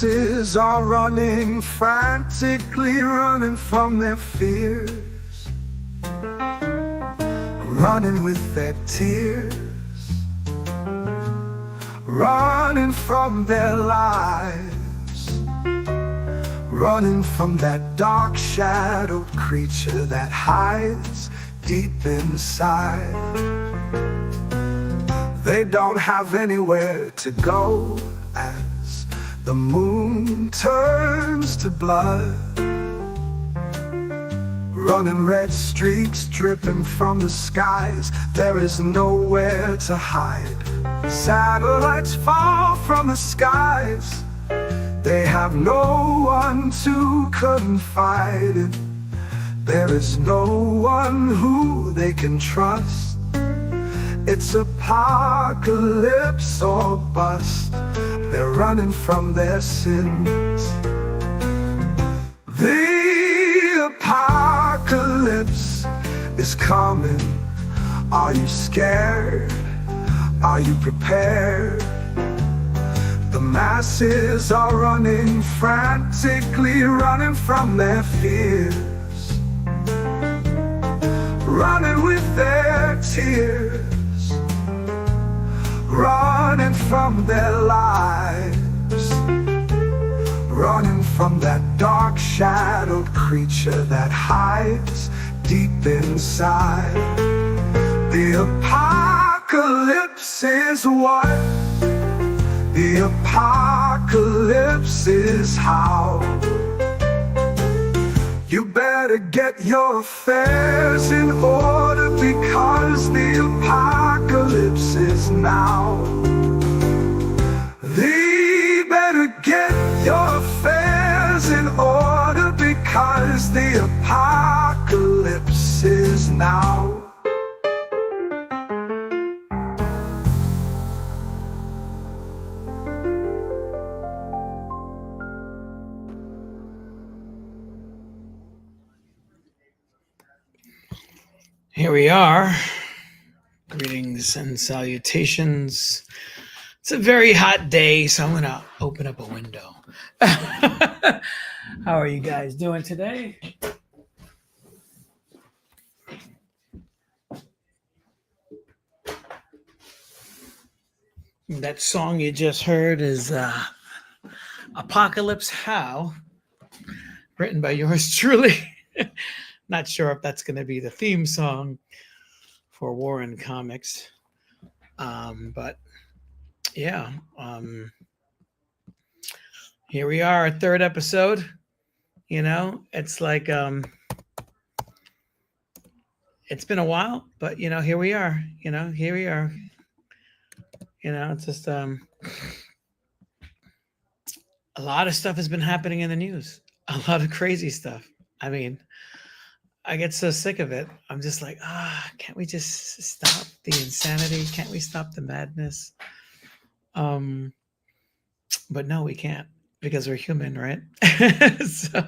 Are running, frantically running from their fears, running with their tears, running from their lives, running from that dark shadowed creature that hides deep inside. They don't have anywhere to go as the moon turns to blood, running red streaks dripping from the skies. There is nowhere to hide. Satellites fall from the skies. They have no one to confide in. There is no one who they can trust. It's apocalypse or bust. They're running from their sins. The apocalypse is coming. Are you scared? Are you prepared? The masses are running, frantically running from their fears, running with their tears, running from their lives, running from that dark shadowed creature that hides deep inside. The apocalypse is what? The apocalypse is how. You better get your affairs in order, because the apocalypse is now. You better get your affairs in order, because the apocalypse is now. Here we are. Greetings and salutations. It's a very hot day, so I'm going to open up a window. How are you guys doing today? That song you just heard is Apocalypse How, written by yours truly. Not sure if that's going to be the theme song for Warren Comics. But yeah, here we are, our third episode. You know, it's like it's been a while, but here we are. Here we are. It's just a lot of stuff has been happening in the news. A lot of crazy stuff. I mean, I get so sick of it. I'm just like, can't we just stop the insanity? Can't we stop the madness? But no, we can't, because we're human, right? So,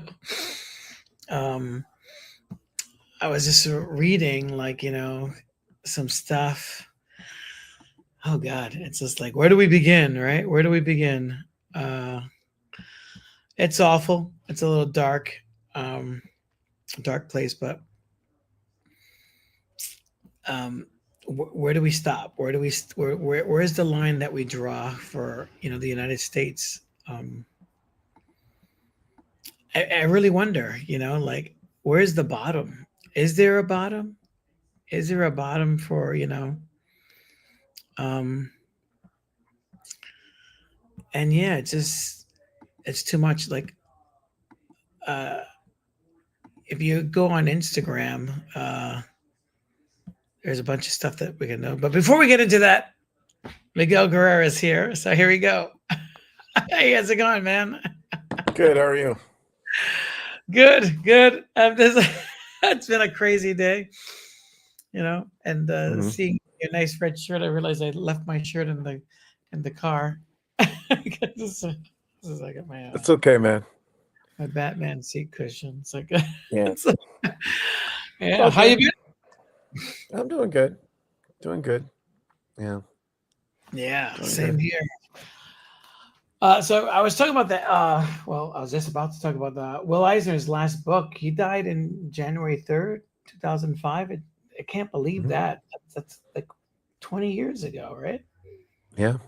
I was just reading, some stuff. Oh God, it's just like, where do we begin, right? Where do we begin? It's awful. It's a little dark. Dark place, but where do we stop? Where is the line that we draw for the United States? I really wonder, where's the bottom? Is there a bottom? Is there a bottom for and yeah, it's too much. Like if you go on Instagram, there's a bunch of stuff that we can know. But before we get into that, Miguel Guerrero is here. So here we go. Hey, how's it going, man? Good. How are you? Good. It's been a crazy day, and seeing your nice red shirt, I realized I left my shirt in the car. This is like my It's okay, man. My Batman seat cushion. It's like Yeah. Yeah. Okay. How you been? I'm doing good. Doing good. Yeah. Yeah. Doing Same good. here. So I was talking about that. Well, I was just about to talk about the Will Eisner's last book. He died in January 3rd, 2005. I can't believe Mhm. that. That's like 20 years ago, right? Yeah.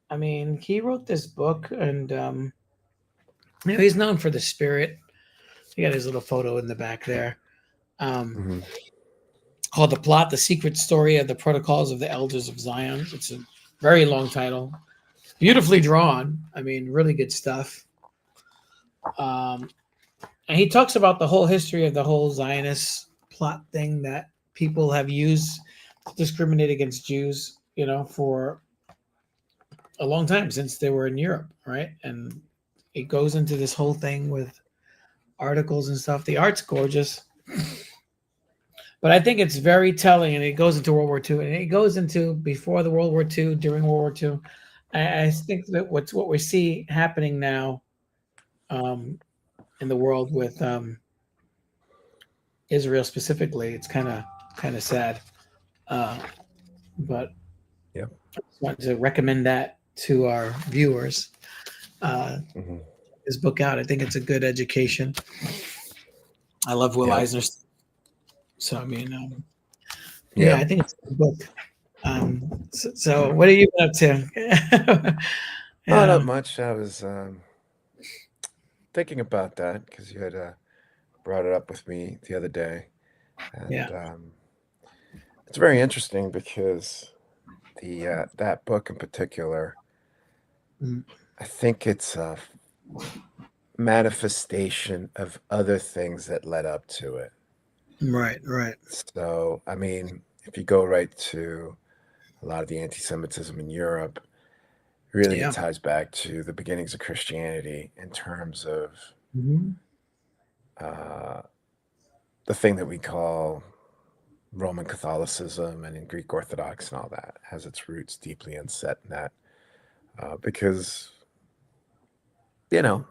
I mean, he wrote this book, and he's known for the spirit. He got his little photo in the back there. Um, Hmm. Called The Plot: The Secret Story of the Protocols of the Elders of Zion. It's a very long title, beautifully drawn. I mean, really good stuff. Um, and he talks about the whole history of the whole Zionist plot thing that people have used to discriminate against Jews, for a long time since they were in Europe, right? And it goes into this whole thing with articles and stuff. The art's gorgeous, but I think it's very telling, and it goes into World War II, and it goes into before the World War II, during World War II. I think that what we see happening now um, in the world with Israel specifically, it's kind of sad. Uh, but Yep. I just wanted to recommend that to our viewers. Uh, Hmm. this book out. I think it's a good education. I love Will Yep. Eisner, so I mean, yeah, I Yep. think it's a good book. So what are you up to? Oh, not Yeah, much. I was thinking about that because you had brought it up with me the other day, yeah, and it's very interesting because the that book in particular, mm, I think it's a manifestation of other things that led up to it. right, right, So, I mean, if you go right to a lot of the anti-Semitism in Europe, really it yeah, ties back to the beginnings of Christianity in terms of hmm, uh, the thing that we call Roman Catholicism and in Greek Orthodox and all that has its roots deeply inset in that because you know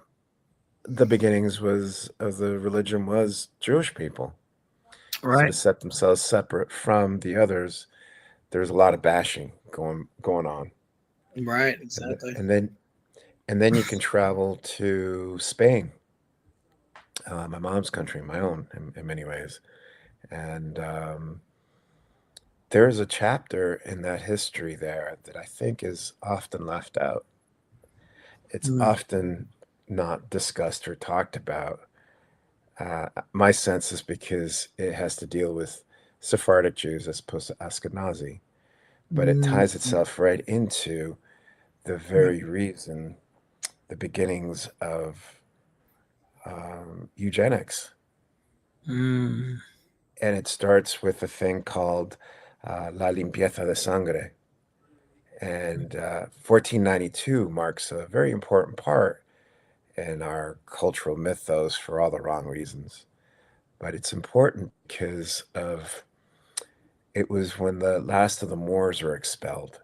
the beginnings was of the religion was Jewish people. So to right, set themselves separate from the others, there's a lot of bashing going on, right, and th- exactly. and then and then you can travel to Spain, my mom's country, my own in many ways, and there's a chapter in that history there that I think is often left out. It's Mm, often not discussed or talked about. My sense is because it has to deal with Sephardic Jews as opposed to Ashkenazi, but it mm, ties itself right into the right, very reason, the beginnings of eugenics. mm, And it starts with a thing called La Limpieza de Sangre. And 1492 marks a very important part in our cultural mythos for all the wrong reasons. But it's important because of it was when the last of the Moors were expelled.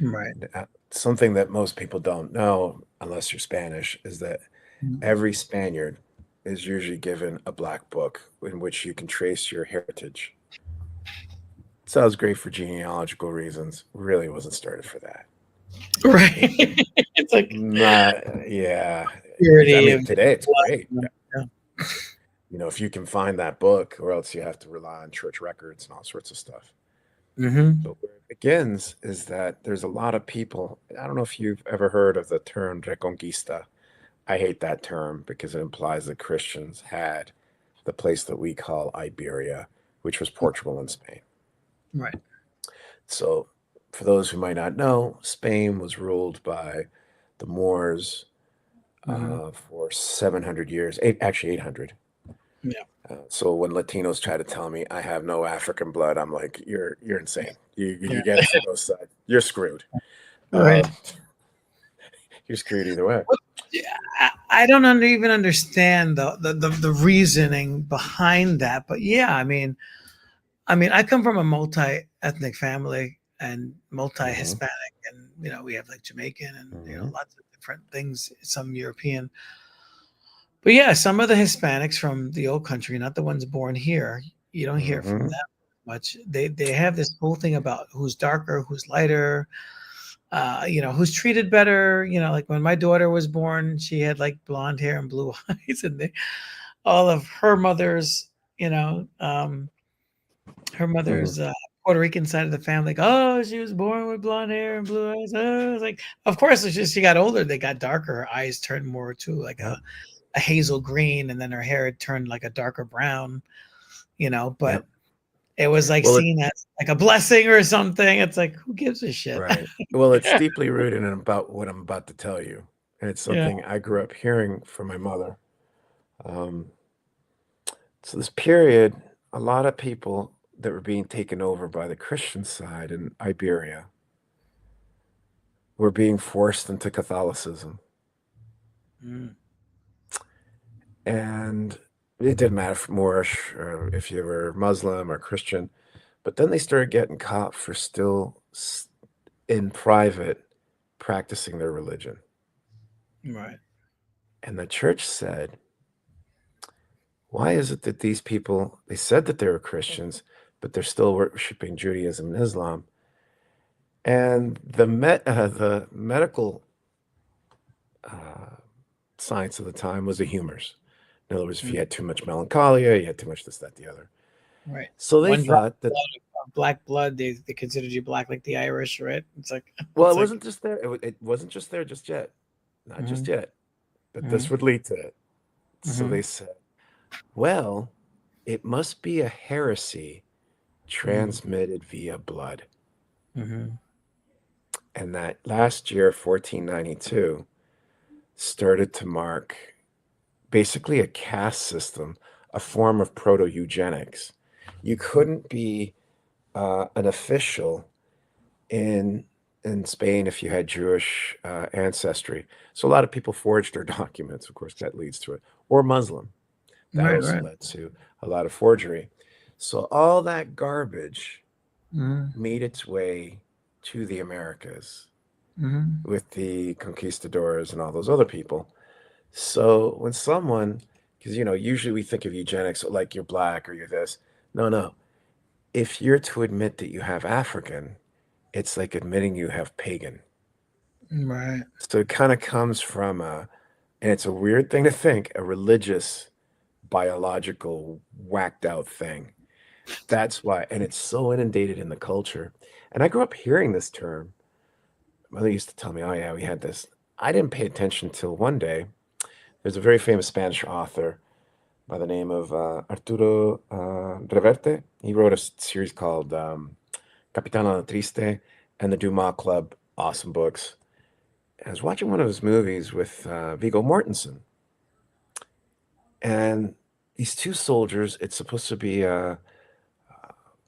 right, Something that most people don't know, unless you're Spanish, is that mm, every Spaniard is usually given a black book in which you can trace your heritage. Sounds great for genealogical reasons. Really wasn't started for that. right. It, It's like not, yeah. I purity mean, of today it's great. blood. Yeah. If you can find that book, or else you have to rely on church records and all sorts of stuff. Mm-hmm. But where it begins is that there's a lot of people. I don't know if you've ever heard of the term Reconquista. I hate that term because it implies that Christians had the place that we call Iberia, which was Portugal and Spain. Right. So, for those who might not know, Spain was ruled by the Moors Mm-hmm. for 700 years, actually 800. Yeah. So when Latinos try to tell me I have no African blood, I'm like, you're insane. Yeah. You get it from both sides. You're screwed. Right. Uh, you're screwed either way. Yeah, I don't even understand the reasoning behind that, but yeah, I mean, I come from a multi-ethnic family and Hmm. multi-Hispanic, and we have like Jamaican and Hmm. lots of different things, some European. But yeah, some of the Hispanics from the old country, not the ones born here, you don't hear from Hmm. them much. They have this whole thing about who's darker, who's lighter, who's treated better. Like when my daughter was born, she had like blonde hair and blue eyes, and all of her mother's, you know, um, her Hmm. mother's Puerto Rican side of the family. Like, oh, she was born with blonde hair and blue eyes. It's like, of course, it's just she got older, they got darker. Her eyes turned more to like Yep. a hazel green, and then her hair had turned like a darker brown. But Yep. it was like Well, seen as like a blessing or something. It's like, who gives a shit? right. Well, it's deeply rooted in about what I'm about to tell you. And it's Yeah. something I grew up hearing from my mother. Um, so this period, a lot of people that were being taken over by the Christian side in Iberia were being forced into Catholicism. Mm, And it didn't matter if Moorish or if you were Muslim or Christian, but then they started getting caught for still in private practicing their religion. right. And the church said, why is it that these people, they said that they were Christians, but they're still worshiping Judaism and Islam? And the medical uh, science of the time was the humors. In other words, if you Mm, had too much melancholia, you had too much this, that, the other. right. So they One drop thought that, of black blood, they considered you black like the Irish, right? It's like well, it's it like wasn't just there. It wasn't just there just yet. Not just mhm, yet. But this mhm, would lead to it. So mhm, they said, well, it must be a heresy mhm, transmitted via blood. mhm, And that last year, 1492, started to mark basically a caste system, a form of proto eugenics. You couldn't be an official in Spain if you had Jewish ancestry. So a lot of people forged their documents. Of course, that leads to it. Or Muslim. That right, also right. led to a lot of forgery. So all that garbage Mhm, made its way to the Americas mhm, with the conquistadors and all those other people. So when someone, because usually we think of eugenics like you're black or you're this. No, no. If you're to admit that you have African, it's like admitting you have pagan. right. So it kind of comes from and it's a weird thing to think, a religious, biological, whacked out thing. That's why, and it's so inundated in the culture. And I grew up hearing this term. My mother used to tell me, "Oh yeah, we had this." I didn't pay attention till one day. There's a very famous Spanish author by the name of Arturo Reverte. He wrote a series called Capitana Triste and the Dumas Club. Awesome books. I was watching one of his movies with Viggo Mortensen, and these two soldiers. It's supposed to be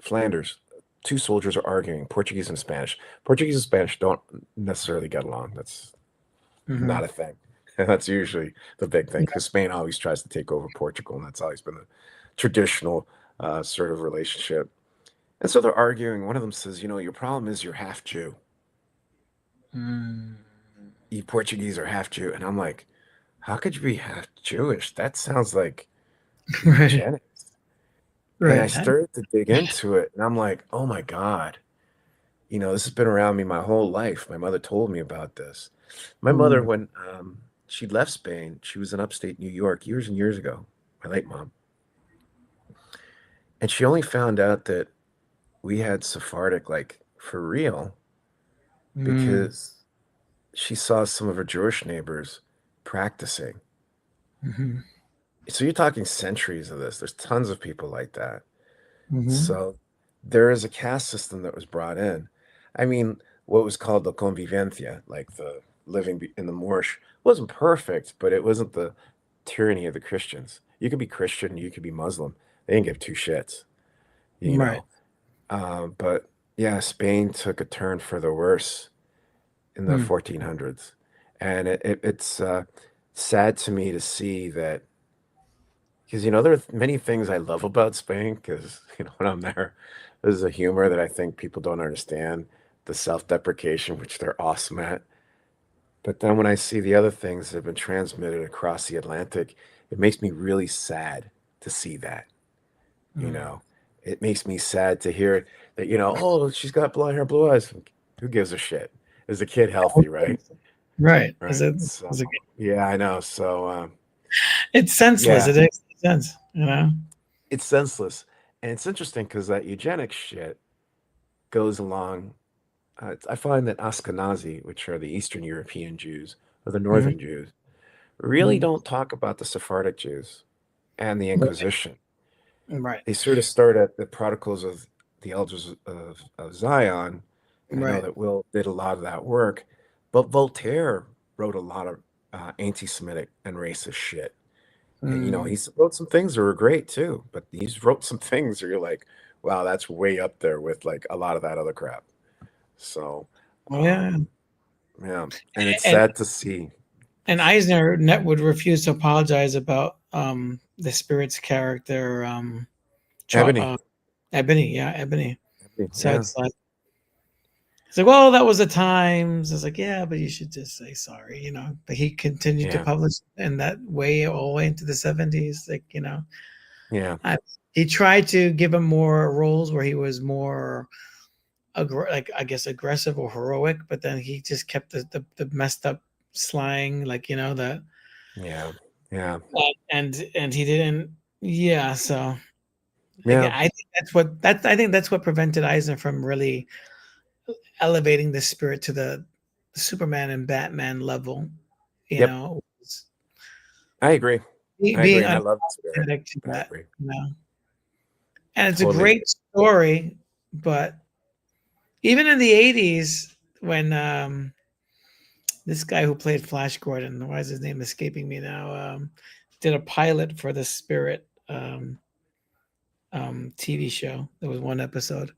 Flanders. Two soldiers are arguing, Portuguese and Spanish. Portuguese and Spanish don't necessarily get along. That's not Mhm, a thing. That's usually the big thing because Spain always tries to take over Portugal, and that's always been the traditional sort of relationship. And so they're arguing. One of them says, your problem is you're half Jew. mm. You Portuguese are half Jew. And I'm like, how could you be half Jewish? That sounds like Right, eugenics. And I right. started to dig into it, and I'm like, oh my God. This has been around me my whole life. My mother told me about this. My mother, Mm, when she left Spain, she was in upstate New York years and years ago, my late mom. And she only found out that we had Sephardic, like for real, mm, because she saw some of her Jewish neighbors practicing. mhm, So you're talking centuries of this. There's tons of people like that. mhm, So there is a caste system that was brought in. I mean, what was called the convivencia, like the living in the Moorish, wasn't perfect, but it wasn't the tyranny of the Christians. You could be Christian, you could be Muslim. They didn't give two shits, you right. know. But yeah, Spain took a turn for the worse in the Mm, 1400s, and it's sad to me to see that because there are many things I love about Spain. Because when I'm there, there's a humor that I think people don't understand, the self-deprecation, which they're awesome at. But then when I see the other things that have been transmitted across the Atlantic, it makes me really sad to see that. You mm, know, it makes me sad to hear that. Oh, she's got blonde hair, blue eyes. Who gives a shit? as a kid healthy, right? Right. Right. So yeah, I know. So It's senseless. yeah, It makes no sense, you know? it's senseless, and it's interesting because that eugenics shit goes along. I find that Ashkenazi, which are the Eastern European Jews or the Mhm, Northern Jews, really mhm. don't talk about the Sephardic Jews and the Right. Inquisition. Right. They sort of start at the Protocols of the Elders of Zion, and I know Right. that Will did a lot of that work, but Voltaire wrote a lot of anti-Semitic and racist shit. And Mm. he wrote some things that were great too, but he's wrote some things where you're like, wow, that's way up there with like a lot of that other crap. So, Oh, yeah. yeah, and it's And sad to see. and Eisner net would refuse to apologize about the spirit's character, Ebony, Ebony. Yeah, Ebony. Ebony, So yeah, it's like, well, that was the times. It's like, yeah, but you should just say sorry, you know. But he continued to yeah, publish in that way all the way into the 70s. Like, yeah, I, he tried to give him more roles where he was more like, I guess, aggressive or heroic, but then he just kept the messed up slang, like, that. yeah, yeah, And he didn't. Yeah, so again, yeah, I think that's what prevented Eisner from really elevating the spirit to the Superman and Batman level, yep. was I agree. I agree, being and I love the spirit. unapologetic to I that, agree. and it's a Totally agree. great story, but even in the 80s when this guy who played Flash Gordon, why is his name escaping me now, did a pilot for the Spirit TV show. There was one episode.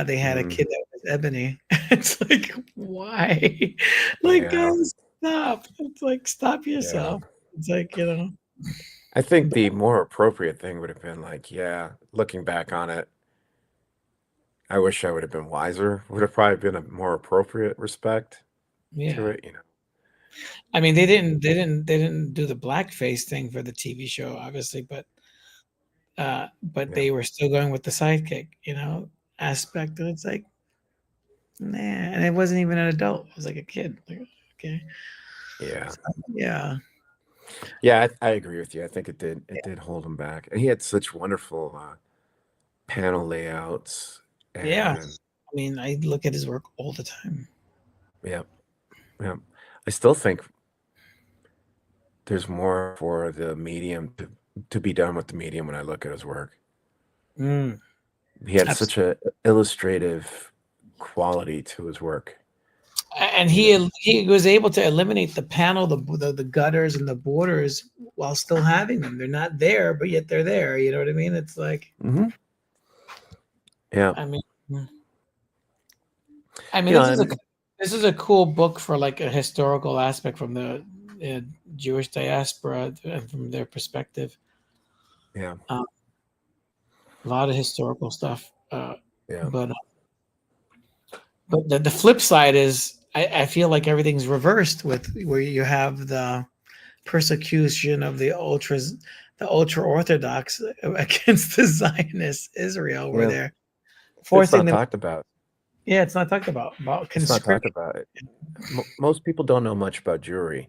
They had a Mm, kid that was Ebony. It's like, why? Like, yeah, guys, stop. It's like, stop yeah. yourself. It's like, I think but the more appropriate thing would have been like, yeah, looking back on it, I wish I would have been wiser. Would have probably been a more appropriate respect to yeah. it. I mean, they didn't do the blackface thing for the TV show, obviously, but Yeah, they were still going with the sidekick, aspect. And it's like, nah, and it wasn't even an adult. It was like a kid. Like, okay. yeah, So, yeah. yeah. I agree with you. I think it did hold him back, and he had such wonderful panel layouts, Yeah. and I mean, I look at his work all the time. yeah, yeah. I still think there's more for the medium to be done with the medium when I look at his work. Mm, He had absolutely. such a illustrative quality to his work. And You know. he was able to eliminate the panel, the gutters and the borders while still having them. They're not there, but yet they're there. You know what I mean? It's like, Hmm. Yeah. I mean, I mean, You know, and this is a cool book for like a historical aspect from the uh, Jewish diaspora and from their perspective. yeah, A lot of historical stuff, yeah, but the flip side is I feel like everything's reversed with where you have the persecution of the ultra orthodox against the Zionist Israel, where yeah. they're It's forcing not them. talked about. Yeah, it's not talked about It's not talked conscription. about. Most people don't know much about Jewry.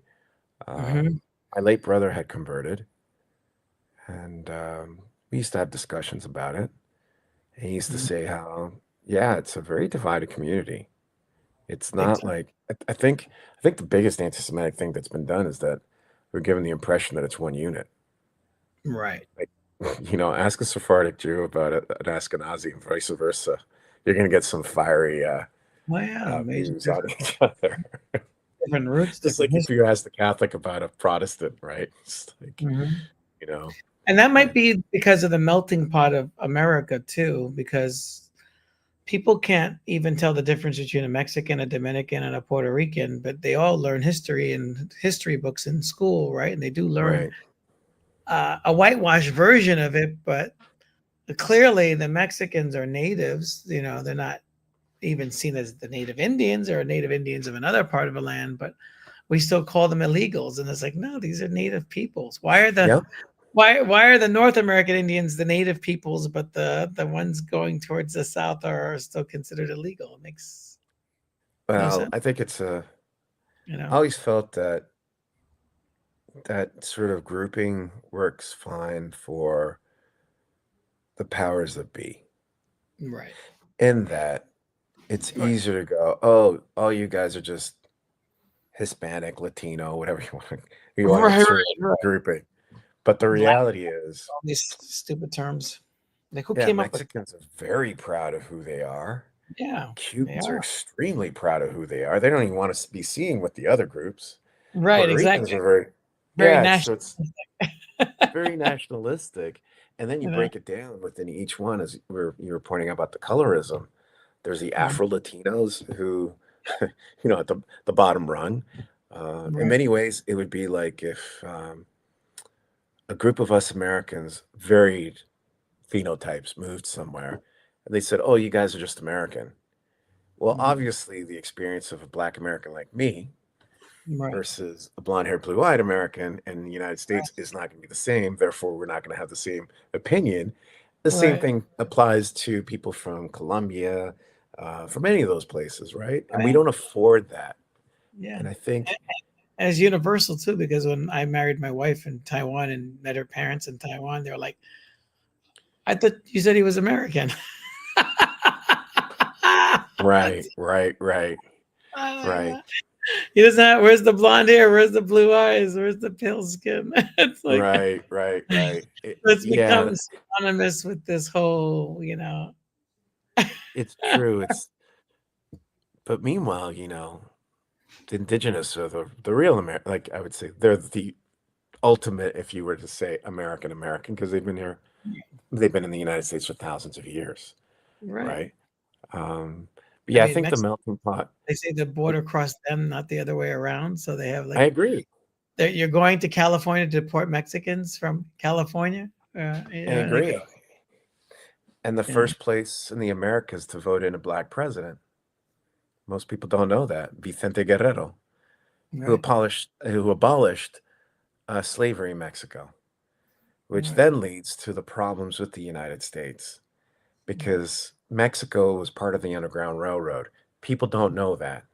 Hmm. My late brother had converted, and we used to have discussions about it. And he used to say how, yeah, it's a very divided community. It's Big not time. like I think the biggest anti-Semitic thing that's been done is that we're given the impression that it's one unit. Right. Like, ask a Sephardic Jew about an Ashkenazi and vice versa. You're going to get some fiery Well, yeah, major views on difference. each other. Different roots, Just different like if history. you ask the Catholic about a Protestant, right? It's like, Hmm. you know, And that might but be because of the melting pot of America too, because people can't even tell the difference between a Mexican, a Dominican, and a Puerto Rican, but they all learn history and history books in school, right? And they do learn right. a whitewashed version of it, but clearly the Mexicans are natives. They're not even seen as the native Indians or native Indians of another part of the land, but we still call them illegals. And it's like, no, these are native peoples. Yep. Why are the North American Indians the native peoples, but the ones going towards the south are still considered illegal? It makes No Well, sense, I think it's a. you I know. always felt that that sort of grouping works fine for the powers that be. Right. In that it's Right. easier to go, oh, all you guys are just Hispanic, Latino, whatever you want to Right. insert Right. Right. grouping. But the Black, reality is, all these stupid terms. Like, who yeah, came up with? Mexicans are very proud of who they are. Yeah, they Cubans are are. extremely proud of who they are. They don't even want to be seen with the other groups. Right. Puerto Ricans Exactly. are very, Very yeah, national. so it's very nationalistic. And then you You know. break it down within each one, as you were pointing out about the colorism. There's the Mhm. Afro Latinos who, at the bottom run. In Right. many ways, it would be like if a group of us Americans, varied phenotypes, moved somewhere, and they said, "Oh, you guys are just American." Well, Hmm. obviously, the experience of a Black American like me Right. versus a blonde-haired, blue-eyed American in the United Right. States is not going to be the same. Therefore, we're not going to have the same opinion. The same Right. thing applies to people from Colombia, from any of those places, right? And we Right. don't afford that. Yeah. And I think And it's universal too, because when I married my wife in Taiwan and met her parents in Taiwan, they were like, "I thought you said he was American." right, right, right, Oh my right, god! He doesn't have. Where's the blonde hair? Where's the blue eyes? Where's the pale skin? It's like right, right, right. it's Yeah, become synonymous with this whole, it's true. But meanwhile, the indigenous are the real American. Like I would say, they're the ultimate, if you were to say American American, because they've been here, they've been in the United States for thousands of years, right. right? Um, but I yeah, I mean, think the Mexico. melting pot. They say the border crossed them, not the other way around. So they have I like agree. you're going to California to deport Mexicans from California. I Like agree. And the you know, first place in the Americas to vote in a black president. Most people don't know that. Vicente Guerrero, right, who abolished slavery in Mexico, which right, then leads to the problems with the United States right. because Mexico was part of the Underground Railroad. People don't know that.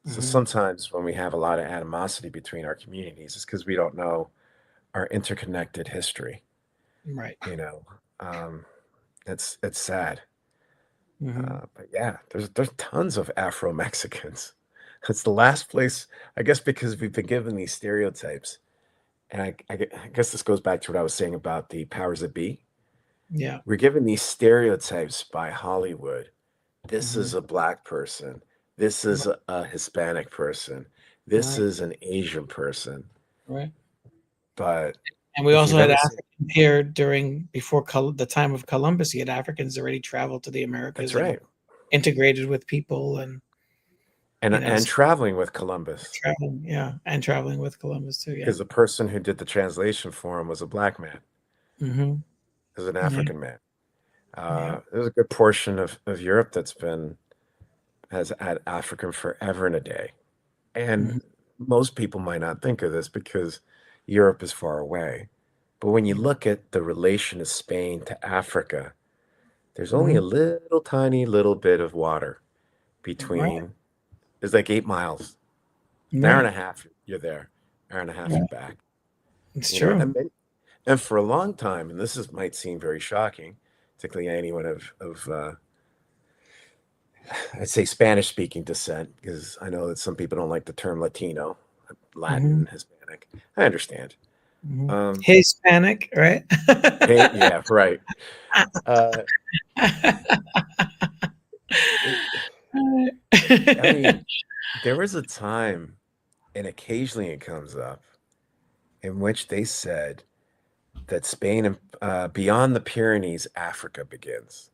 So Hmm. sometimes when we have a lot of animosity between our communities, it's because we don't know our interconnected history. Right. You know, um, it's sad. Hmm. But yeah, there's tons of Afro Mexicans. It's the last place, I guess, because we've been given these stereotypes. And I guess this goes back to what I was saying about the powers that be. Yeah. We're given these stereotypes by Hollywood. This Hmm. is a black person. This is Right. a Hispanic person. This Right. is an Asian person. Right. But And we if also you've had ever seen, Africans here during before the time of Columbus. You had Africans already traveled to the that's Americas and right. were integrated with people, and And you know, and traveling with Columbus, traveling. Yeah, and traveling with Columbus too. Yeah. because the person who did the translation for him was a black man, Hmm. was an Yeah. African man. Yeah. There's a good portion of Europe has had African forever and a day. And Hmm. most people might not think of this because Europe is far away. But when you look at the relation of Spain to Africa, there's only a Hmm. little tiny little bit of water Right. between, it's like 8 miles, an hour and Right. a half, you're there, hour and a half, you're Right. back. It's You know, true. and for a long time, and this might seem very shocking, particularly anyone of I'd say Spanish speaking descent, because I know that some people don't like the term Latino, Hmm. Latin, Hispanic. I understand. Hmm. Um, Hispanic, right? hey, yeah, right. Uh, it, I mean, there was a time, and occasionally it comes up, in which they said that Spain and beyond the Pyrenees, Africa begins.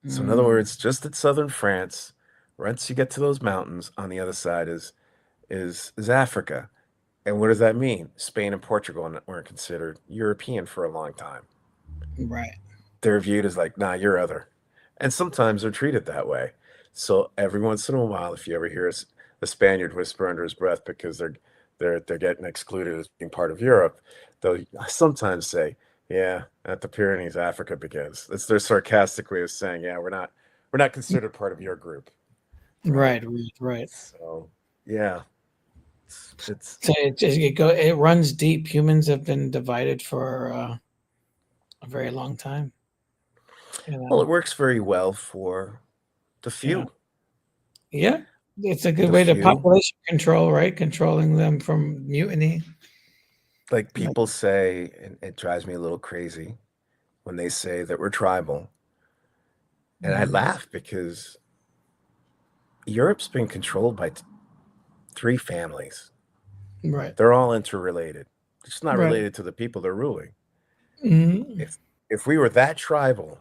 So, in other Mm, words, just at southern France, once you get to those mountains, on the other side is Africa. And what does that mean? Spain and Portugal weren't considered European for a long time. right. They're viewed as like, nah, you're other. And sometimes they're treated that way. So every once in a while, if you ever hear a Spaniard whisper under his breath because they're getting excluded as being part of Europe, they'll sometimes say, "Yeah, at the Pyrenees, Africa begins." That's their sarcastic way of saying, "Yeah, we're not considered part of your group." right? Right. So yeah, it's So it runs deep. Humans have been divided for a very long time. You well, know. it works very well for the Yeah. few, Yeah. It's a good the way to few. population control, right? Controlling them from mutiny. Like Like, people say, and it drives me a little crazy when they say that we're tribal, and I mhm. laugh because Europe's been controlled by three families. Right. They're all interrelated. It's not Right. related to the people they're ruling. Mhm. If we were that tribal,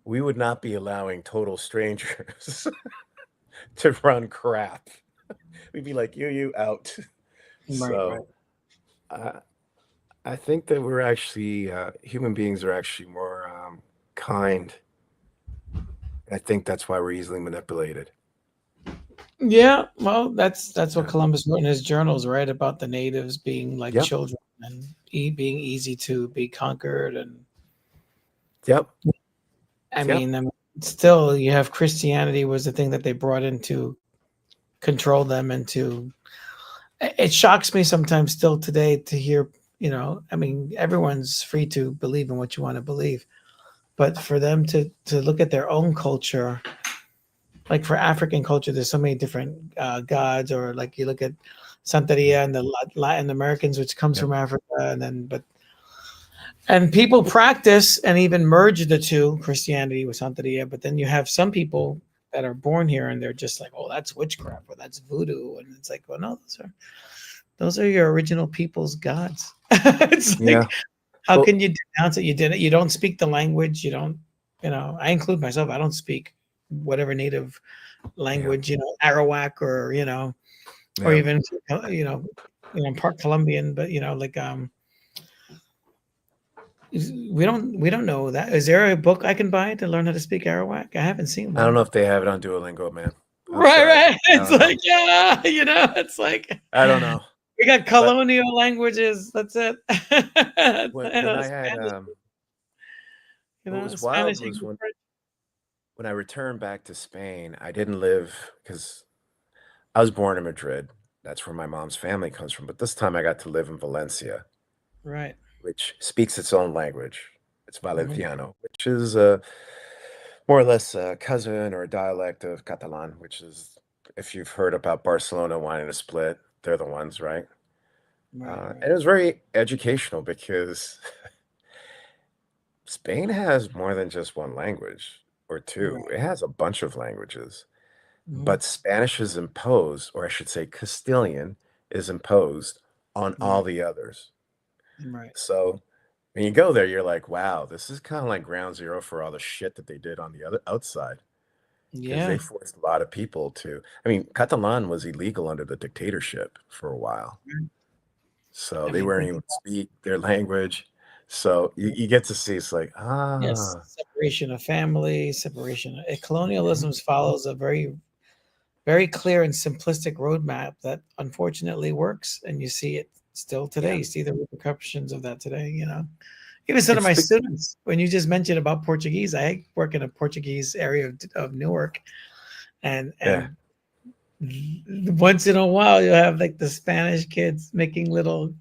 we would not be allowing total strangers to run crap. We'd be like, you out. Right. Right. So I I think that we're actually human beings are actually more kind. I think that's why we're easily manipulated. Yeah, well, that's what Yeah. Columbus wrote in his journals, right? About the natives being like Yep. children and being easy to be conquered. And Yep. Yep. I mean, still, you have Christianity was the thing that they brought in to control them and to. It shocks me sometimes still today to hear, I mean, everyone's free to believe in what you want to believe, but for them to look at their own culture, like for African culture, there's so many different gods, or like you look at Santeria and the Latin Americans, which comes Yep. from Africa, and then and people practice and even merge the two, Christianity with Santeria. But then you have some people that are born here and they're just like, oh, that's witchcraft or that's voodoo, and it's like, well, no, those are your original people's gods. It's Yeah. like, how Well, can you denounce it? You didn't. You don't speak the language. You don't. I include myself. I don't speak whatever native yeah. language, Arawak, or or Yeah. even part Colombian, but like we don't know that. Is there a book I can buy to learn how to speak Arawak? I haven't seen I don't know one. if they have it on Duolingo, man. I'm Right, sorry. right. I It's don't know. like, yeah, it's like I don't know. we got But colonial languages. That's it. when I had Spanish, what was wild Spanish, was English, French. when I returned back to Spain, I didn't live because I was born in Madrid. That's where my mom's family comes from. But this time I got to live in Valencia, Right. which speaks its own language. It's Mhm. Valenciano, which is more or less a cousin or a dialect of Catalan, which is, if you've heard about Barcelona wanting to split, they're the ones, right? Right, And right, it was very educational because Spain has more than just one language or two. right. It has a bunch of languages, Mhm. but Spanish is imposed, or I should say Castilian is imposed on all Right, the others. right. So when you go there, you're like, wow, this is kind of like ground zero for all the shit that they did on the other outside because they Yeah. forced a lot of people to. I mean, Catalan was illegal under the dictatorship for a while. So I they mean, weren't think able to about speak their language. So you get to see it's like, yes, ah, separation of family, separation. mhm, Colonialism follows a very, very clear and simplistic roadmap that unfortunately works, and you see it still today. yeah. You see the repercussions of that today. Even some of It's my the students, when you just mentioned about Portuguese, I work in a Portuguese area of Newark, and yeah. and once in a while you'll have like the Spanish kids making little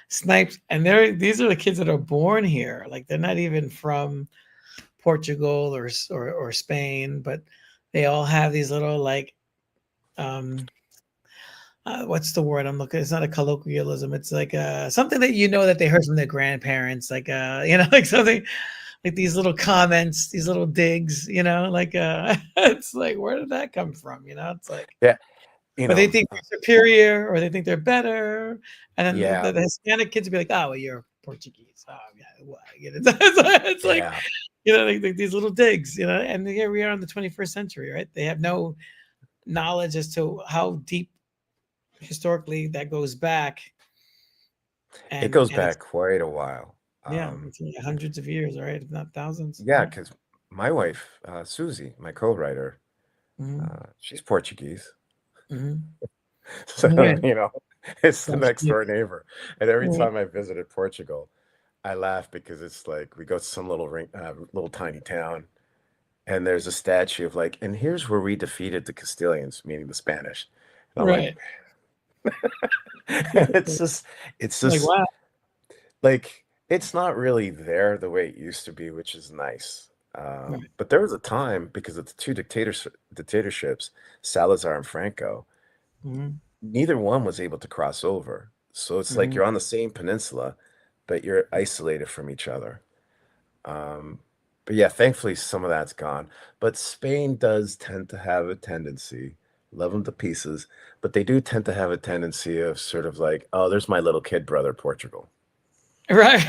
snipes, and these are the kids that are born here, like they're not even from Portugal or Spain, but they all have these little like um what's the word I'm looking? It's not a colloquialism. It's like something that that they heard from their grandparents, like like something like these little comments, these little digs, like it's like where did that come from? It's like Yeah. You or they know, think they're superior or they think they're better, and then the, yeah. the, the Hispanic kids will be like, oh, well, you're Portuguese. Oh, yeah, well, it's like Yeah. like these little digs, and here we are in the 21st century, right? They have no knowledge as to how deep historically that goes back, It and goes and it's back quite a while. yeah, it's hundreds of years, right? If not thousands. Yeah, Yeah. because my wife, Susie, my co-writer, Hmm. she's Portuguese. Hmm. So, Right. it's the That's next cute. door neighbor. And every Right. time I visited Portugal, I laugh because it's like we go to some little tiny town, and there's a statue of like, and here's where we defeated the Castilians, meaning the Spanish. And I'm like, Right. it's just, it's Like, just wow. like it's not really there the way it used to be, which is nice. Right. But there was a time because of the two dictatorships, Salazar and Franco, Hmm. neither one was able to cross over. So it's like Hmm. you're on the same peninsula, but you're isolated from each other. Um, but yeah, thankfully some of that's gone. But Spain does tend to have a tendency, love them to pieces, but they do tend to have a tendency of sort of like, oh, there's my little kid brother, Portugal. Right.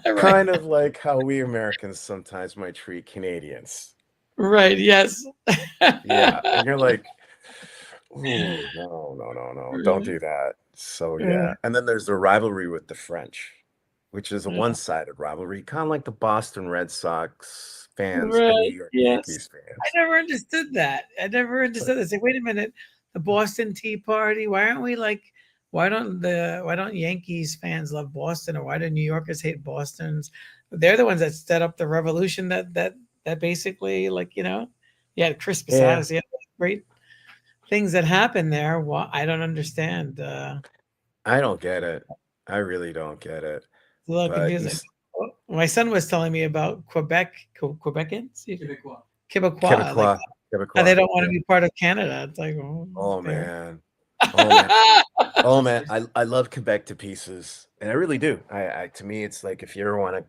Right. Kind of like how we Americans sometimes might treat Canadians. Right. Yes. Yeah, and you're like, ooh, no, no, no, no, don't Right. do that. So Yeah. yeah, and then there's the rivalry with the French, which is a Yeah. one-sided rivalry, kind of like the Boston Red Sox fans and New Right. York Yes. Yankees I fans. never understood that. I never It's like, understood this. Like, wait a minute, the Boston Tea Party. Why aren't we like? Why don't Yankees fans love Boston, or why do New Yorkers hate Boston's? They're the ones that set up the revolution that basically like you had Crispus yeah, Attucks, you had great things that happened there. Well, I don't understand. I don't get it. I really don't get it. It's a little But confusing. My son was telling me about Quebecans, Quebecois, like Quebecois, how they Quebecois, don't want to yeah. be part of Canada. It's like, oh, Oh they're man. Oh man. Oh man, I love Quebec to pieces, and I really do. I to me, it's like if you ever want to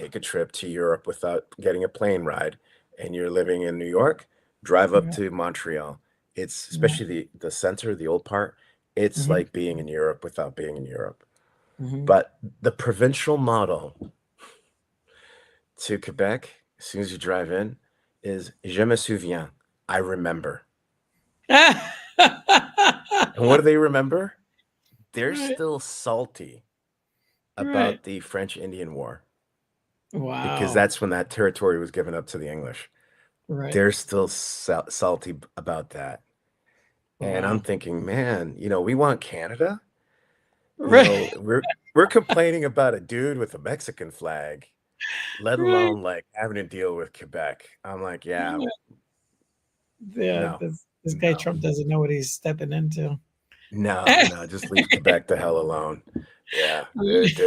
take a trip to Europe without getting a plane ride, and you're living in New York, drive up yeah, to Montreal. It's yeah. especially the center, the old part. It's Hmm. like being in Europe without being in Europe. Hmm. But the provincial model to Quebec, as soon as you drive in, is Je me souviens. I remember. And what do they remember? They're Right, still salty right. about the French Indian War because Wow. that's when that territory was given up to the English. Right. They're still salty about that. And I'm Wow. thinking, man, we want Canada. Right. We're complaining about a dude with a Mexican flag, let Right. alone like having to deal with Quebec. I'm like, yeah, Right. Yeah. no, This guy no, Trump doesn't know what he's stepping into. no, no, just leave Quebec the hell alone. Yeah, Right.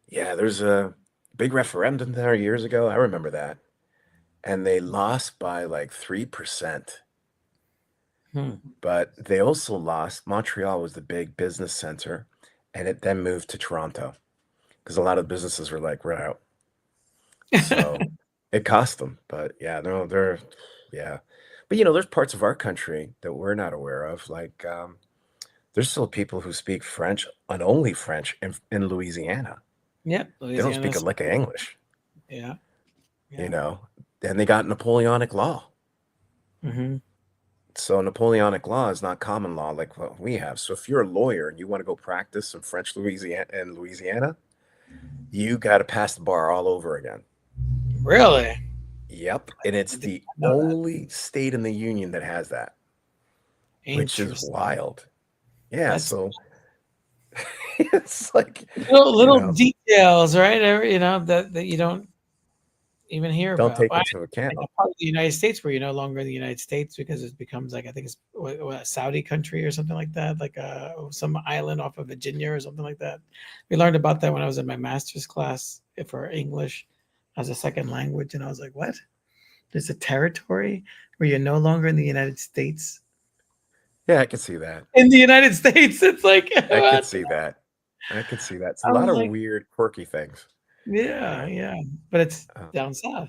yeah, there's a big referendum there years ago. I remember that. And they lost by like 3%. Hmm. But they also lost. Montreal was the big business center, and it then moved to Toronto because a lot of businesses were like, we're out. So it cost them. But yeah, no, yeah. But there's parts of our country that we're not aware of. Like, there's still people who speak French and only French in Louisiana. Yep. They don't speak a Louisiana's. lick of English, Yeah. you Yeah. know. And they got Napoleonic law. Hmm. So Napoleonic law is not common law like what we have. So if you're a lawyer and you want to go practice some French Louisiana, you got to pass the bar all over again. Really? Yep, and I it's did the not know that. only state in the union that has that, which is Interesting. wild. Yeah, That's so it's like, you little know, details, right? That you don't even hear don't about. take into account. Like a part of the United States where you're no longer in the United States because it becomes like I think it's a Saudi country or something like that, like some island off of Virginia or something like that. We learned about that when I was in my master's class for English as a second language, and I was like, "What? There's a territory where you're no longer in the United States." Yeah, I could see that. In the United States, it's like I could what? see that. I could see that. It's a I lot was of like, weird, quirky things. "Yeah, Uh, yeah," but it's uh, down south.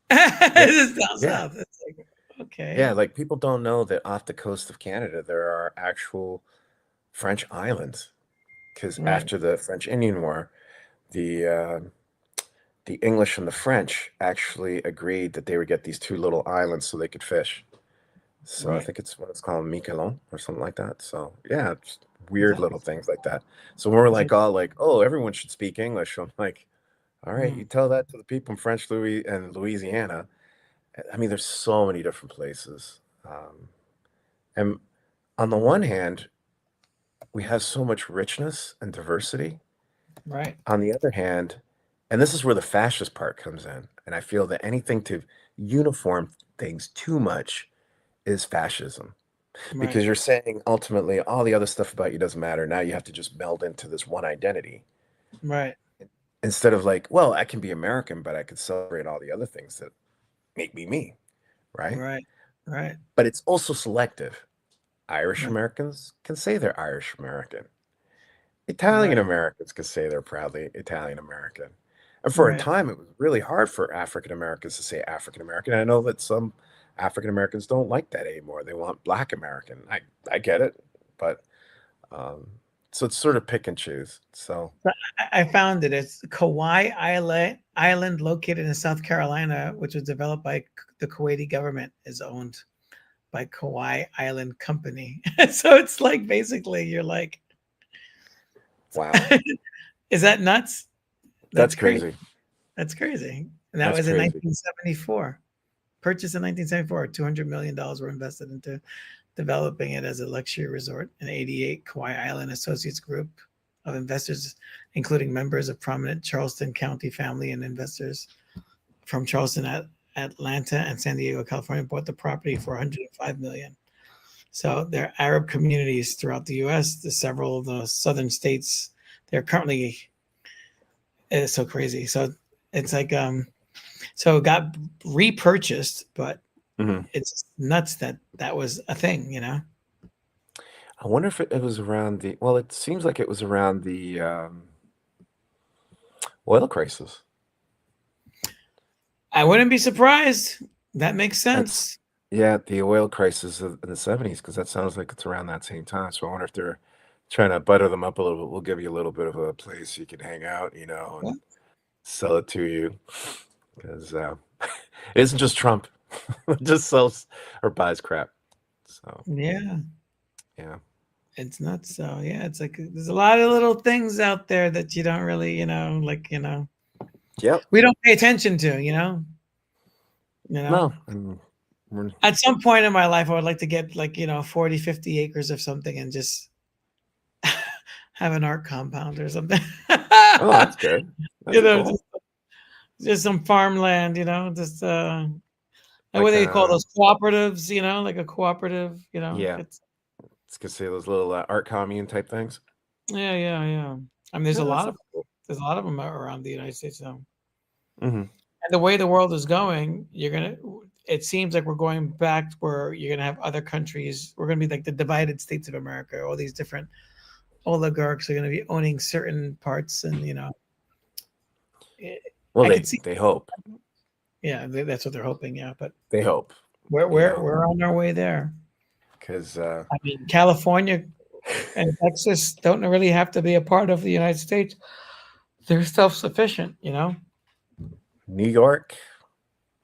yeah, It's down yeah. south. It's like Yeah, okay, like people don't know that off the coast of Canada there are actual French islands because right, after the French Indian War, the the English and the French actually agreed that they would get these two little islands so they could fish. So I right. think it's what it's called, Miquelon or something like that. So yeah, it's weird little Exactly. things like that. So when we're That's like it. all like, oh, everyone should speak English. I'm like, all right, you Mm, tell that to the people in French Louis and Louisiana. I mean, there's so many different places. And on the one hand, we have so much richness and diversity. right. On the other hand, And this is where the fascist part comes in. And I feel that anything to uniform things too much is fascism. Right. Because you're saying ultimately all the other stuff about you doesn't matter. Now you have to just meld into this one identity. Right. Instead of like, well, I can be American, but I can celebrate all the other things that make me me, right? Right. Right. But it's also selective. Irish Right. Americans can say they're Irish American. Italian Right. Americans can say they're proudly Italian American. And for a Right. time, it was really hard for African Americans to say African American. I know that some African Americans don't like that anymore. They want Black American. I get it, but um, so it's sort of pick and choose. So So I found it. It's Kauai Island, located in South Carolina, which was developed by the Kuwaiti government, is owned by Kauai Island Company. So it's like basically you're like, wow, is that nuts? that's That's crazy. crazy. That's crazy. And that That's was in crazy. 1974. Purchased in 1974. $200 million were invested into developing it as a luxury resort. In 88, Kauai Island Associates Group of investors, including members of prominent Charleston County family and investors from Charleston, Atlanta, and San Diego, California, bought the property for $105 million. So there are Arab communities throughout the U.S. Several of the southern states. They're currently, it's so crazy. So it's like so it got repurchased, but Mhm. it's nuts that that was a thing, you know. I wonder if it was around the, well, it seems like it was around the oil crisis. I wouldn't be surprised. That makes That's, sense. yeah, the oil crisis in the 70s, because that sounds like it's around that same time. So I wonder if they're trying to butter them up a little bit. We'll give you a little bit of a place you can hang out, and sell it to you. Because it isn't just Trump, just sells or buys crap. So, Yeah, yeah. it's nuts. So yeah, it's like there's a lot of little things out there that you don't really, Yep. we don't pay attention to, you know. No. And we're, At some point in my life, I would like to get like, 40, 50 acres of something and just have an art compound or something. oh, that's good. you That's know, cool. just some farmland, just like what Like, do they call those cooperatives, like a cooperative, yeah, it's it's gonna say those little art commune type things. yeah, yeah, yeah. I mean, there's Yeah, a that lot of sounds cool. them around the United States now. Hmm. And the way the world is going, it seems like we're going back to where you're gonna have other countries. We're gonna be like the divided states of America. All these different oligarchs are gonna be owning certain parts, and Well, I could they see. they hope. Yeah, that's what they're hoping. Yeah, but They hope, we're you we're know, we're on our way there. because I mean, California and Texas don't really have to be a part of the United States. They're self-sufficient. New York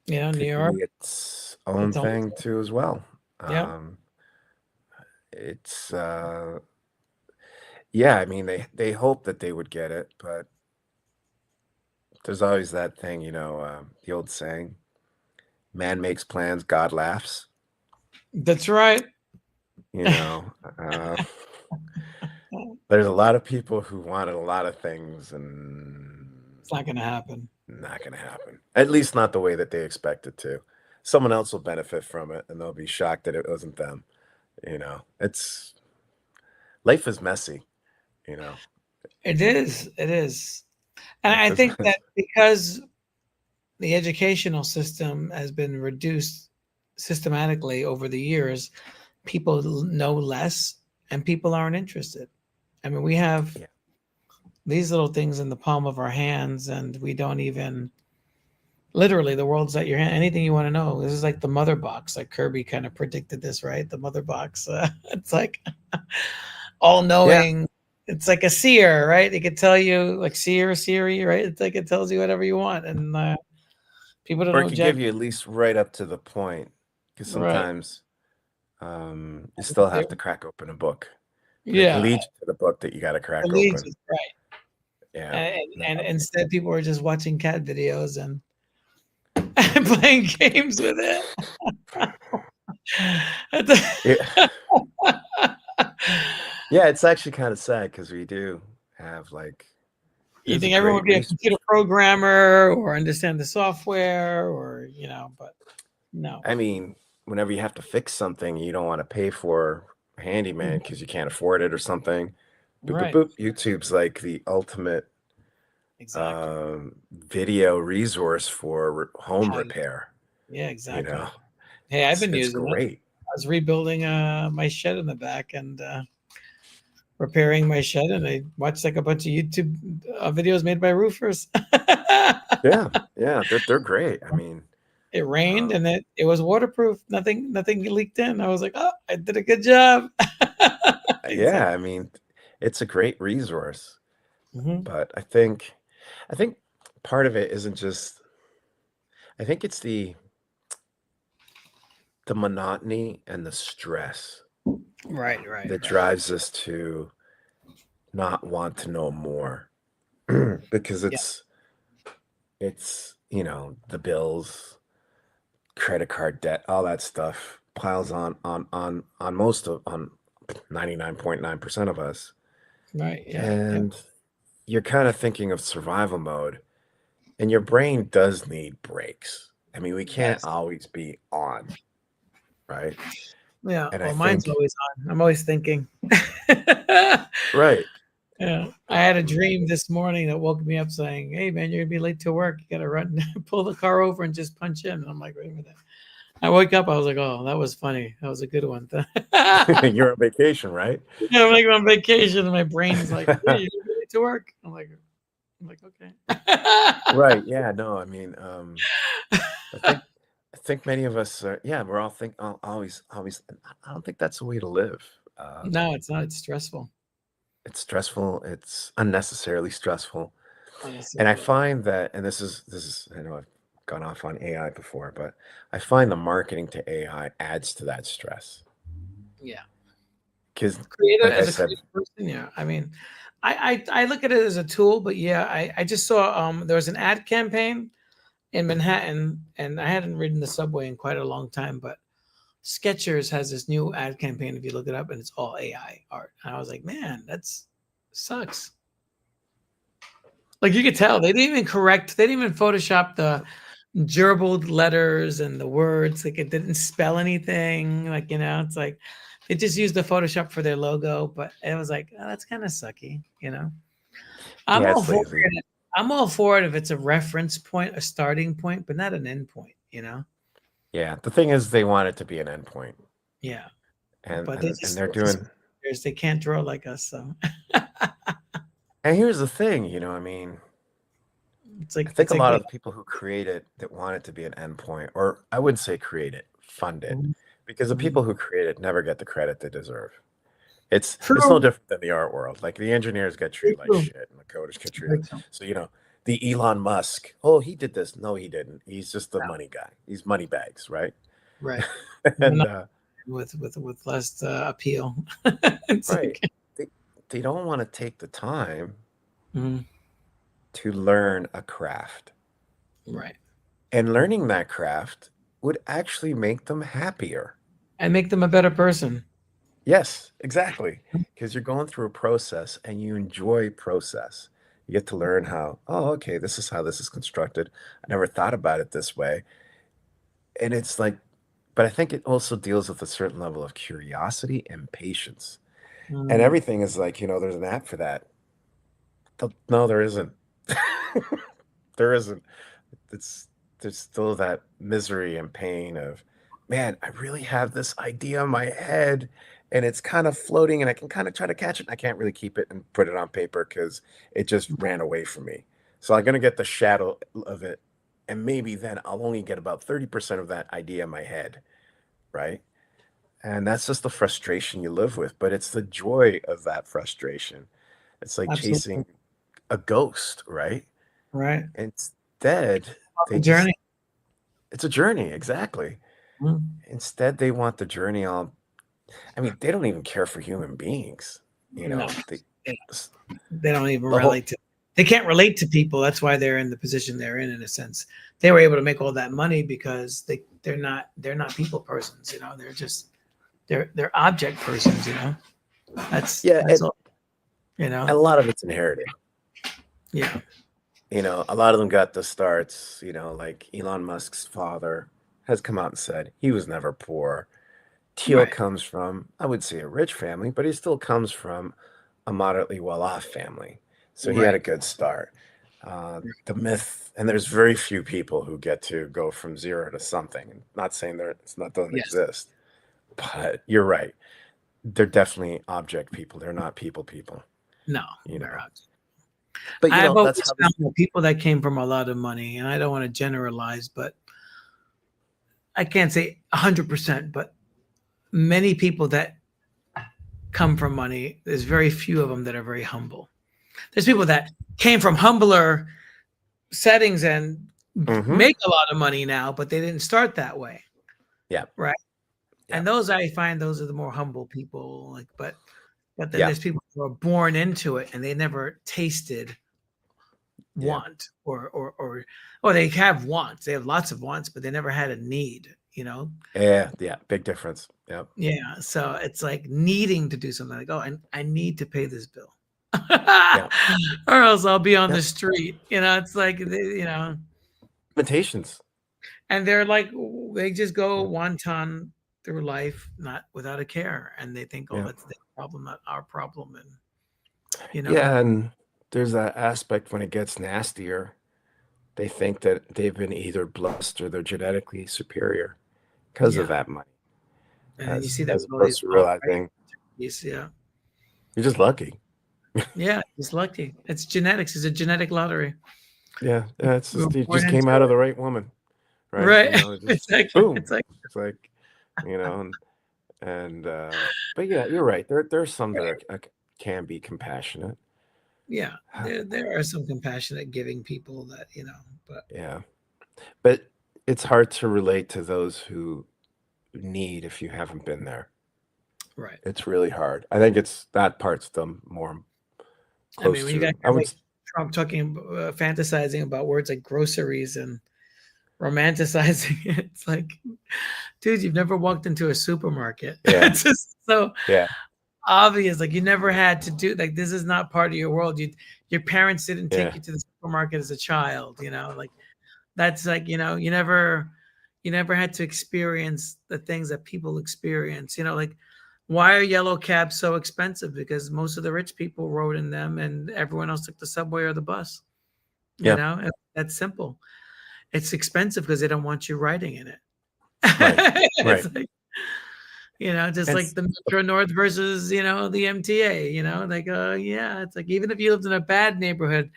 New could York, be its own it's almost thing too as well. yeah. Um, it's yeah, I mean they hope that they would get it, but there's always that thing, the old saying, "Man makes plans, God laughs." That's right. You know, there's a lot of people who wanted a lot of things and It's not going to happen. not going to happen. At least not the way that they expect it to. Someone else will benefit from it and they'll be shocked that it wasn't them. It's life is messy, you know. It is. It is. And Life I is think that messy. because the educational system has been reduced systematically over the years, people know less and people aren't interested. I mean, we have Yeah. these little things in the palm of our hands, and we don't even literally the world's at your hand. Anything you want to know. This is like the mother box. Like Kirby kind of predicted this, right? The mother box. It's like all Yeah. knowing. It's like a seer, right? It could tell you like seer, Siri, right? It's like it tells you whatever you want, and people don't Or it know could jack. give you at least right up to the point, because Right. sometimes you still have to crack open a book, but it can Yeah, lead you to the book that you got to the crack leads open. is right. Yeah. And No. instead, people are just watching cat videos and playing games with it. Yeah. Yeah, it's actually kind of sad because we do have like You It's a think everyone great would be a resource. computer programmer or understand the software or, but no. I mean, whenever you have to fix something, you don't want to pay for a handyman because you can't afford it or something. Boop, boop, Right. boop. YouTube's like the ultimate Exactly. video resource for home How, repair. yeah, You know, exactly. Hey, I've been it's using it. great. I was rebuilding my shed in the back and repairing my shed, and I watched like a bunch of YouTube videos made by roofers. Yeah, yeah, they're great. I mean, It rained um, and it was waterproof. Nothing leaked in. I was like, oh, I did a good job. yeah, Exactly. I mean, it's a great resource. Hmm. But I think part of it isn't just. I think it's the monotony and the stress Right, right, that right. drives us to not want to know more because Yeah, it's the bills, credit card debt, all that stuff piles on most of on 99.9% of us, right. Yeah, yeah. and you're kind of thinking of survival mode, and your brain does need breaks. I mean, we can't Yes. always be on, right? Yeah. And I Well, mine's think always on. I'm always thinking. Yeah. right. I had a dream this morning that woke me up saying, "Hey, man, you're gonna be late to work. You gotta run, pull the car over, and just punch in." And I'm like, "Wait a minute." I woke up. I was like, "Oh, that was funny. That was a good one." Yeah, You're on vacation, right? I'm like on vacation, and my brain is like, "Yeah, you're gonna be late to work." I'm like, okay. Right. Yeah. No, I mean, I think I think many of us are, yeah, we're all always. I don't think that's the way to live. No, it's not. It's stressful. It's stressful. It's unnecessarily stressful. And I Unnecessarily. find that, and this is, I know I've gone off on AI before, but I find the marketing to AI adds to that stress Yeah. because, Creative like I as a said, creative person, yeah. I mean, I look at it as a tool, but yeah, I just saw there was an ad campaign in Manhattan, and I hadn't ridden the subway in quite a long time, but Skechers has this new ad campaign. If you look it up, and it's all AI art, and I was like, man, that's sucks. Like you could tell they didn't even correct, they didn't even Photoshop the gerbled letters and the words. Like it didn't spell anything. Like it's like they just used the Photoshop for their logo, but it was like oh, that's kind of sucky. I'm yeah, all it's for lazy. it. I'm all for it if it's a reference point, a starting point, but not an end point. Yeah, the thing is, they want it to be an endpoint, Yeah, and but they and and just they're doing. they can't draw like us, so And here's the thing, I mean, it's I like think it's a like lot what. of the people who create it that want it to be an endpoint, or I wouldn't say create it, fund it, Mhm, because the mhm. people who create it never get the credit they deserve. It's no True, different than the art world. Like the engineers get very treated like true, shit, and the coders get treated. very true. So the Elon Musk. Oh, he did this. No, he didn't. He's just the Yeah, money guy. He's money bags, right? right. And With less appeal. It's right, like they they don't want to take the time mhm, to learn a craft, right, and learning that craft would actually make them happier. and make them a better person. Yes, exactly. Because you're going through a process and you enjoy process. You get to learn how, oh, okay, this is how this is constructed. I never thought about it this way. And it's like, but I think it also deals with a certain level of curiosity and patience. And Mm, everything is like, there's an app for that. No, there isn't. There isn't. It's There's still that misery and pain of, man, I really have this idea in my head and it's kind of floating and I can kind of try to catch it. And I can't really keep it and put it on paper because it just ran away from me. So I'm gonna get the shadow of it, and maybe then I'll only get about 30% of that idea in my head, right? And that's just the frustration you live with, but it's the joy of that frustration. It's like absolutely, chasing a ghost, right? right. Instead, About they the just journey. it's a journey, exactly. Mm, Instead, they want the journey all. I mean, they don't even care for human beings. no, They they s- they don't even the whole relate to. They can't relate to people. That's why they're in the position they're in a sense. They were able to make all that money because they're not people persons. They're just they're object persons. That's yeah, that's and all. You know. a lot of it's inherited. Yeah. A lot of them got the starts, like Elon Musk's father has come out and said he was never poor. Teal Right. comes from, I would say, a rich family, but he still comes from a moderately well-off family. So he had a Right. good start. The myth, and there's very few people who get to go from zero to something. Not saying it's not doesn't Yes. exist, but you're right. They're definitely object people. They're not people, No, you they're know. out. But I've that's always how found these. that people that came from a lot of money, and I don't want to generalize, but I can't say 100%, but many people that come from money, there's very few of them that are very humble. There's people that came from humbler settings and Hmm. make a lot of money now, but they didn't start that way, Yeah, right? yeah, And those I find those are the more humble people. Like, but then yeah, there's people who are born into it and they never tasted yeah, want or they have wants. They have lots of wants, but they never had a need. You know, yeah, yeah. Big difference. Yep. yeah. So it's like needing to do something. Like, oh, I need to pay this bill, Yeah, or else I'll be on the yep. street. You know, it's like Limitations. and they're like they just go Yeah, wonton through life not without a care, and they think, oh, yeah, that's their problem, not our problem, and you know, yeah. And there's that aspect when it gets nastier. They think that they've been either blessed or they're genetically superior because of yeah. that money, And then you as see that as with all these opposed to alt-right realizing activities, yeah. you're just lucky. Yeah, it's lucky. It's genetics. It's a genetic lottery. Yeah, yeah. It's We were just you born just into came out of it. the right woman, right? Right. It just It's boom. like It's like, and but yeah, you're right. There's some that can be compassionate. yeah, there are some compassionate giving people that, but Yeah, but it's hard to relate to those who need if you haven't been there. right. It's really hard. I think it's that part's the more I mean, close when you got to. I guys would. like Trump talking fantasizing about words like groceries and romanticizing it, it's like, dude, you've never walked into a supermarket. Yeah, It's just so yeah, obvious. Like you never had to do like this is not part of your world. Your parents didn't take yeah, you to the supermarket as a child, like that's like, you never had to experience the things that people experience. Like why are yellow cabs so expensive? Because most of the rich people rode in them and everyone else took the subway or the bus. yeah. That's simple. It's expensive because they don't want you riding in it. Right, It's right. like, just And like the Metro North versus, the MTA, like, yeah, it's like even if you lived in a bad neighborhood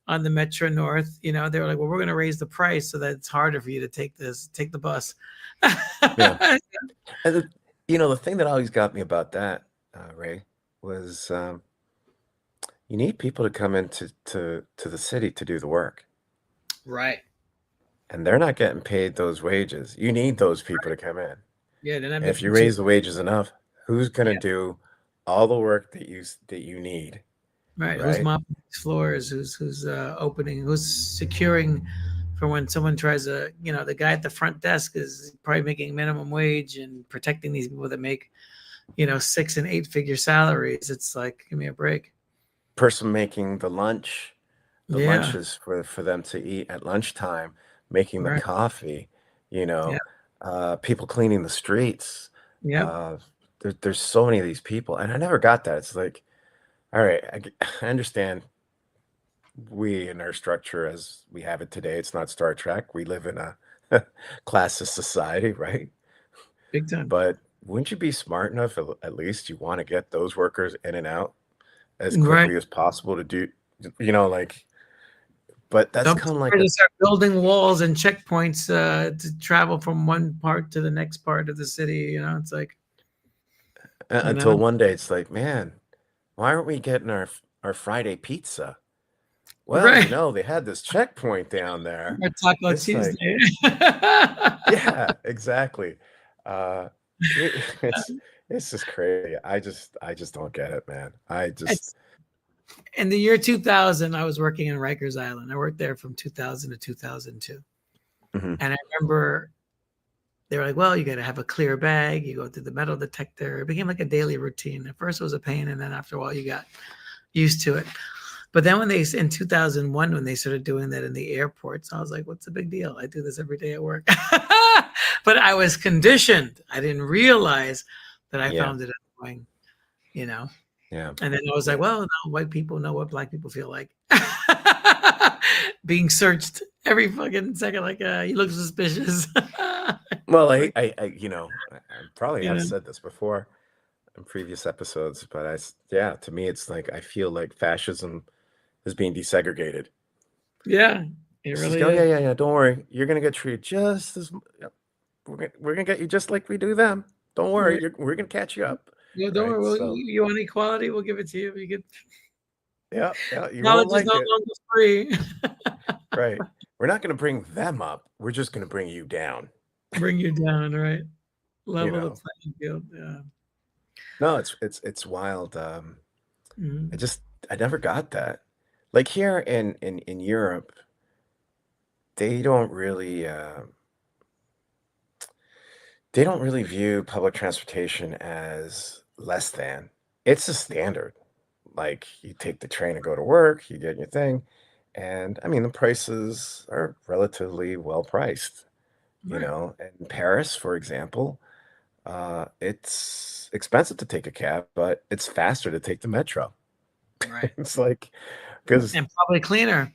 on the Metro North, they were like, well, we're going to raise the price so that it's harder for you to take the bus. yeah, and the thing that always got me about that, Ray, was you need people to come into to the city to do the work, Right. and they're not getting paid those wages. You need those people to come in. Yeah. They're not And if you making two. raise the wages enough, who's going to Yeah. do all the work that you need, Right. Who's right? mopping these floors? Who's opening? Who's securing for when someone tries to, the guy at the front desk is probably making minimum wage and protecting these people that make, 6 and 8 figure salaries. It's like, give me a break. Person making the Yeah. lunches for them to eat at lunchtime, making the Right. coffee, you Yeah. know, people cleaning the streets. Yep. Uh, there's so many of these people, and I never got that. It's like, all right, I understand we in our structure as we have it today, it's not Star Trek. We live in a classist society, right? Big time. But wouldn't you be smart enough, at least you want to get those workers in and out as Right. quickly as possible to do, like, but that's Don't be kind of like afraid to start building walls and checkpoints to travel from one part to the next part of the city. It's like, you know, until one day it's like, man, why aren't we getting our Friday pizza? Well, right. they had this checkpoint down there. Or Taco It's like, Tuesday. yeah, exactly. Uh, it's it's just crazy. I just don't get it, man. I just It's in the year 2000. I was working in Rikers Island. I worked there from 2000 to 2002. mhm. And I remember they were like, well, you got to have a clear bag. You go through the metal detector. It became like a daily routine. At first, it was a pain. And then after a while, you got used to it. But then when they in 2001 when they started doing that in the airports, I was like, "What's the big deal? I do this every day at work." But I was conditioned. I didn't realize that I Yeah. found it annoying, you know. Yeah. And then I was like, Yeah. "Well, no, white people know what black people feel like." Being searched every fucking second, like you look suspicious. Well, Like, I probably you have know, said this before in previous episodes, but yeah, to me, it's like I feel like fascism is being desegregated. yeah, it It's just, really oh is. yeah, yeah, yeah. Don't worry, you're gonna get treated just as yep, we're gonna get you just like we do them. Don't worry, Right. we're gonna catch you up, No, don't right? worry. So You want equality? We'll give it to you. You get yeah, yeah, you won't knowledge is like no it, longer free. right? We're not gonna bring them up. We're just gonna bring you down. Bring you down, right? You Level the know, playing field. Yeah. no, it's wild. I Mhm. just I never got that. Like here in Europe, they don't really they don't really view public transportation as less than. It's a standard. Like you take the train and go to work, you get your thing, and I mean the prices are relatively well priced. Right. In Paris, for example, it's expensive to take a cab, but it's faster to take the metro. Right. It's like because And probably cleaner.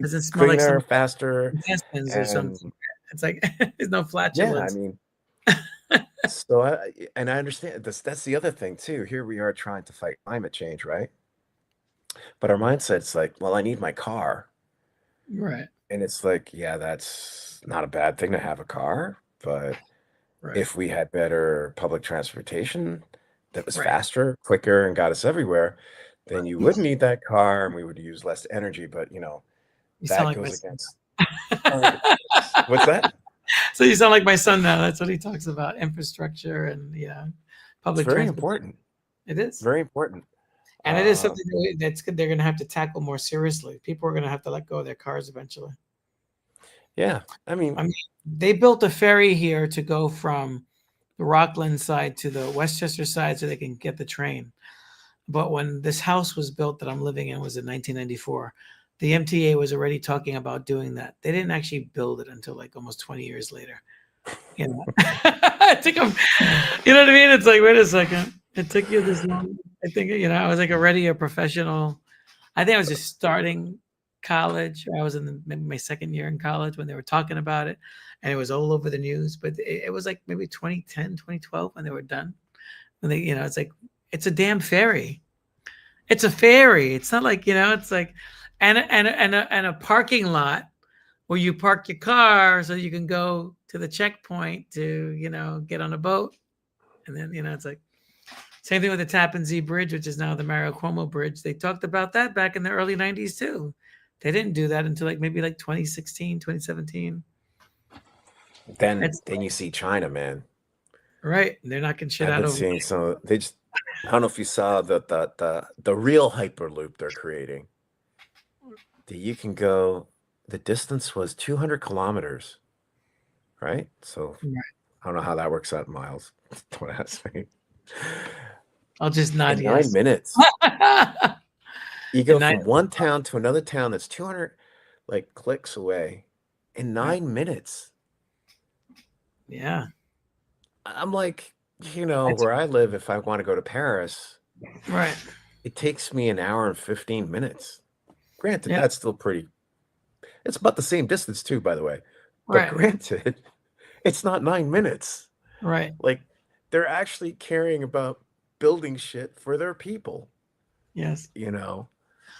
Doesn't smell like cleaner, some faster, intestines or something. and It's like there's no yeah, I flatulence. mean, so I understand that's the other thing too. Here we are trying to fight climate change, right? But our mindset's like, well, I need my car. Right. And it's like, yeah, that's not a bad thing to have a car, but Right. if we had better public transportation that was Right. faster, quicker, and got us everywhere, then you wouldn't need that car and we would use less energy. But You sound that like my goes son. against what's that? So you sound like my son now. That's what he talks about: infrastructure and It's public very transportation. important. It is, Very important. and it is Uh, something that's they're going to have to tackle more seriously. People are going to have to let go of their cars eventually. yeah, I mean, I mean, they built a ferry here to go from the Rockland side to the Westchester side so they can get the train. But when this house was built that I'm living in was in 1994, the MTA was already talking about doing that. They didn't actually build it until like almost 20 years later. It took them, you know what I mean? It's like, wait a second. It took you this long. I think, I was like already a professional. I think I was just starting college. I was in maybe my second year in college when they were talking about it and it was all over the news. But it was like maybe 2010, 2012 when they were done. When they, it's like, it's a damn ferry. It's a ferry. It's not like, it's like, and a parking lot where you park your car so you can go to the checkpoint to, get on a boat. And then, it's like, same thing with the Tappan Zee Bridge, which is now the Mario Cuomo Bridge. They talked about that back in the early 90s too. They didn't do that until like maybe like 2016, 2017. then It's then you see China, man. right. They're knocking shit I've out been over. seeing they just I don't know if you saw the real Hyperloop they're creating. That you can go the distance was 200 kilometers, right? So I don't know how that works out in miles. Don't ask me. I'll just nod In 9 yes. minutes, you go And I, from one town to another town that's 200 like clicks away in yeah, 9 minutes. yeah, I'm like, that's where I live, if I want to go to Paris, right. it takes me an hour and 15 minutes. Granted, Yeah, that's still it's about the same distance too, by the way. But right, granted, it's not 9 minutes. right. Like they're actually caring about building shit for their people, Yes. you know.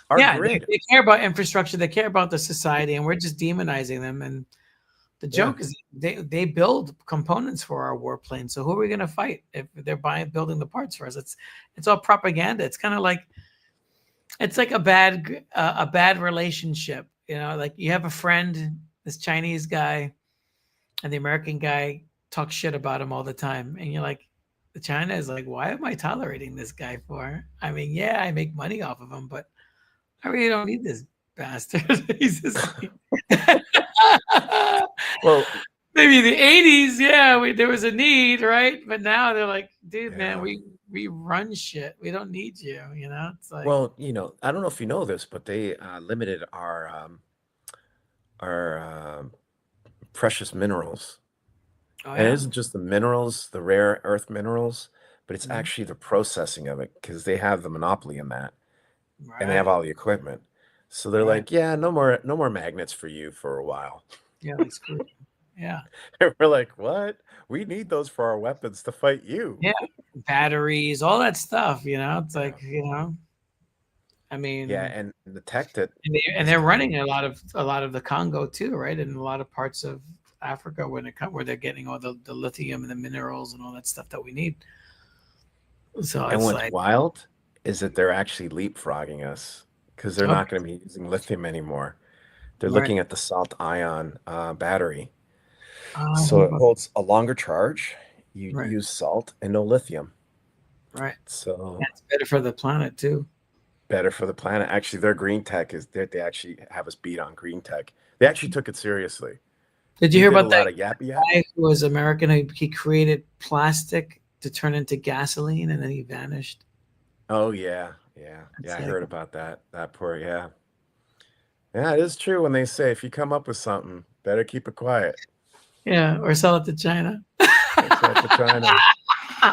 Our Yeah, they, grid. they care about infrastructure. They care about the society, and we're just demonizing them. And the Yeah. joke is they build components for our warplanes. So who are we going to fight if they're building the parts for us? It's all propaganda. It's kind of like it's like a bad relationship. Like you have a friend, this Chinese guy, and the American guy talk shit about him all the time, and you're like, the China is like, why am I tolerating this guy for? I mean, yeah, I make money off of him, but I really don't need this bastard. He's just Well, maybe in the 80s, yeah, there was a need, right? But now they're like, dude, man, Yeah. we run shit. We don't need you. You know, it's like, Well, I don't know if you know this, but they limited our precious minerals. oh And it yeah, isn't just the minerals, the rare earth minerals, but it's mhm, actually the processing of it because they have the monopoly in that and they have right, all the equipment. So they're right, like, yeah, no more magnets for you for a while. yeah, like screw, you. Yeah, We're like, what? We need those for our weapons to fight you. yeah, batteries, all that stuff. You know, it's Yeah. like, you know, I Yeah, mean, and the tech that and is they're coming. running a lot of the Congo too, right? And a lot of parts of Africa where they're getting all the lithium and the minerals and all that stuff that we need. So And it's what's like, wild is that they're actually leapfrogging us because they're okay, not going to be using lithium anymore. They're right, looking at the salt ion battery. I So heard it about holds a longer charge. You right, use salt and no lithium. right. So That's better for the planet too. better for the planet. Actually, their green tech is they actually have us beat on green tech. They actually took it seriously. Did you We hear did a about lot that of yappy yap. guy who was American? He created plastic to turn into gasoline, and then he vanished. Oh yeah, yeah, yeah. It's I like, heard about that. That poor, yeah. Yeah, it is true when they say if you come up with something, better keep it quiet. yeah, or sell it to China. Or sell it to China.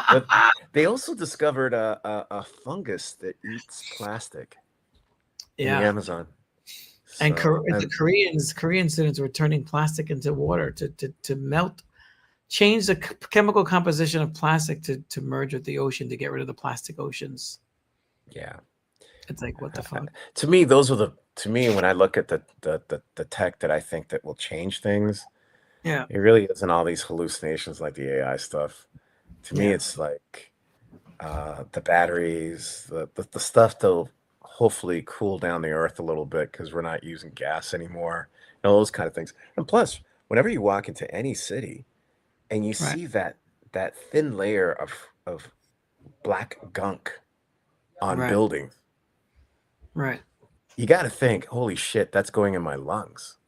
But they also discovered a fungus that eats plastic in the Yeah, Amazon. and So, The and Korean students were turning plastic into water to melt, change the chemical composition of plastic to merge with the ocean to get rid of the plastic oceans. yeah, It's like, what the fuck? to me, those are to me when I look at the tech that I think that will change things. Yeah, It really isn't all these hallucinations like the AI stuff. To me, yeah, it's like the batteries, the stuff that'll hopefully cool down the earth a little bit because we're not using gas anymore, those kind of things. And plus, whenever you walk into any city and you right, see that thin layer of black gunk on right, buildings, right, you got to think, holy shit, that's going in my lungs.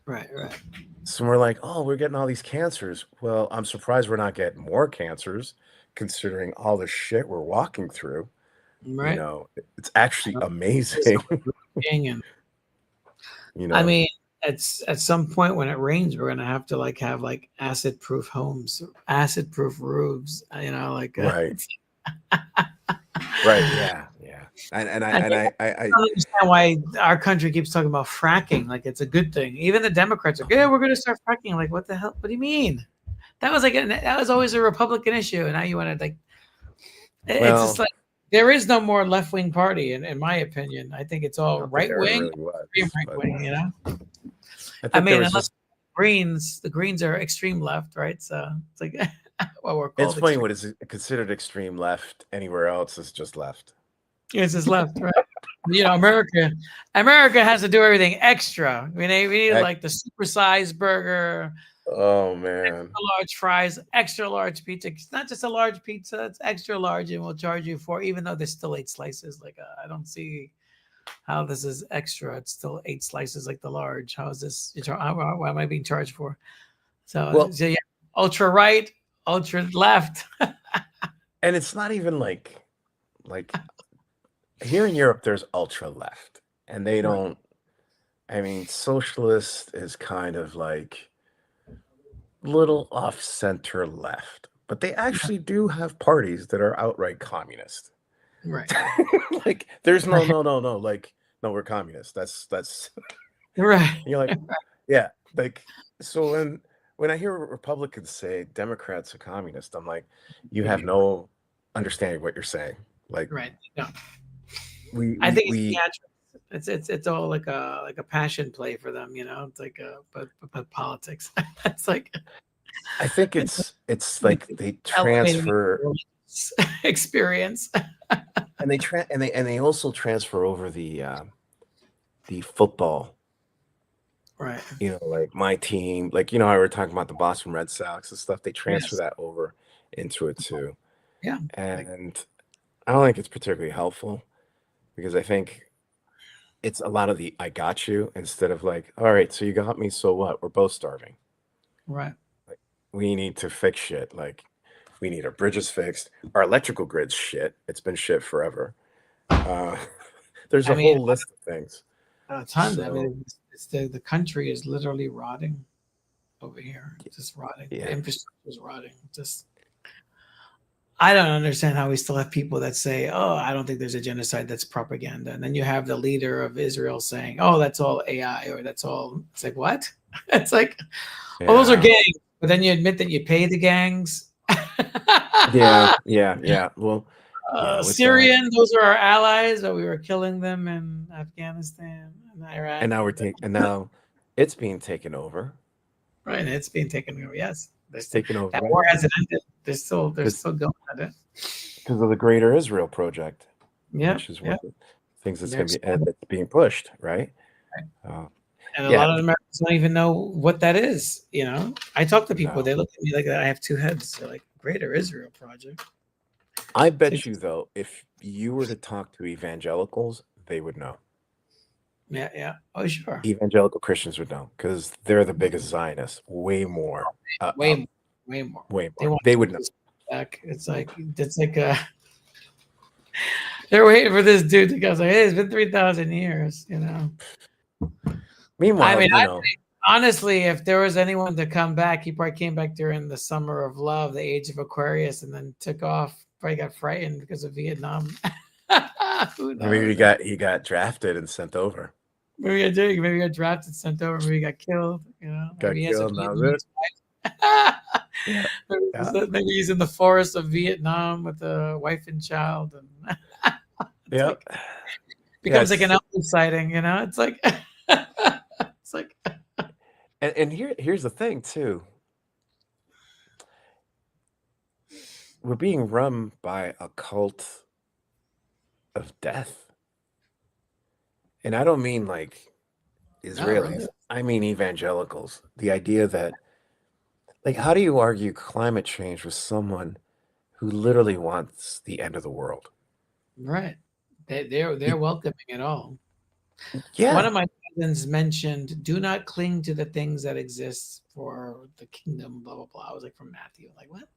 right, right, So we're like, oh, we're getting all these cancers. Well, I'm surprised we're not getting more cancers considering all the shit we're walking through. right. It's actually It's amazing. so breathing and you I know, mean, it's at some point when it rains, we're gonna have to like have like acid proof homes, acid proof roofs. You know, like right, it's, right, yeah, yeah. And I I and mean, I I don't understand why our country keeps talking about fracking like it's a good thing. Even the Democrats are, yeah, we're gonna start fracking. Like, what the hell? What do you mean? That was that was always a Republican issue, and now you want to like it's just well, like there is no more left wing party, in my opinion. I think it's I all don't think right there ever wing, really extreme was, right but wing. You know. I I think there mean, was unless just the Greens are extreme left, right? So it's like, well, we're it's called funny extreme. what is considered extreme left anywhere else is just left. It's just left, right? You know, America has to do everything extra. I mean, we need Heck, like the supersized burger, oh man. large fries, extra large pizza. It's not just a large pizza; it's extra large, and we'll charge you for, even though there's still 8 slices. Like, I don't see how this is extra. It's still 8 slices, like the large. How is this? What am I being charged for? Well, So yeah, ultra right, ultra left. and it's not even like here in Europe there's ultra left and they Right, don't. I mean, socialist is kind of like little off center left, but they actually do have parties that are outright communist. right, Like, there's no, right, no, no, no. Like, no, we're communists. That's right, you're like, yeah. Like, so when I hear Republicans say Democrats are communist, I'm like, you have no understanding what you're saying. Like, right. No, we I we think it's we theatrics. It's all like a passion play for them, you know. It's like but politics. It's like I think it's it's like like they elevating transfer experience. and they also transfer over the football. Right. Like my team, like how we were talking about the Boston Red Sox and stuff. They transfer Yes. that over into it too, Yeah. Like and I don't think it's particularly helpful because I think it's a lot of the "I got you" instead of like, "All right, so you got me, so what? We're both starving." right. we need to fix shit. Like, we need our bridges fixed. Our electrical grid's shit. It's been shit forever. Uh, there's I a mean, whole list of things. tons. I So mean, it's the country is literally rotting over here. It's just rotting. The yeah, infrastructure is rotting. Just I don't understand how we still have people that say, "Oh, I don't think there's a genocide." That's propaganda. And then you have the leader of Israel saying, "Oh, that's all AI," or "That's all." It's like what? It's like, well, those are yeah, gangs. But then you admit that you pay the gangs. yeah. Well, yeah, with that, Syrian, those are our allies, but we were killing them in Afghanistan and Iraq. and now it's being taken over. Right, and it's being taken over. Yes, It's taken over that by war hasn't ended. They're because still going at it. of the Greater Israel Project, Yeah, which is one yeah. of the things that's They're going to be and expanding, that's being pushed, right? right? Uh, And a yeah, lot of Americans don't even know what that is. You know, I talk to people; no. they look at me like I have two heads. They're like, "Greater Israel Project." I So bet you though, if you were to talk to evangelicals, they would know. yeah, yeah. Oh, sure. Evangelical Christians would know because they're the biggest Zionists, way more, Way more, way more. way They more. want They would know. Jesus back. It's like they're waiting for this dude to go. It's like, hey, it's been 3,000 years. You know. I Meanwhile, mean, honestly, if there was anyone to come back, he probably came back during the summer of love, the age of Aquarius, and then took off. Probably got frightened because of Vietnam. Who maybe knows? he got drafted and sent over. Maybe he got drafted, sent over, maybe he got killed. You know, Got maybe he has a killed, and that was it. Vietnamese wife. Yeah, yeah, Maybe he's in the forest of Vietnam with a wife and child, and it's yeah. like Yeah, becomes like an Elvis sighting. You know, it's like it's like and here's the thing too. We're being run by a cult of death. And I don't mean like not really. Israelis. I mean evangelicals. The idea that like how do you argue climate change with someone who literally wants the end of the world? Right. They're Y- welcoming it all. One Yeah. of my cousins mentioned, "Do not cling to the things that exist for the kingdom." Blah blah blah. I was like, from Matthew. Like what?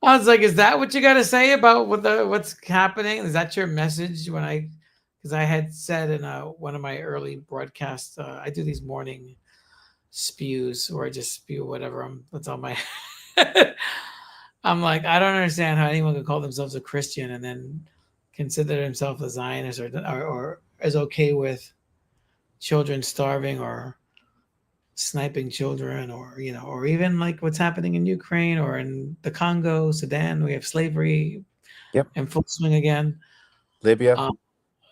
I was like, "Is that what you got to say about what's happening? Is that your message?" Because I had said in one of my early broadcasts, I do these morning spews where I just spew what's on my head. I'm like, I don't understand how anyone could call themselves a Christian and then consider themselves a Zionist or is okay with children starving or sniping children or or even like what's happening in Ukraine or in the Congo, Sudan. We have slavery Yep. in full swing again. Libya. Um,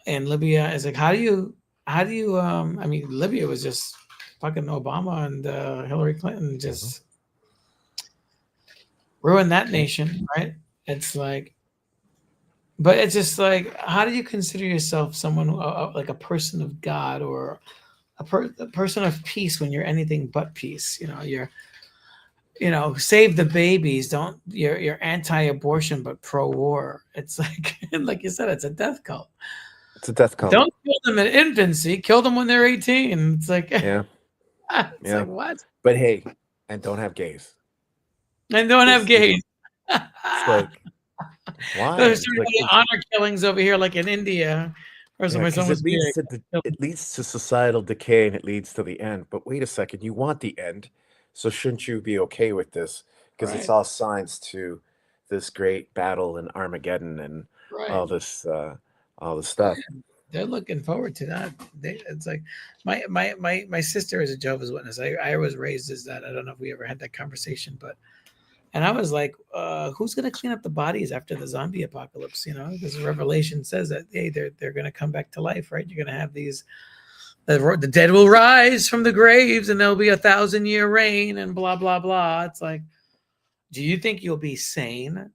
and Libya is like, how do you I mean, Libya was just fucking Obama and Hillary Clinton Mhm. just ruined that nation, right? It's like, but it's just like, how do you consider yourself someone like a person of God or a person of peace when you're anything but peace? You're save the babies. Don't you're anti-abortion but pro-war. It's like like you said, it's a death cult. It's a death cult. Don't kill them in infancy. Kill them when they're 18. It's like Yeah. it's Yeah. like what? But hey, and don't have gays. And don't have Because gays. it's like why? There's It's like honor killings over here, like in India, or yeah, somebody because someone's being it leads to societal decay and it leads to the end. But wait a second, you want the end, so shouldn't you be okay with this? Because it's right, all signs to this great battle in Armageddon and right. all this all this Oh, stuff. yeah. They're looking forward to that. It's like my sister is a Jehovah's Witness. I was raised as that. I don't know if we ever had that conversation, but and I was like, who's going to clean up the bodies after the zombie apocalypse? Because Revelation says that hey, they're going to come back to life, right? You're going to have these the dead will rise from the graves, and there'll be 1,000-year reign, and blah blah blah. It's like, do you think you'll be sane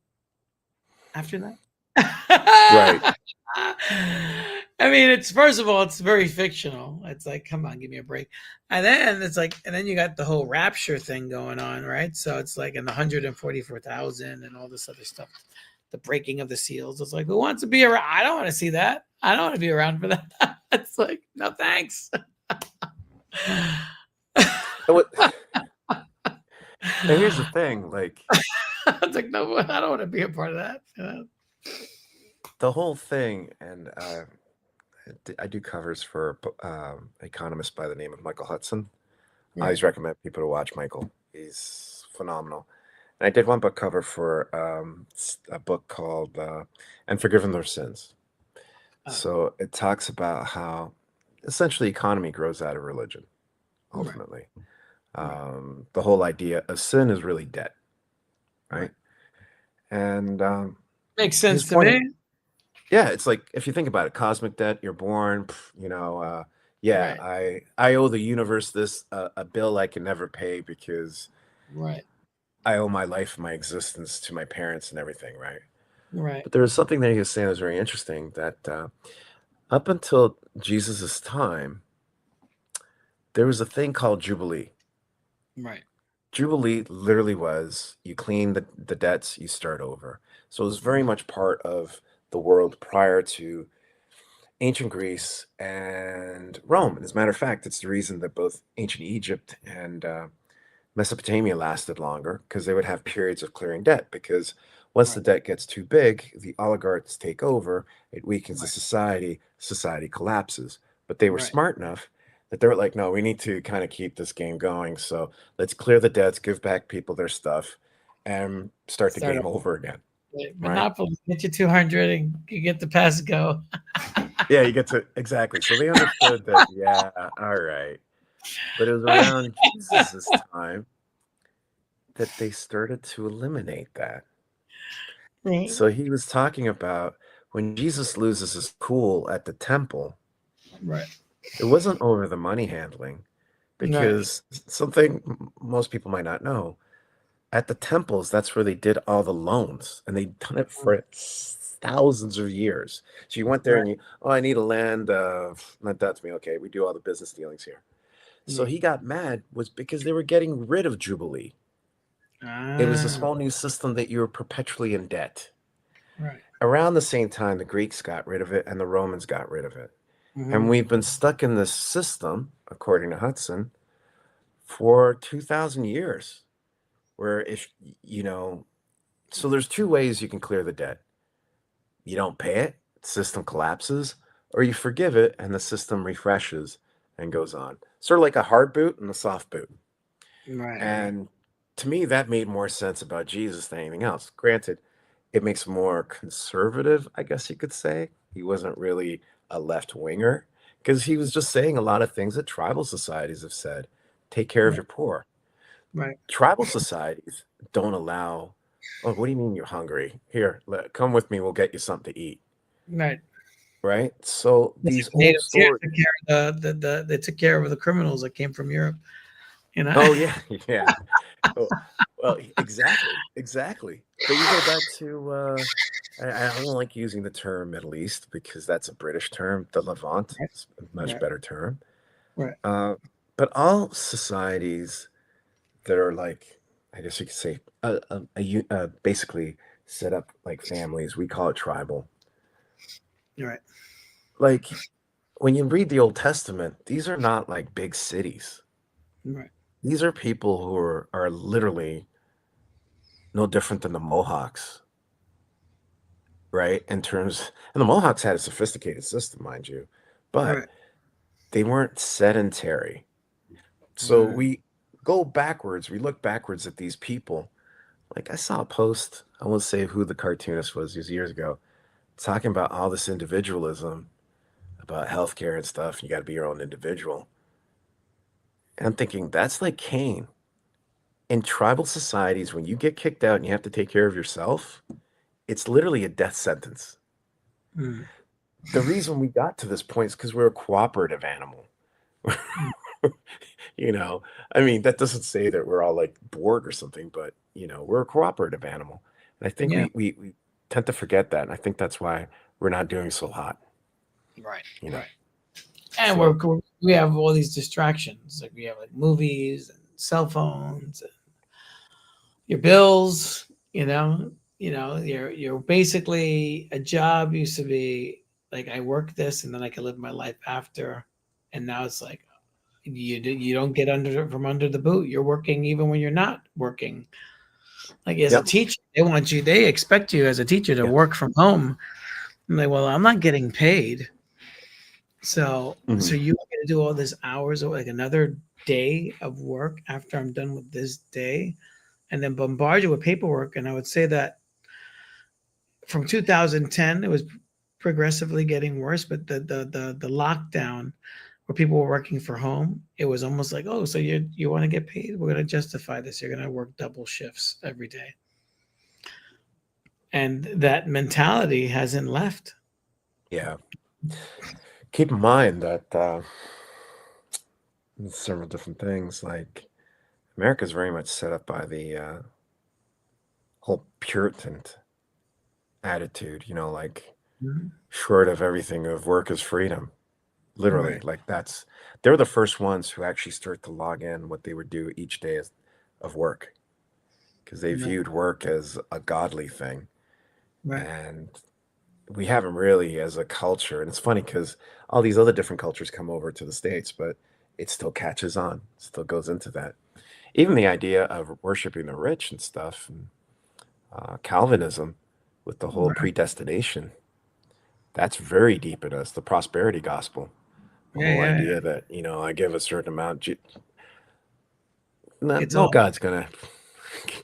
after Right. that? I mean, it's first of all, it's very fictional. It's like, come on, give me a break. And then it's like, and then you got the whole rapture thing going on, right? So it's like in the 144,000 and all this other stuff, the breaking of the seals. It's like, who wants to be around? I don't want to see that. I don't want to be around for that. It's like, no, thanks. And what And here's the thing, like I was like, no, I don't want to be a part of that. the whole thing, and I do covers for economist by the name of Michael Hudson. I Right. always recommend people to watch Michael. He's phenomenal. And I did one book cover for a book called "And Forgiven Their Sins." Uh, So it talks about how essentially economy grows out of religion. right. Ultimately, Right. the whole idea of sin is really debt, Right. right? And Makes his sense to point, me. yeah, it's like if you think about it, cosmic debt. You're born, yeah. Right. I owe the universe this a bill I can never pay because Right. I owe my life, my existence to my parents and everything, right? Right. But there was something that he was saying that was very interesting that up until Jesus's time, there was a thing called Jubilee. Right. Jubilee literally was you clean the debts, you start over. So it was very Right. much part of the world prior to ancient Greece and Rome. And as a matter of fact, it's the reason that both ancient Egypt and Mesopotamia lasted longer because they would have periods of clearing debt. Because once the Right. debt gets too big, the oligarchs take over, it weakens the Right. society, society collapses. But they were Right. smart enough that they were like, no, we need to kind of keep this game going. So let's clear the debts, give back people their stuff, and start the Start game off. over again. Right. Right? Monopoly. Get you 200 and you get the pass go. Yeah, you get to exactly. So they understood that, yeah, all right. But it was around Jesus's time that they started to eliminate that. Right. So he was talking about when Jesus loses his cool at the temple, Right. it wasn't over the money handling Right. because something most people might not know. At the temples, that's where they did all the loans, and they'd done it for thousands of years. So you went there and Right. you, oh, I need a land, lend that to me. Okay, we do all the business dealings here. So Right. he got mad was because they were getting rid of Jubilee. It was this Ah. whole new system that you were perpetually in debt. Right. Around the same time, the Greeks got rid of it and the Romans got rid of it. And Mm-hmm. we've been stuck in this system, according to Hudson, for 2,000 years. Where if, you know, so there's two ways you can clear the debt. You don't pay it, the system collapses, or you forgive it and the system refreshes and goes on. Sort of like a hard boot and a soft boot. Right. Right. And to me, that made more sense about Jesus than anything else. Granted, it makes more conservative, I guess you could say. He wasn't really a left winger because he was just saying a lot of things that tribal societies have said. Take care of Right. your poor. Right. Tribal societies don't allow, oh, what do you mean you're hungry? Here, come with me. We'll get you something to eat. Right. Right. So That's these like old natives here stories. took care of the they took care of the criminals that came from Europe. You know. Oh, yeah. Yeah. Oh, well, exactly, exactly. But you go back to I don't like using the term Middle East because that's a British term. The Levant Right. is a much Right. better term. Right. Uh, but all societies that are like, I guess you could say, basically set up like families. We call it tribal. Right. Like when you read the Old Testament, these are not like big cities. Right. These are people who are literally no different than the Mohawks, right? In terms, and the Mohawks had a sophisticated system, mind you, but Right. they weren't sedentary. So Right. we go backwards, we look backwards at these people. Like I saw a post, I won't say who the cartoonist was, it was years ago, talking about all this individualism, about healthcare and stuff. You got to be your own individual. And I'm thinking, that's like Cain. In tribal societies, when you get kicked out and you have to take care of yourself, it's literally a death sentence. Mm. The reason we got to this point is because we're a cooperative animal. You know, I mean, that doesn't say that we're all like bored or something, but we're a cooperative animal. And I think Yeah. we tend to forget that. And I think that's why we're not doing so hot, Right. you know. Right. And So we have all these distractions. Like we have like movies and cell phones, and your bills. You're basically a job used to be like I work this and then I can live my life after, and now it's like You don't get from under the boot. You're working even when you're not working. Like as a Yep. teacher, they expect you as a teacher to Yeah. work from home. I'm like, well, I'm not getting paid. So Mhm. you want me to do all this hours of like another day of work after I'm done with this day and then bombard you with paperwork. And I would say that from 2010, it was progressively getting worse, but the lockdown where people were working from home, it was almost like, oh, so you want to get paid? We're going to justify this. You're going to work double shifts every day. And that mentality hasn't left. Yeah. Keep in mind that several different things. Like America is very much set up by the whole Puritan attitude. Like Mhm. short of everything of work is freedom. Literally, Right. like they're the first ones who actually start to log in what they would do each day of work because they Right. viewed work as a godly thing. Right. And we haven't really as a culture. And it's funny because all these other different cultures come over to the States, but it still catches on, still goes into that. Even the idea of worshiping the rich and stuff, and Calvinism with the whole Right. predestination, that's very deep in us. The prosperity gospel, the Yeah. whole Yeah. idea that, I give a certain amount, no, It's no all God's gonna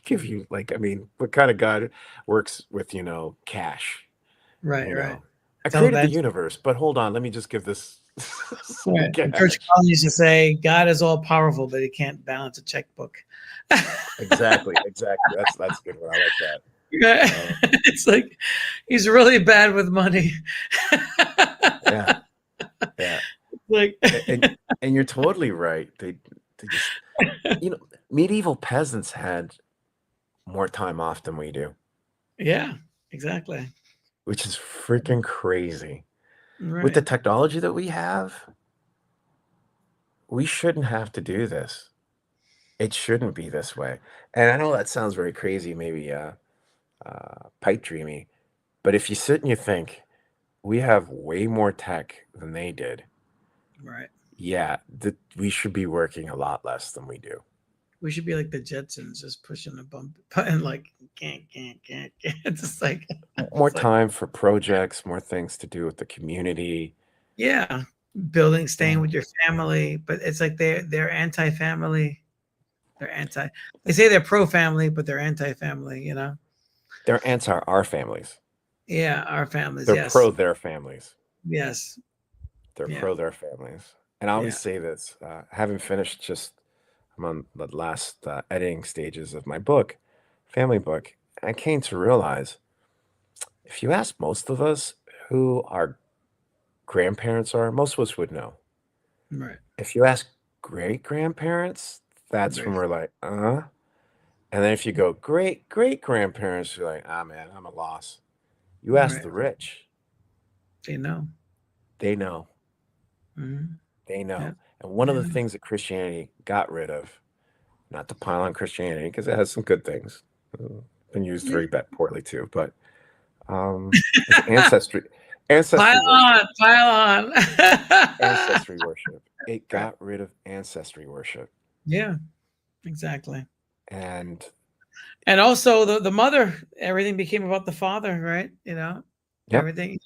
give you like, I mean, what kind of God works with, cash? right. You Right. know, I It's all created the bad. universe, but hold on, let me just give this some Right. And Church cash. Collins used to say, God is all powerful, but he can't balance a checkbook. Exactly, exactly. That's a good one. I like that. Um, It's like he's really bad with money. yeah, yeah, Like, and and you're totally right. They just you know medieval peasants had more time off than we do, yeah, exactly. which is freaking crazy. With the Right. technology that we have, we shouldn't have to do this. It shouldn't be this way. And I know that sounds very crazy, maybe pipe dreamy, but if you sit and you think we have way more tech than they did, Right. yeah, we should be working a lot less than we do. We should be like the Jetsons, just pushing a bump button, like can't. It's just like, More it's like, time for projects, more things to do with the community. yeah, building, staying Yeah. with your family, but it's like they're anti-family. They're anti. They say they're pro-family, but they're anti-family. They're anti our families. Yeah, our families. They're Yes, pro their families. yes, They're yeah, pro their families. And I always yeah. say this, having finished I'm on the last editing stages of my book, family book. I came to realize if you ask most of us who our grandparents are, most of us would know. Right. If you ask great grandparents, that's when Very. we're like, And then if you go great great grandparents, you're like, ah, man, I'm a loss. You ask Right. the rich, They know. they know, Hmm. they Yeah. know. And one of They the know. things that Christianity got rid of, not to pile on Christianity because it has some good things, been used Yeah. very poorly too, but is ancestry worship, Pile on. ancestry worship. It Right. got rid of ancestry worship, Yeah. Exactly. and And also the mother. Everything became about the father, right? yep, Everything.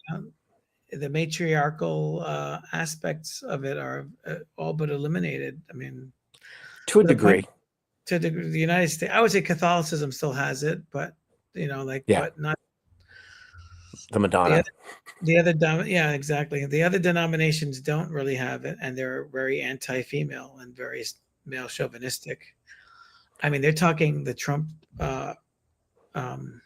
The matriarchal aspects of it are all but eliminated. I mean, to a to the point degree, to the United States, I would say Catholicism still has it, but yeah, but not the the Madonna. other yeah, exactly. The other denominations don't really have it, and they're very anti-female and very male chauvinistic. I mean, they're talking uh, um,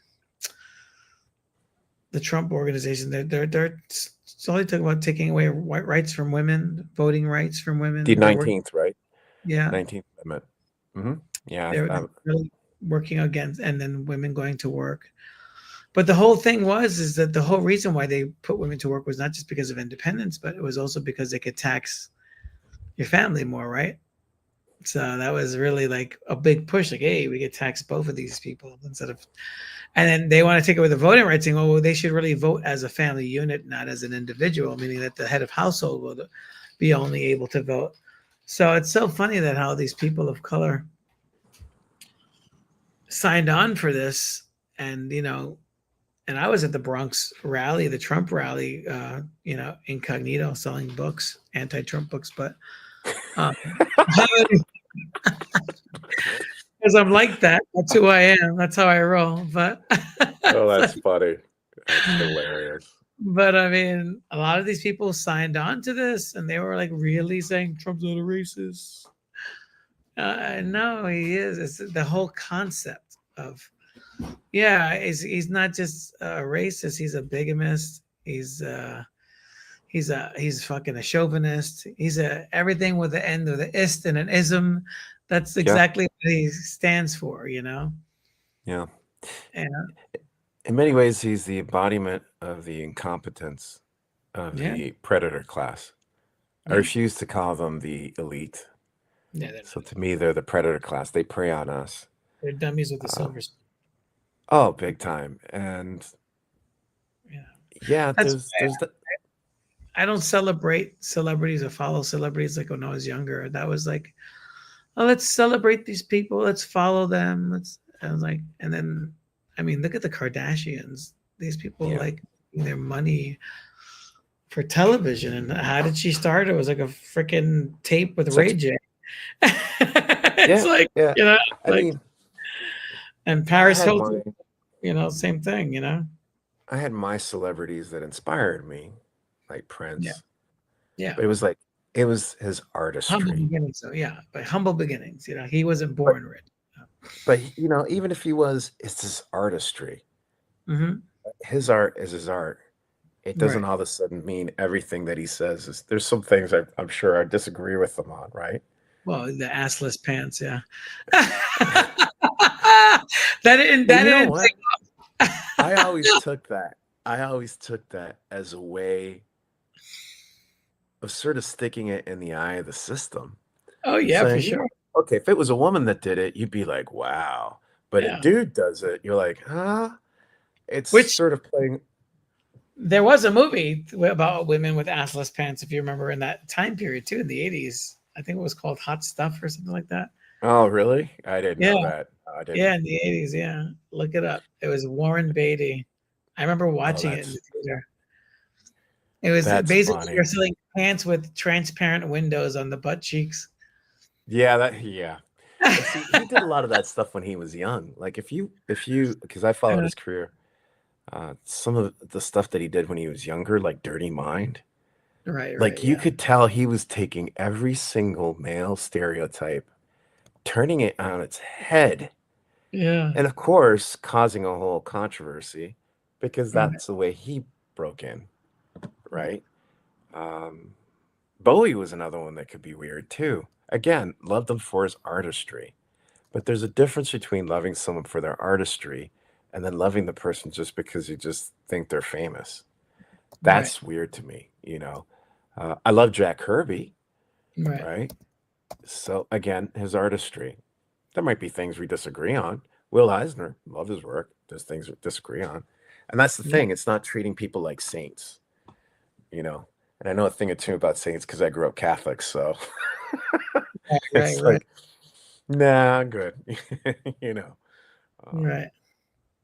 the Trump organization. They're slowly talking about taking away white rights from women, voting rights from The women. 19th, right? Yeah, 19th Amendment. Hmm. Yeah, they're really working against, and then women going to work. But the whole thing is that the whole reason why they put women to work was not just because of independence, but it was also because they could tax your family more, right? So that was really like a big push, like, hey, we could tax both of these people instead of, and then they want to take away the voting rights, saying, oh, well, they should really vote as a family unit, not as an individual, meaning that the head of household will be only able to vote. So it's so funny that how these people of color signed on for this, and and I was at the Bronx rally, the Trump rally, incognito, selling books, anti-Trump books, but um, because I'm like that. That's who I am. That's how I roll. But Oh, that's funny. That's hilarious. but I mean, a lot of these people signed on to this, and they were like really saying Trump's not a racist. No, he is. It's the whole concept of yeah. He's not just a racist. He's a bigamist. He's fucking a chauvinist. He's a everything with the end of the ist and an ism. That's Yeah, exactly what he stands for. yeah. And In many ways, he's the embodiment of the incompetence of yeah, the predator class. I yeah, refuse to call them the elite. yeah. They're, So to me, they're the predator class. They prey on us. they're dummies with the Uh, silver spoon. oh, big time. And Yeah, yeah, that's there's the I don't celebrate celebrities or follow celebrities like when I was younger. That was like, oh, let's celebrate these people. Let's follow them. I was like, and then, I mean, look at the Kardashians. These people yeah, like their money for television. And how did she start? It was like a freaking tape with sex. Ray J. It's Yeah, like, yeah. I like, mean, and I Paris had my Hilton, same thing. I had my celebrities that inspired me, like Yeah. Prince, Yeah. but it was his Humble artistry. beginnings. So, yeah, but humble beginnings. He wasn't But born rich. even if he was, it's his artistry. Hmm. His art is his art. It doesn't Right. all of a sudden mean everything that he says is. There's some things I'm sure I disagree with him on, right? Well, the assless pants, yeah. that didn't And that you know didn't what? I always took that. I always took that as a way of sort of sticking it in the eye of the system, Oh yeah, for saying, sure. okay, if it was a woman that did it, you'd be like, wow. But a Yeah. dude does it, you're like, huh? It's Which sort of playing. there was a movie about women with assless pants, if you remember, in that time period too, in the 80s. I think it was called Hot Stuff or something like that. Oh, really? I didn't Yeah. know that. I Yeah, didn't. in the 80s. Yeah. Look it up. It was Warren Beatty. I remember Oh, watching it in the theater. It was that's basically you're funny. selling pants with transparent windows on the butt cheeks. Yeah, yeah. But see, he did a lot of that stuff when he was young. Like if you because I followed his career, some of the stuff that he did when he was younger, like Dirty Mind, Right, right, like you yeah. could tell he was taking every single male stereotype, turning it on its head, Yeah. and of course, causing a whole controversy because Right. that's the way he broke in, right? Um, Bowie was another one that could be weird too. Again, loved him for his artistry. But there's a difference between loving someone for their artistry and then loving the person just because you just think they're famous. Right. That's weird to me, I love Jack Kirby, Right. right? So again, his artistry. There might be things we disagree on. Will Eisner, love his work. There's things we disagree on. And that's the Yeah. thing. It's not treating people like saints, you know. And I know a thing or two about saints because I grew up Catholic. So Right, right, it's right. like, nah, I'm good. you know. Um, Right.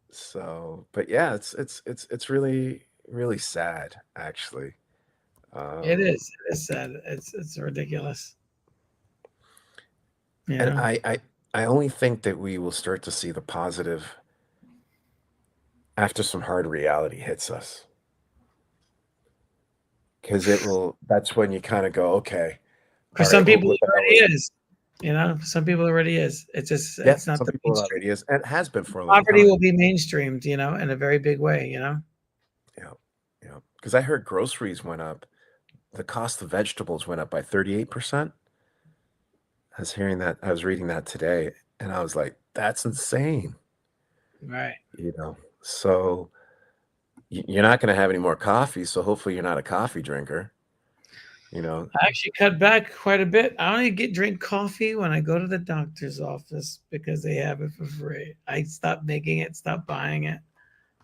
So, but yeah, it's really really sad actually. It Um, is. It is sad. It's ridiculous. and Yeah. I only think that we will start to see the positive after some hard reality hits us, because it will. That's when you kind of go, okay, For all some right, people, what it the hell already was? is. For some people, it already is. Yeah, It's not some the people it mainstream. already is, and it has been for a long Poverty time. will be mainstreamed, in a very big way. Yeah, yeah. Because I heard groceries went up. The cost of vegetables went up by 38%. I was hearing that. I was reading that today, and I was like, "That's insane." Right. So you're not going to have any more coffee. So hopefully, you're not a coffee drinker. You know. I actually cut back quite a bit. I only drink coffee when I go to the doctor's office because they have it for free. I stopped making it, stopped buying it.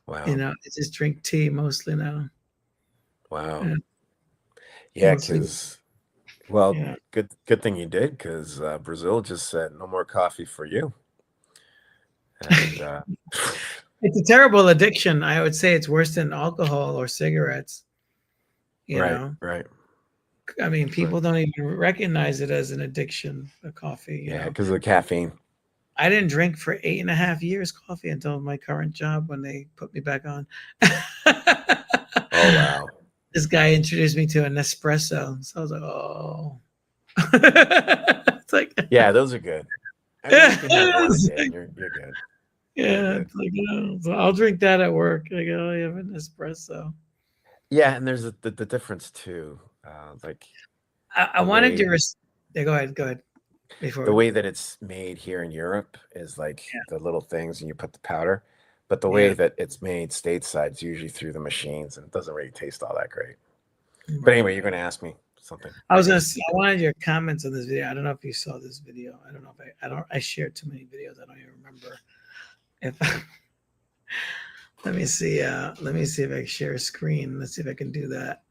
Wow. I just drink tea mostly now. Wow. Yeah, Yeah, mostly. because Well, You know, good thing you did, because Brazil just said no more coffee for you. And it's a terrible addiction. I would say it's worse than alcohol or cigarettes. You right, know, right, I mean, right. people don't even recognize it as an addiction, the coffee. You Yeah, know, because of the caffeine. I didn't drink for 8.5 years coffee until my current job when they put me back on. Oh, wow. This guy introduced me to an espresso. So I was like, oh. It's like, Yeah, those are good. I mean, you can have one a it's day and like, you're good. You're yeah, good. it's like, oh, so I'll drink that at work. I go, I have an espresso. Yeah, and there's the difference too. Like I the wanted way your, yeah, go ahead before the we way do. that it's made here in Europe is like the little things and you put the powder. But the way Yeah, that it's made stateside is usually through the machines, and it doesn't really taste all that great. But right. anyway, you're going to ask me something. I was gonna. I wanted your comments on this video. I don't know if you saw this video. I don't know if I. I don't. I shared too many videos. I don't even remember. If let me see. Let me see if I can share a screen. Let's see if I can do that.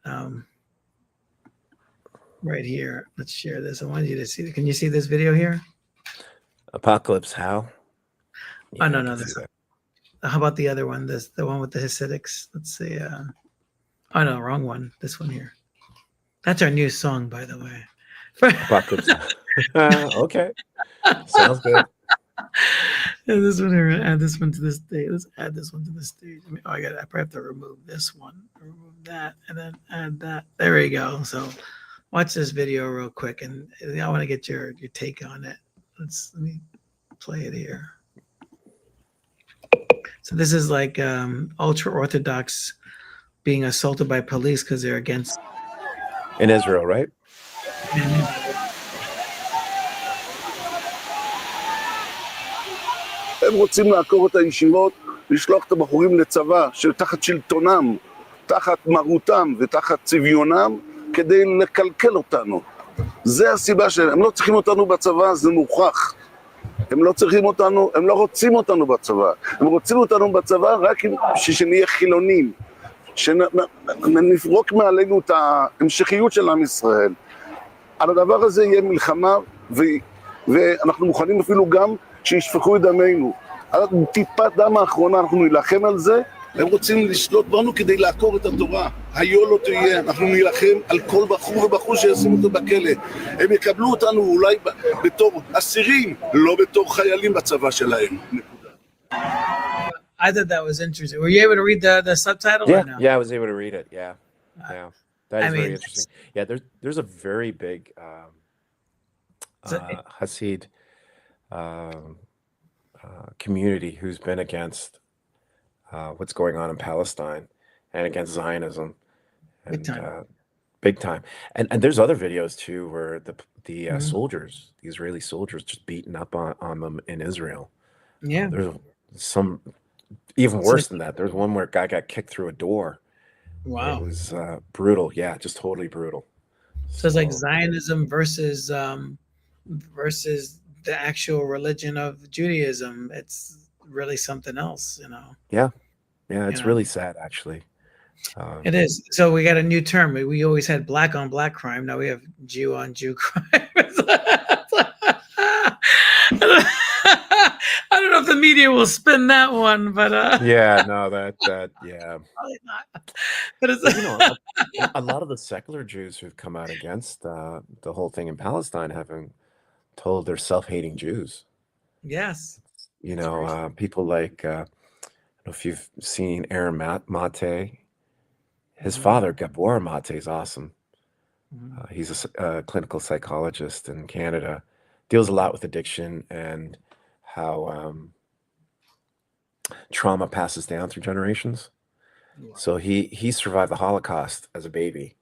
Right here. Let's share this. I wanted you to see. Can you see this video here? Apocalypse How? Oh Yeah, no, I no. can see This. that. How about the other one? This the one with the Hasidics. Let's see. Oh no, wrong one. This one here. That's our new song, by the way. Apocalypse. Okay, sounds good. And this one here, add this one to this stage. Let's add this one to the stage. I mean, oh, I probably have to remove this one, remove that, and then add that. There we go. So watch this video real quick, and I want to get your take on it. Let me play it here. So this is like ultra orthodox being assaulted by police because they're against. In Israel, right? הם רוצים לעקור את הישיבות, לשלוח את הבחורים לצבא שתחת שלטונם, תחת מרותם ותחת צביונם, כדי לקלקל אותנו. זה הסיבה שלהם. הם לא צריכים אותנו בצבא, זה מוכח. הם לא צריכים אותנו, הם לא רוצים אותנו בצבא. הם רוצים אותנו בצבא רק שנהיה חילונים. שנפרוק מעלינו את ההמשכיות של עם ישראל. על הדבר הזה יהיה מלחמה, ואנחנו מוכנים אפילו גם שישפכו את דמנו. על טיפת דם האחרונה אנחנו נילחם על זה. הם רוצים לשלוט בנו כדי לעקור את התורה. היו לא תהיה, אנחנו נילחם על כל בחור ובחור שישימו אותו בכלא. הם יקבלו אותנו אולי בתור אסירים, לא בתור חיילים בצבא שלהם. I thought that was interesting. Were you able to read the subtitle Yeah, or no? yeah, I was able to read it. Yeah, yeah, that I is mean, very interesting. Yeah, there's a very big Hasid um, community who's been against what's going on in Palestine and against Zionism, big and time. big time. And there's other videos too where the Mhm. soldiers, the Israeli soldiers, just beating up on them in Israel. Yeah. There's some even So worse than that. There's one where a guy got kicked through a door. It wow. was brutal. Yeah, just totally brutal. So it's like So Zionism versus the actual religion of Judaism. It's really something else, you know. yeah, yeah, You it's know, really sad actually. it is. So we got a new term. We always had black on black crime. Now we have Jew on Jew crime. I don't know if the media will spin that one, but Yeah, no, that yeah. probably not. But it's But you know, a lot of the secular Jews who've come out against the whole thing in Palestine have been told they're self-hating Jews. yes, You it's know, very people like I don't know if you've seen Aaron Mate. His mhm, father, Gabor Mate, is awesome. mhm, He's a clinical psychologist in Canada, deals a lot with addiction and how trauma passes down through generations. wow. So he survived the Holocaust as a baby,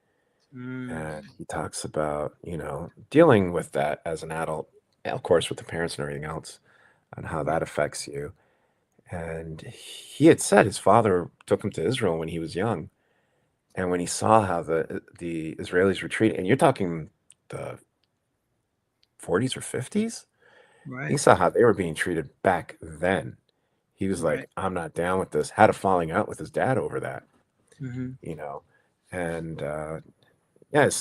Mm, and he talks about, you know, dealing with that as an adult, of course, with the parents and everything else, and how right. that affects you. And he had said his father took him to Israel when he was young, and when he saw how the Israelis were treated, and you're talking the 40s or 50s, he Right. saw how they were being treated back then. He was Right. like, I'm not down with this. Had a falling out with his dad over that, Hmm. you know, and Yeah, his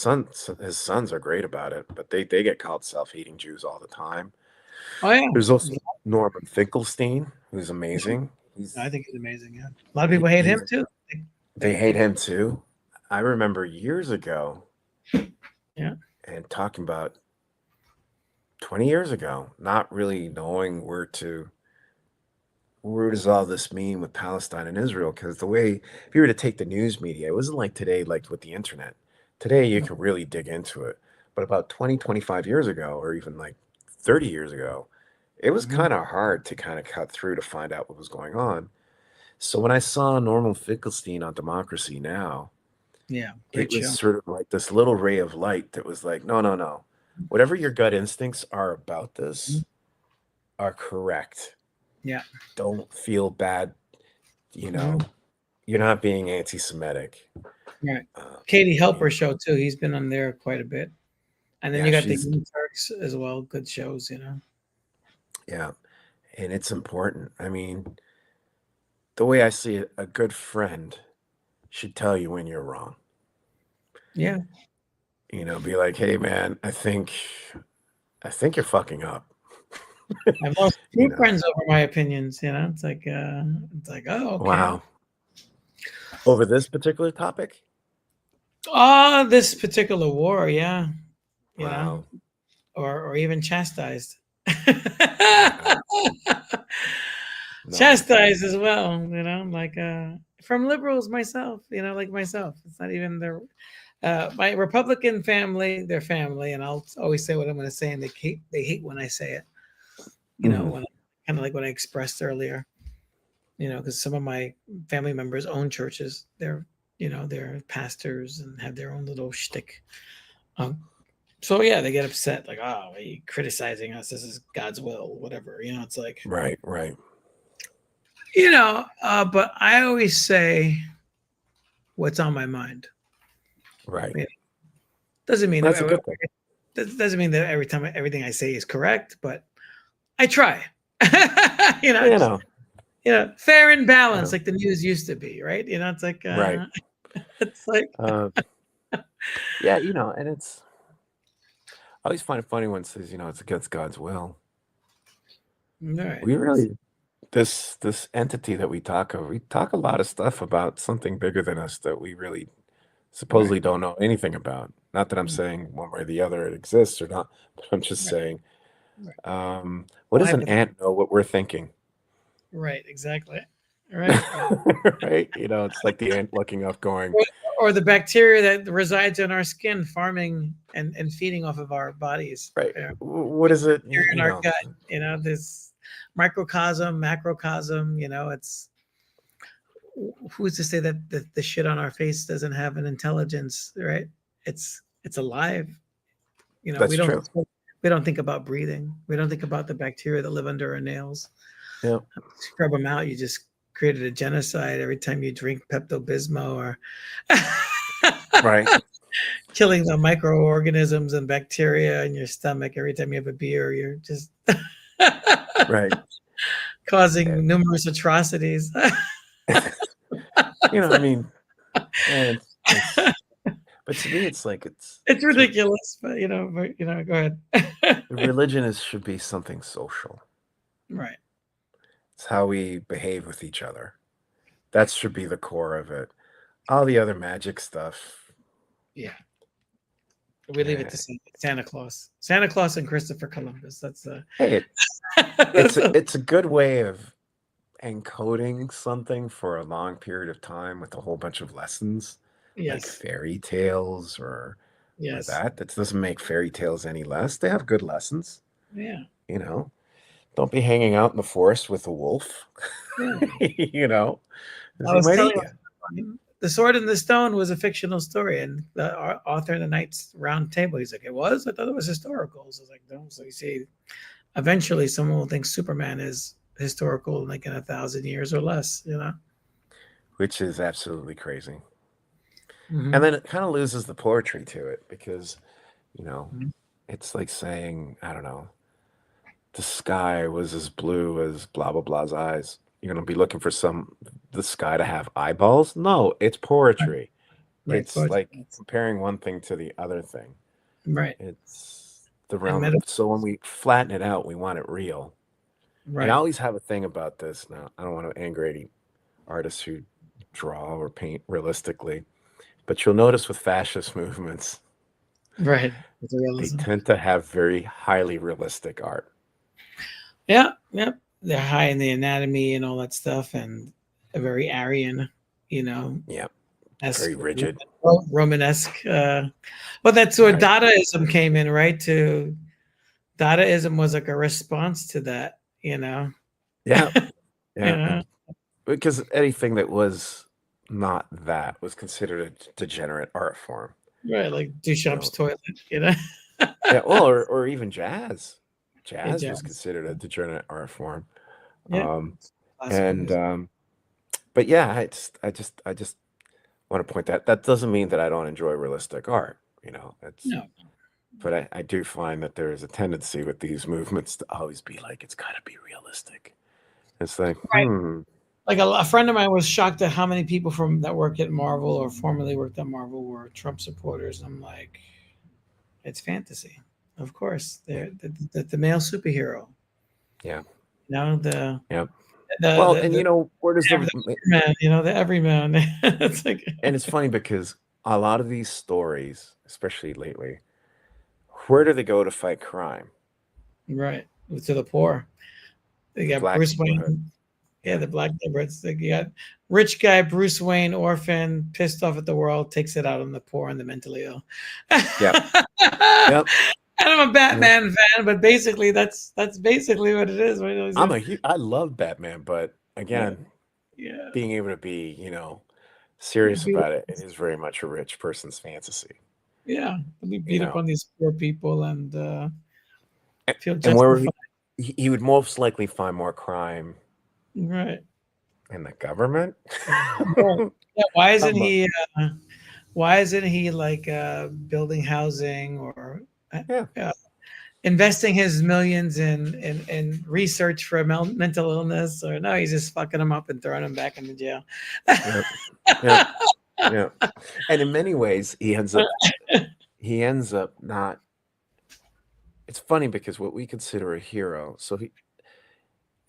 sons are great about it, but they get called self-hating Jews all the time. Oh yeah, There's also Norman Finkelstein, who's yeah. amazing. I think he's amazing. Yeah, a lot of people hate him He's too. they hate him too. I remember years ago Yeah. and talking about 20 years ago, not really knowing where does all this mean with Palestine and Israel? Because the way, if you were to take the news media, it wasn't like today, like with the internet. Today, you can really dig into it. But about 20, 25 years ago, or even like 30 years ago, it was Mhm. kind of hard to kind of cut through to find out what was going on. So when I saw Norman Finkelstein on Democracy Now!, Yeah, it great was show. sort of like this little ray of light that was like, no, no, no. Whatever your gut instincts are about Mhm. this are correct. Yeah. Don't feel bad, you know, Mhm. you're not being anti-Semitic. Right. Uh, Katie you Helper know, show too. He's been on there quite a bit. And then yeah, you got the she's Young Turks as well. Good shows, yeah, and it's important. I mean, the way I see it, a good friend should tell you when you're wrong. Yeah. Be like, hey man, I think you're fucking up. I've lost you two know, friends over my opinions, it's like, oh, okay. wow. Over this particular topic? Oh, this particular war, yeah. You know, Wow. or even chastised. Wow. No. Chastised as well, like from liberals myself, like myself. It's not even their my Republican family, their family, and I'll always say what I'm going to say, and they hate when I say it. Mhm. When kind of like what I expressed earlier. Because some of my family members own churches. They're pastors and have their own little shtick. So yeah, they get upset, like, oh, are you criticizing us? This is God's will, whatever. It's like, Right, right, but I always say what's on my mind. right. Yeah. Doesn't mean That's a good thing. doesn't mean that every time everything I say is correct, but I try. You Just, know, fair and balanced, uh, like the news used to be, right? It's like right. it's like Uh, yeah, and I always find it funny when it says, it's against God's will. all right. We really, this entity that we talk a lot of stuff about something bigger than us that we really Right. supposedly don't know anything about. Not that I'm saying one way or the other it exists or not, but I'm just Right. saying, Right. what Well, does an ant know what we're thinking? right, exactly. Right. Right? It's like the ant looking up going, Or the bacteria that resides in our skin farming and feeding off of our bodies. right, what is it? Bacteria in our gut, this microcosm, macrocosm, it's who's to say that the shit on our face doesn't have an intelligence, right? It's alive. That's true. We don't think about breathing. We don't think about the bacteria that live under our nails. Yeah. Scrub them out. You just created a genocide every time you drink Pepto Bismol or Right. killing the microorganisms and bacteria in your stomach every time you have a beer. You're just Right. causing numerous atrocities. I mean, and but to me, it's like It's ridiculous, but go ahead. religion should be something social. Right. It's how we behave with each other. That should be the core of it. All the other magic stuff. Yeah. We leave it to Santa Claus. Santa Claus and Christopher Columbus. That's Hey, it's a good way of encoding something for a long period of time with a whole bunch of lessons, like yes. fairy tales or Yes. that. That doesn't make fairy tales any less. They have good lessons. Yeah. Don't be hanging out in the forest with a wolf. Yeah. He I was might telling eat you. you, The Sword in the Stone was a fictional story, and the author of the Knights Round Table, he's like, it was? I thought it was historical. So I was like, no. So you see, eventually someone will think Superman is historical, like in 1,000 years or less, Which is absolutely crazy. Mm-hmm. And then it kind of loses the poetry to it because, Mhm. it's like saying, I don't know, the sky was as blue as blah, blah, blah's eyes. You're going to be looking for the sky to have eyeballs? No, it's poetry. Right. It's Poetry. like comparing one thing to the other thing. Right. It's the And realm of, meta- so when we flatten it out, we want it real. And I right. always have a thing about this. Now, I don't want to anger any artists who draw or paint realistically, but you'll notice with fascist movements, Right. It's a they realism. tend to have very highly realistic art. Yeah. Yep. They're high in the anatomy and all that stuff, and a very Aryan, you know, Yeah, esque, very rigid. Romanesque. But that's where Right. Dadaism came in, right? To Dadaism was like a response to that, you know. Yeah, You yeah. know, And because anything that was not that was considered a degenerate art form. right? Like You Duchamp's know, toilet, you know. yeah, well, or even jazz. Yeah, Jazz was jazz. considered a degenerate art form. Yeah, Um, classical and music. but yeah, I just want to point that doesn't mean that I don't enjoy realistic art. It's No, but I do find that there is a tendency with these movements to always be like it's got to be realistic. It's like, right. Like a friend of mine was shocked at how many people from that work at Marvel or formerly worked at Marvel were Trump supporters. I'm like, it's fantasy, of course. yeah, They're the male superhero. yeah, You know the yeah. the Well, the, and the, where does the everyman. You know the everyman. It's like and it's funny because a lot of these stories, especially lately, where do they go to fight crime? right to the poor. They The got black Bruce neighborhood. Wayne. Yeah, Yeah. the black neighborhoods. Like you got rich guy Bruce Wayne, orphan, pissed off at the world, takes it out on the poor and the mentally ill. Yep. And Yep. I'm a Yep. Batman fan, but basically that's basically what it is. Right? I love Batman, but Yeah, again, yeah. being able to be, Be serious beat up, about it, it is very much a rich person's fantasy, yeah, be you beat up know. on these poor people and A- feel And where justified. he would most likely find more crime Right. in the government. Right. Yeah. Why isn't Um, he? Why isn't he like building housing or yeah. uh, investing his millions in research for a mental illness? Or no, he's just fucking them up and throwing them back into jail. Yep. Yep. Yep. And in many ways, he ends up not. It's funny because what we consider a hero,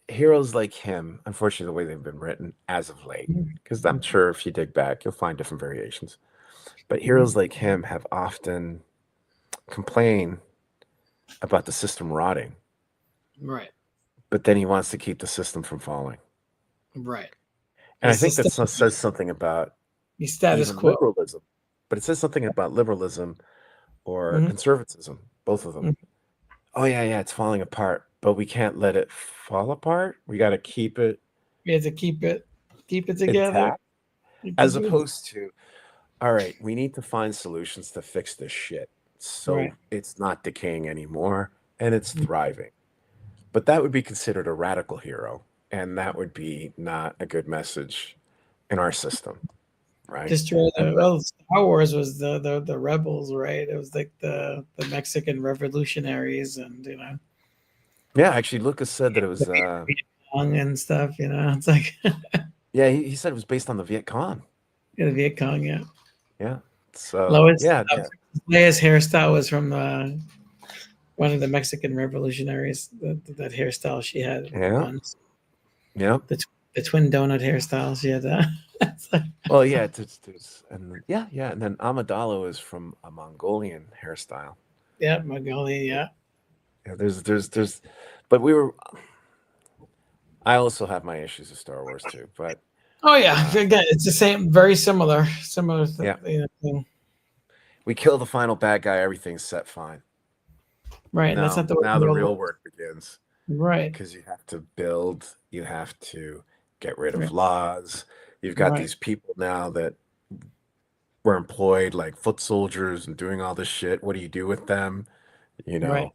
heroes like him, unfortunately, the way they've been written as of late, because I'm sure if you dig back, you'll find different variations. But heroes like him have often complained about the system rotting, Right. but then he wants to keep the system from falling. Right. And I It's think just that says something about the status even quo. liberalism, but it says something about liberalism or Mhm. conservatism, both of them. Mhm. Oh, yeah, yeah, it's falling apart, but we can't let it fall apart. We got to keep it We have to keep it together. intact, as Keep it opposed to, all right, we need to find solutions to fix this shit so right. it's not decaying anymore and it's thriving. But that would be considered a radical hero, and that would be not a good message in our system, right? Destroy And the well. Star Wars was the rebels, right? It was like the Mexican revolutionaries, and yeah, actually, Lucas said that it the was, Viet Cong and stuff. It's like yeah, he said it was based on the Viet Cong. the Viet Cong. Yeah, Yeah. So, Lois yeah, yeah, Leia's hairstyle was from one of the Mexican revolutionaries. That hairstyle she had yeah, once. yeah. The twin donut hairstyle she had. It's like, Well, yeah, and yeah, yeah, and then Amidala is from a Mongolian hairstyle. yeah, Magali. Yeah. Yeah, but I also have my issues with Star Wars too, but Oh yeah, uh, again, it's the same, very similar yeah, thing. we kill the final bad guy, everything's set fine. Right, and that's Now, not the way now the the world real works. work begins Right, because you have to build, you have to get rid of right, laws. You've got right, these people now that were employed like foot soldiers and doing all this shit. What do you do with them? You right.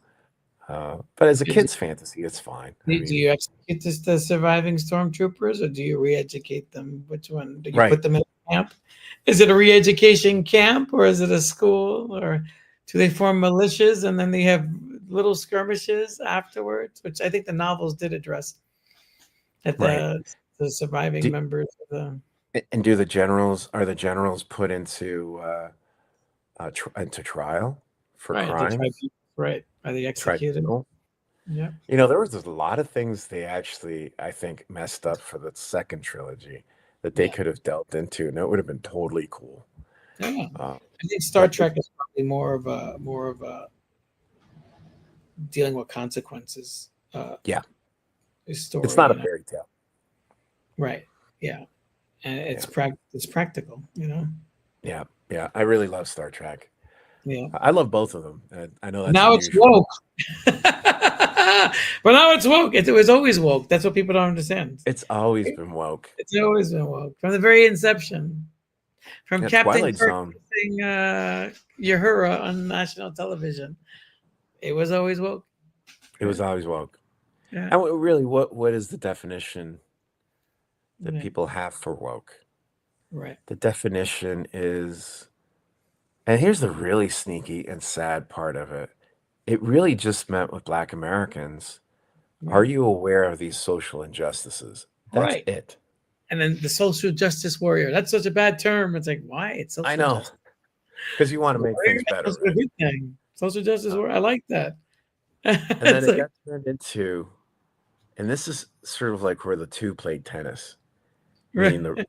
know, but as a Do, kid's fantasy, it's fine. I do mean, you execute the surviving stormtroopers, or do you re-educate them? Which one? Do you right, put them in a camp? Is it a re-education camp, or is it a school, or do they form militias and then they have little skirmishes afterwards? Which I think the novels did address at right. the surviving Do, members of the. And are the generals put into trial for Right. The crimes? tribunal. Right. Are they executed? Tribunal? Yeah. There was a lot of things they actually, I think, messed up for the second trilogy that they Yeah. could have delved into, and it would have been totally cool. Yeah. Uh, I think Star but Trek is probably more of a dealing with consequences yeah, it's story, not a you know. fairy tale. Right. Yeah. And Yeah, it's practical, you know. yeah, yeah. I really love Star Trek. Yeah. I love both of them. I know that's Now it's unusual. woke. But now it's woke. It was always woke. That's what people don't understand. It's always been woke. It's always been woke from the very inception. From Yeah, Captain Twilight Kirk Zone. kissing Uhura on national television. It was always woke. It was always woke. Yeah. And really, what is the definition that Yeah. people have for woke? Right. The definition is, and here's the really sneaky and sad part of it. It really just meant with Black Americans. Are Yeah. you aware of these social injustices? That's Right. it. And then the social justice warrior. That's such a bad term. It's like, why? It's I social know, justice. because you want to make Warrior? things better, That's a right? good thing. Social justice Uh, warrior. I like that. and then It's it like, got turned into, and this is sort of like where the two played tennis, right. meaning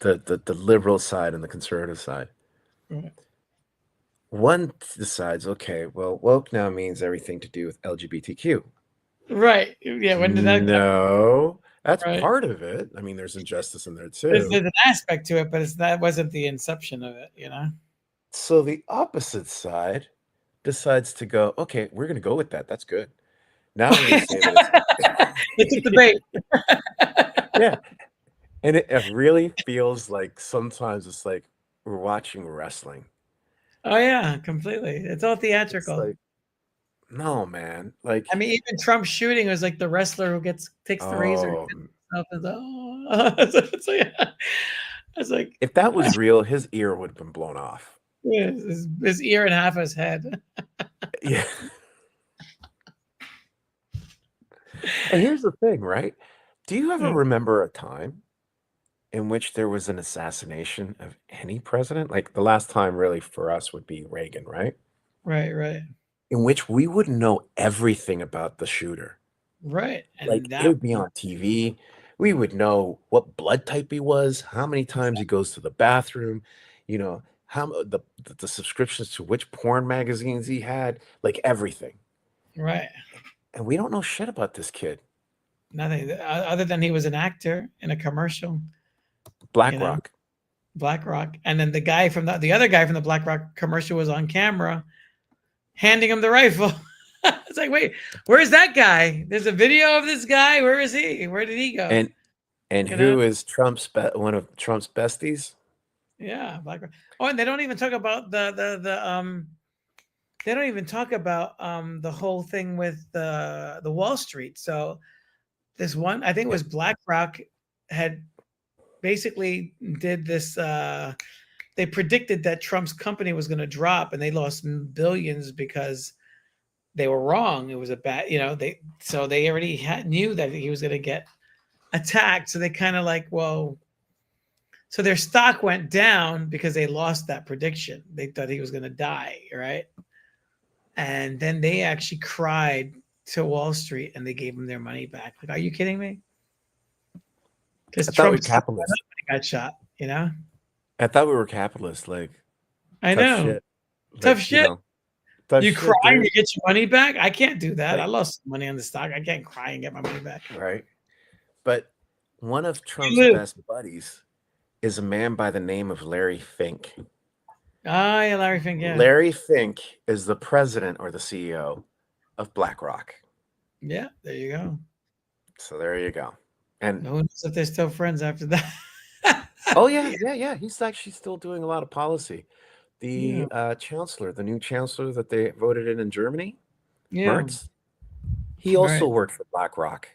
the liberal side and the conservative side. Right. One decides, okay, well, woke now means everything to do with LGBTQ. Right. Yeah. When did that come? No, that's Right. part of it. I mean, there's injustice in there There's too. an aspect to it, but that wasn't the inception of it, you know? So the opposite side decides to go, okay, we're going to go with that. That's good. Now we're going to say that It's a it's, debate. yeah. And it really feels like sometimes it's like we're watching wrestling. Oh yeah, completely. It's all It's theatrical. like, no, man. Like, I mean, even Trump shooting was like the wrestler who takes the razor and oh, cuts himself. And oh, so it's like, it's like if that was real, his ear would have been blown off. yeah, his ear and half his head. Yeah. And here's the thing, right? Do you ever Yeah. remember a time in which there was an assassination of any president? Like the last time really for us would be Reagan, right? Right, right, In which we would know everything about the shooter. right. Like And it that would be on TV. We would know what blood type he was, how many times he goes to the bathroom, how the subscriptions to which porn magazines he had, like everything. right. And we don't know shit about this kid. Nothing other than he was an actor in a commercial, you know, BlackRock. BlackRock. And then the other guy from the BlackRock commercial was on camera handing him the rifle. It's like, wait, where's that guy? There's a video of this guy. Where is he? Where did he go? And You know? who is one of Trump's besties? Yeah, BlackRock. Oh, and they don't even talk about the they don't even talk about the whole thing with the Wall Street. So this one, I think it Yeah. was BlackRock had basically did this they predicted that Trump's company was going to drop and they lost billions because they were wrong. It was a bad, they already knew that he was going to get attacked. So they kind of like, well, so their stock went down because they lost that prediction. They thought he was going to die, right? And then they actually cried to Wall Street and they gave them their money back. Like, are you kidding me? Because I thought we were Trump capitalists. got shot, you know? I thought we were capitalists. Like I tough know. shit. Tough Like, shit. tough You shit, cry and dude. you get your money back? I can't do that. I Like, lost money on the stock. I can't cry and get my money back. right. But one of Trump's lose. best buddies is a man by the name of Larry Fink. Ah, yeah, Larry Fink, yeah. Larry Fink is the president or the CEO of BlackRock. Yeah, there you go. So there you go. And No one knows if they're still friends after that. oh yeah. He's actually still doing a lot of policy. The Yeah. chancellor, the new chancellor that they voted in Germany, Yeah. Mertz, he also Right. worked for BlackRock.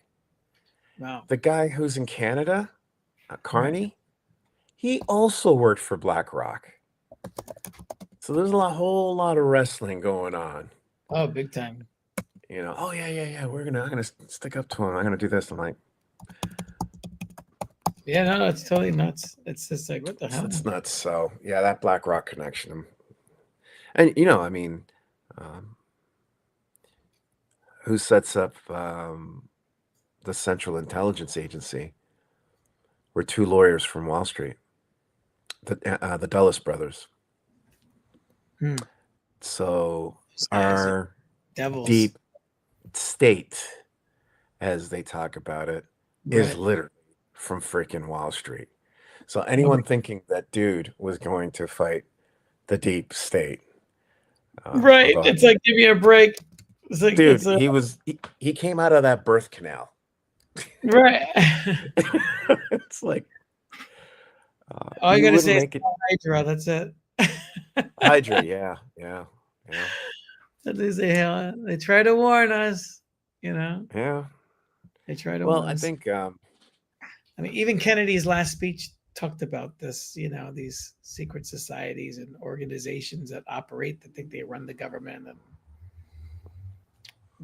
Wow. The guy who's in Canada, Carney, he also worked for BlackRock. So there's whole lot of wrestling going on. Oh, big time. Oh yeah. I'm gonna stick up to him. I'm gonna do this. I'm like, Yeah, no, it's totally nuts. It's just like, what the hell? It's nuts. So yeah, that BlackRock connection, and I mean, um, who sets up the Central Intelligence Agency? Were two lawyers from Wall Street, the Dulles brothers. Hmm. So Those guys are our devils. deep state, as they talk about it, is Right. literally from freaking Wall Street. So Oh, anyone thinking that dude was going to fight the deep state, right. although It's like, give me a break. It's like, dude, it's a, he came out of that birth canal. right. It's like All you you got to wouldn't say is make it. Hydra. That's it. Hydra, yeah, yeah, yeah, They say, they try to warn us, you know, yeah. they try to Well, warn I us. think I mean, even Kennedy's last speech talked about this, these secret societies and organizations that operate that think they run the government, and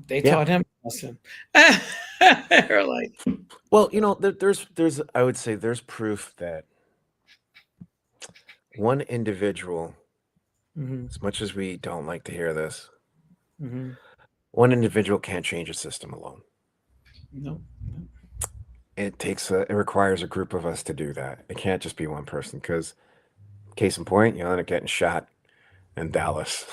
they yeah. taught him a lesson. They're like, Well, there's I would say there's proof that one individual, mm-hmm, as much as we don't like to hear this, mm-hmm. one individual can't change a system alone. No, It requires a group of us to do that. It can't just be one person because, case in point, you end up getting shot in Dallas.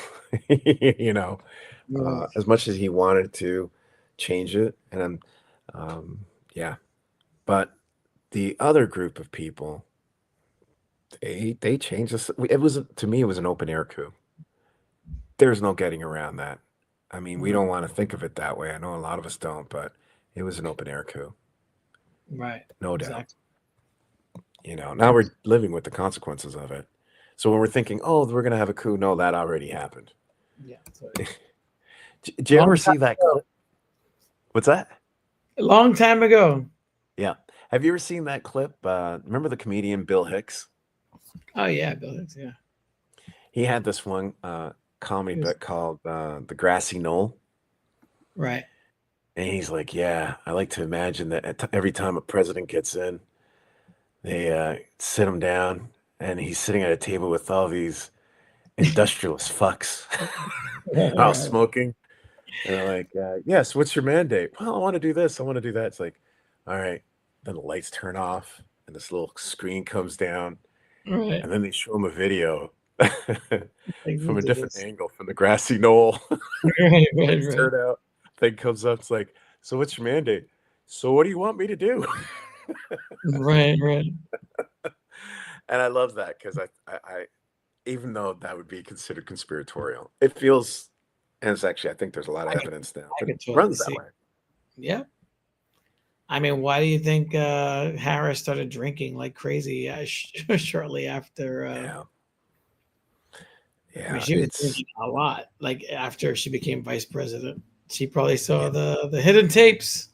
you know, no. as much as he wanted to change it, and yeah, but the other group of people, they changed this. It was to me, it was an open air coup. There's no getting around that. I mean, we Right, don't want to think of it that way. I know a lot of us don't, but it was an open air coup, right, no doubt. exactly. Now we're living with the consequences of it. So when we're thinking, oh, we're going to have a coup, no, that already happened. Yeah, Did you ever long time see that ago. clip? What's that? A long time ago. Yeah. Have you ever seen that clip? Remember the comedian Bill Hicks? Oh yeah, Bill Hicks. Yeah, He had this one comedy he was bit called The Grassy Knoll. right. And he's like, yeah, I like to imagine that every time a president gets in, they sit him down and he's sitting at a table with all these industrialist fucks all Right, smoking. And they're like, yes, what's your mandate? Well, I want to do this. I want to do that. It's like, all right. Then the lights turn off and this little screen comes down. right. And then they show him a video Like, from a do different this. angle from the grassy knoll. Right, right, Lights right, turn out. Thing comes up. It's like, so what's your mandate? So what do you want me to do? right, right. And I love that because I, even though that would be considered conspiratorial, it feels, and it's actually, I think there's a lot of I could, evidence now I that could totally runs that see. way. Yeah. I mean, why do you think Harris started drinking like crazy shortly after? Yeah. I mean, Yeah. she was drinking a lot. Like after she became vice president, she probably saw the hidden tapes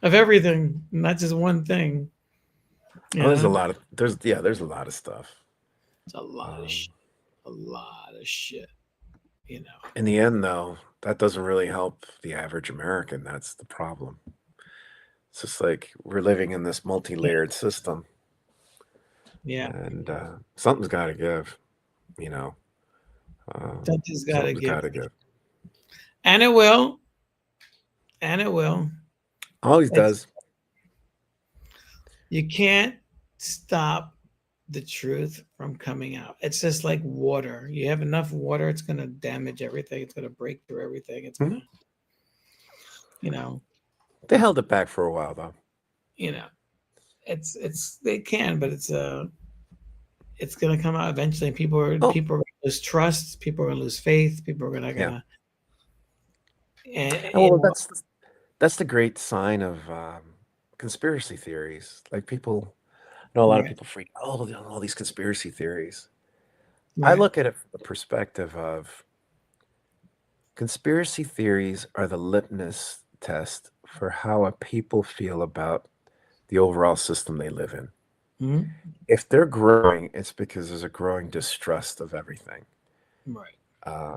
of everything, not just one thing. Oh, there's a Yeah, lot of, there's a lot of stuff. it's a lot of Um, a lot of shit. You know. in the end, though, that doesn't really help the average American. That's the problem. It's just like we're living in this multi-layered system, Yeah, and something's got to give. You know, something's got to something's give, got to give. and it will, and it will. Always It's does. you can't stop the truth from coming out. It's just like water. You have enough water, it's going to damage everything. It's going to break through everything. It's going Mhm. to, you know, They held it back for a while, though. you know, it's they can, but it's going to come out eventually. And Oh, people are going to lose trust. People are going to lose faith. People are going yeah. to, And you well, know, that's the great sign of conspiracy theories. Like people, I know a lot of right, people freak. Oh, all these conspiracy theories. I right, look at it from the perspective of conspiracy theories are the litmus test for how a people feel about the overall system they live in. mhm, If they're growing, it's because there's a growing distrust of everything. right, Uh,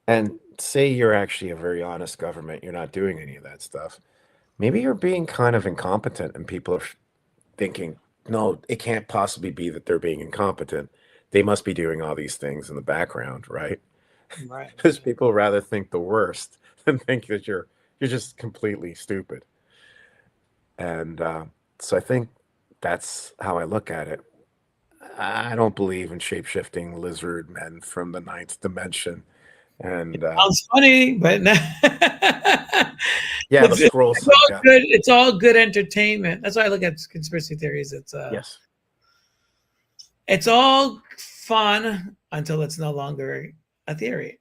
and say you're actually a very honest government, you're not doing any of that stuff. Maybe you're being kind of incompetent, and people are thinking no, it can't possibly be that they're being incompetent. They must be doing all these things in the background, right? Right. Because people rather think the worst than think that you're just completely stupid. And so I think that's how I look at it. I don't believe in shape-shifting lizard men from the ninth dimension. And Sounds funny, but no. yeah, the scroll It's all saga. good. It's all good entertainment. That's why I look at conspiracy theories. Yes, It's all fun until it's no longer a theory.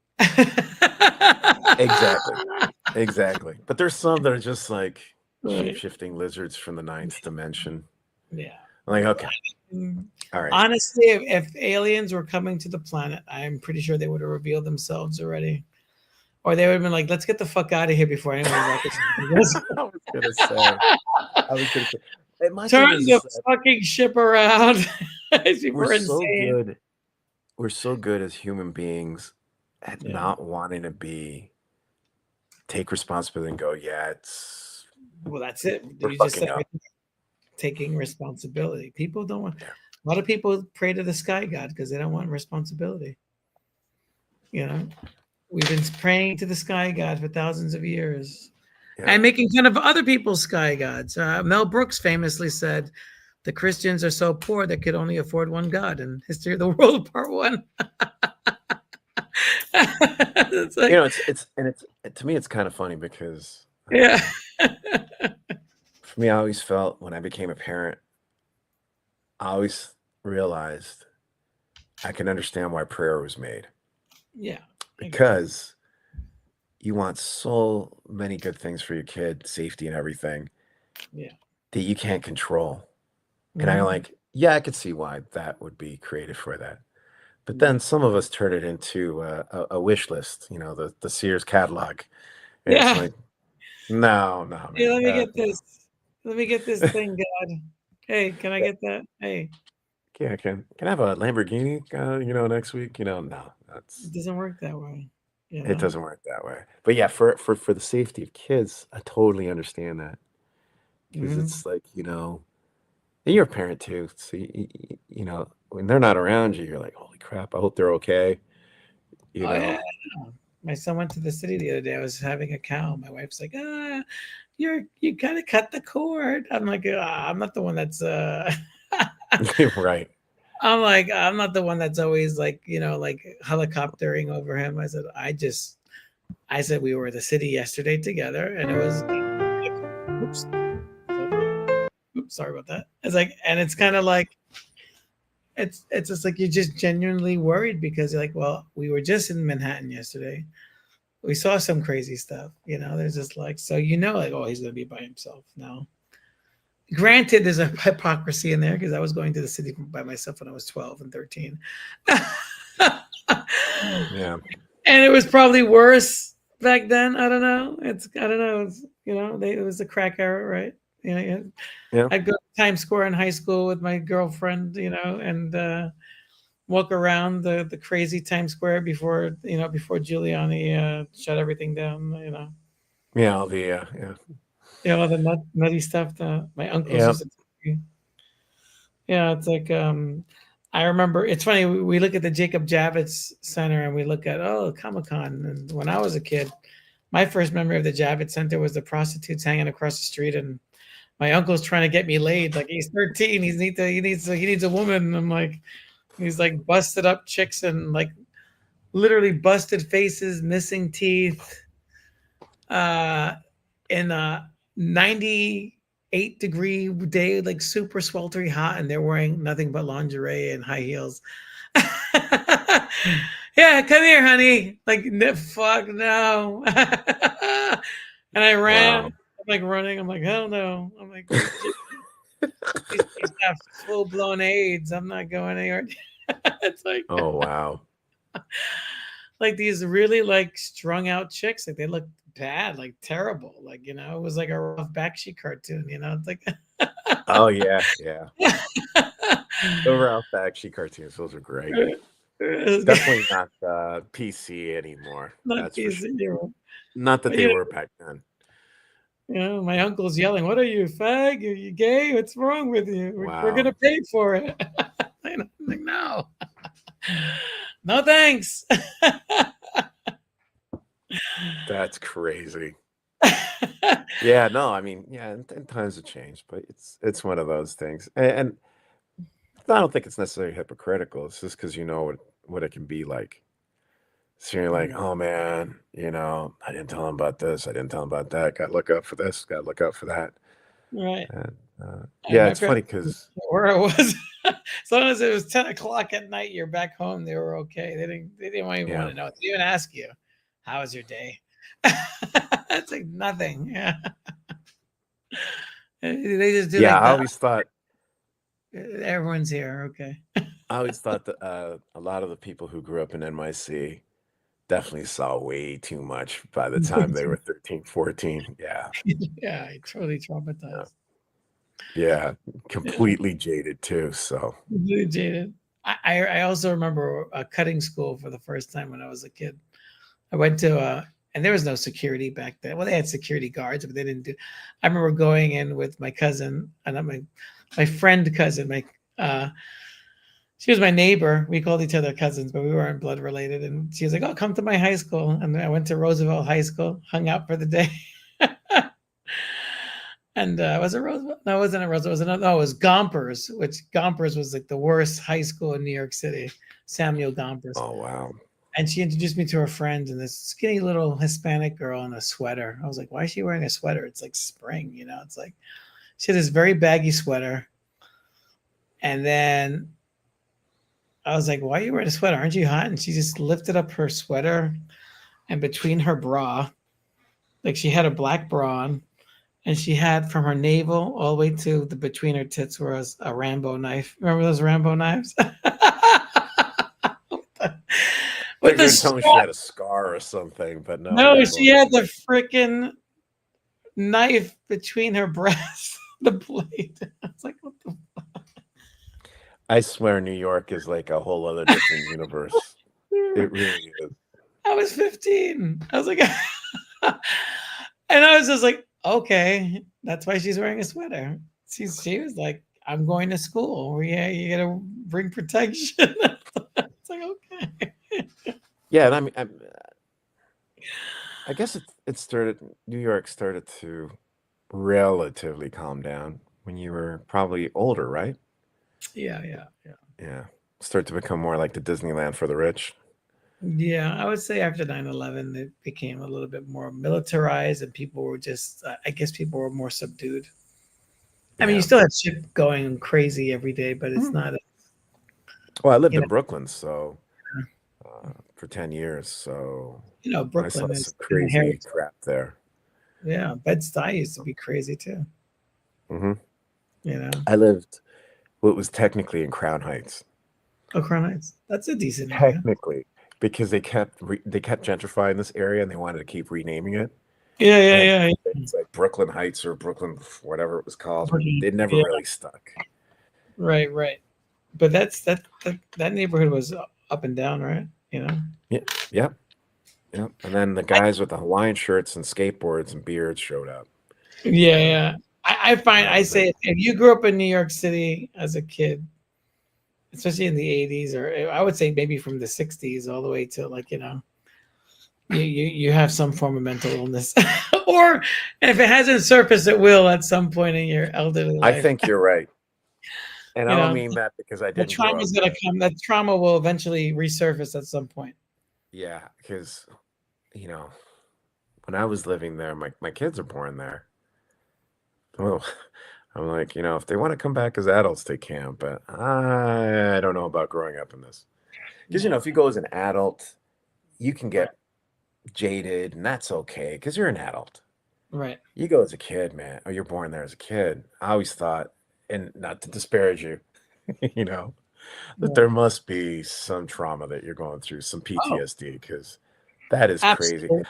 exactly. Exactly. But there's some that are just like Right. shape-shifting lizards from the ninth dimension. Yeah. I'm like, okay, all right. Honestly, if aliens were coming to the planet, I'm pretty sure they would have revealed themselves already. Or they would have been like, let's get the fuck out of here before anyone recognizes I was gonna say. I was gonna say. And my Turn thing is the that fucking ship around. we're We're so insane. good. We're so good as human beings at Yeah. not wanting to take responsibility and go, yeah, Well, that's it. we're You just fucking said up. taking responsibility. People don't want. Yeah. A lot of people pray to the sky god because they don't want responsibility. You know, we've been praying to the sky god for thousands of years Yeah. and making fun of other people's sky gods. Mel Brooks famously said, "The Christians are so poor they could only afford one god." In History of the World, Part One. It's like, It's to me it's kind of funny because yeah, for me, I always felt when I became a parent, I always realized I can understand why prayer was made yeah, because you want so many good things for your kid, safety and everything, yeah. that you can't control. And I Mhm. like, yeah, I could see why that would be created for that. But Yeah. then some of us turn it into a wish list, the Sears catalog. And it's Yeah. like, no, no, Hey, man. let me get this. Let me get this thing, God. Hey, can I get that? Hey, Yeah, can I have a Lamborghini, next week? No, it doesn't work that way. You it know? doesn't work that way. But yeah, for the safety of kids, I totally understand that because Mhm. it's like, and you're a parent too. So, when they're not around you, you're like, holy crap, I hope they're okay. You Oh yeah. know, My son went to the city the other day. I was having a cow. My wife's like, you gotta cut the cord. I'm like, I'm not the one that's right. I'm not the one that's always like, like helicoptering over him. I said we were at the city yesterday together and it was oops, oops, sorry about that. It's like, and it's kind of like it's just like you're just genuinely worried because you're like, well, we were just in Manhattan yesterday. We saw some crazy stuff, There's just like, so like, oh, he's gonna be by himself now. Granted, there's a hypocrisy in there because I was going to the city by myself when I was 12 and 13. Yeah. And it was probably worse back then. I don't know. I don't know. It was the crack era, right? Yeah. Yeah. I'd go to Times Square in high school with my girlfriend, and walk around the crazy Times Square before Giuliani shut everything down. Yeah. All the, yeah. All the nutty stuff that my uncles Yeah. used to tell me. Yeah, it's like I remember. It's funny. We look at the Jacob Javits Center and we look at Comic Con. And when I was a kid, my first memory of the Javits Center was the prostitutes hanging across the street, and my uncle's trying to get me laid. Like he's 13, he needs a woman. I'm like, he's like busted up chicks and like literally busted faces, missing teeth, in a 98-degree day, like super sweltering hot, and they're wearing nothing but lingerie and high heels. Yeah, come here, honey. Like, fuck no. And I ran. Wow. I'm like running. I'm like, hell no. I'm like, these kids have full blown AIDS. I'm not going anywhere. It's Oh, wow. like these really like strung out chicks. Like they look bad, like terrible. Like, it was like a rough backseat cartoon, It's like Oh, yeah. Yeah. The Ralph Bakshi cartoons, those are great. Definitely not PC anymore. not That's for PC sure. hero. Not that But they were back then. My uncle's yelling, "What are you, fag? Are you gay? What's wrong with you? We're Wow, gonna pay for it." I'm like, no, no, thanks. that's crazy. Yeah, no, I mean, yeah, and times have changed, but it's one of those things, and I don't think it's necessarily hypocritical. It's just because you know what it can be like. So you're like, oh man, I didn't tell him about this. I didn't tell him about that. Got to look out for this. Got to look out for that. Right. And And yeah, my it's funny parents, because where I was, as long as it was 10 o'clock at night, you're back home. They were okay. They didn't even want yeah, to know. They didn't even ask you, "How was your day?" It's like nothing. Yeah. They just do yeah. like the everyone's here. Okay. I always thought that a lot of the people who grew up in NYC definitely saw way too much by the time they were 13, 14. Yeah, Yeah, totally yeah, traumatized. yeah, Yeah. completely jaded too. So Really jaded. I also remember cutting school for the first time when I was a kid. I went to and there was no security back then. Well, they had security guards, but they didn't do. I remember going in with my cousin and not my friend cousin. My she was my neighbor. We called each other cousins, but we weren't blood related. And she was like, "Oh, come to my high school." And I went to Roosevelt High School, hung out for the day. And was it Roosevelt? No, it wasn't at Roosevelt. It was another. No, it was Gompers, which Gompers was like the worst high school in New York City. Samuel Gompers. oh wow, And she introduced me to her friend and this skinny little Hispanic girl in a sweater. I was like, why is she wearing a sweater? It's like spring, It's like she had this very baggy sweater. And then I was like, why are you wearing a sweater? Aren't you hot? And she just lifted up her sweater and between her bra, like she had a black bra on, and she had from her navel all the way to the between her tits was a Rambo knife. Remember those Rambo knives? I thought With you the were telling me she strap. had a scar or something, but no, No, Rambo. she had the freaking knife between her breasts, the blade. I was like, what the? I swear New York is like a whole other different universe. It really is. I was 15. I was like, and I was just like, okay, that's why she's wearing a sweater. She was like, I'm going to school. Yeah, you gotta bring protection. It's like, okay. Yeah, and I guess it started. New York started to relatively calm down when you were probably older, right? Yeah, yeah, yeah. Yeah, start to become more like the Disneyland for the rich. Yeah, I would say after 9/11, it became a little bit more militarized and people were just, I guess people were more subdued. I mean, you Yeah. still have shit going crazy every day, but it's Mm. not, Well, I lived you know, in Brooklyn, so for 10 years, so I saw Brooklyn some is inherent. crazy crap there. Yeah, Bed-Stuy used to be crazy too. Hmm. You know, I lived what was technically in Crown Heights. oh, Crown Heights, that's a decent area. Technically, because they kept gentrifying this area and they wanted to keep renaming it. Yeah, yeah, And yeah, yeah. it's like Brooklyn Heights or Brooklyn, whatever it was called. Brooklyn, It never yeah, really stuck. right, right. But that neighborhood was up and down, right? Yeah, yep, yep. And then the I, guys with the Hawaiian shirts and skateboards and beards showed up. yeah, Uh, yeah. I find that I was it. say if you grew up in New York City as a kid, especially in the 80s, or I would say maybe from the 60s all the way to like, you have some form of mental illness. Or if it hasn't surfaced, it will at some point in your elderly I life. think you're right. And I You don't know, mean that because I the didn't grow trauma up is gonna there. come. That trauma will eventually resurface at some point. Yeah, because, you know, when I was living there, my kids are born there. Well, I'm like, if they want to come back as adults, they can, but I don't know about growing up in this. Because, No, if you go as an adult, you can right, get jaded, and that's okay because you're an adult. right. You go as a kid, man, or you're born there as a kid. I always thought, and not to disparage you, you know, that Right. there must be some trauma that you're going through, some Oh, PTSD, because that is crazy. absolutely,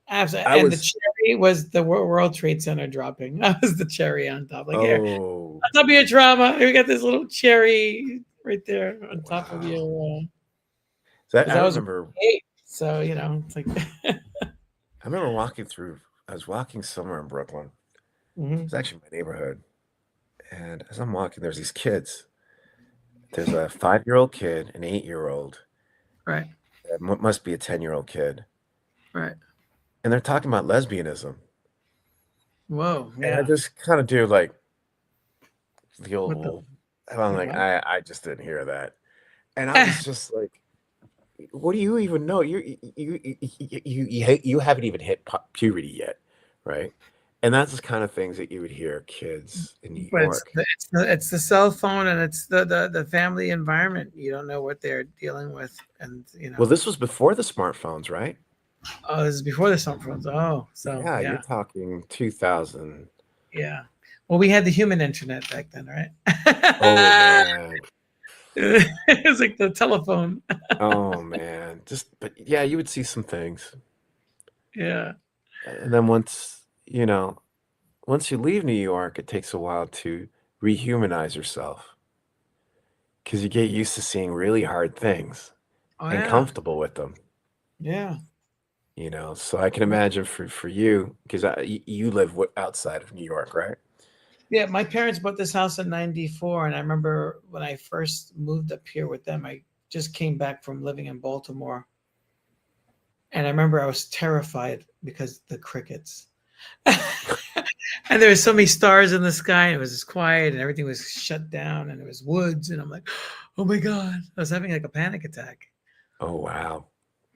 absolutely. I And the was, cherry was the World Trade Center dropping. That was the cherry on top. Like here, oh, on top of your trauma, we got this little cherry right there on top of wow. your. So Because I I was remember, 8, so it's like I remember walking through I was walking somewhere in Brooklyn. Hmm. It's actually my neighborhood. And as I'm walking, there's these kids. There's a 5-year-old kid, an 8-year-old, Right. must be a 10-year-old kid. Right. And they're talking about lesbianism. Whoa. And I Yeah. just kind of do like the What the? old, and I'm Like like, what? I just didn't hear that. And I was just like, what do you even know? You haven't even hit puberty yet, right? And that's the kind of things that you would hear kids in New But York. it's the cell phone and it's the family environment. You don't know what they're dealing with, and Well, this was before the smartphones, right? oh, this is before the smartphones. Oh, so Yeah, you're yeah, talking 2000. yeah. Well, we had the human internet back then, right? Oh man. It was like the telephone. Oh man. But yeah, you would see some things. Yeah. And then once you leave New York, it takes a while to rehumanize yourself because you get used to seeing really hard things Oh and yeah. comfortable with them. Yeah. So I can imagine for you, because you live outside of New York, right? Yeah. My parents bought this house in '94, and I remember when I first moved up here with them. I just came back from living in Baltimore, and I remember I was terrified because the crickets. And there was so many stars in the sky, and it was just quiet, and everything was shut down, and it was woods, and I'm like, oh my god, I was having like a panic attack. Oh wow.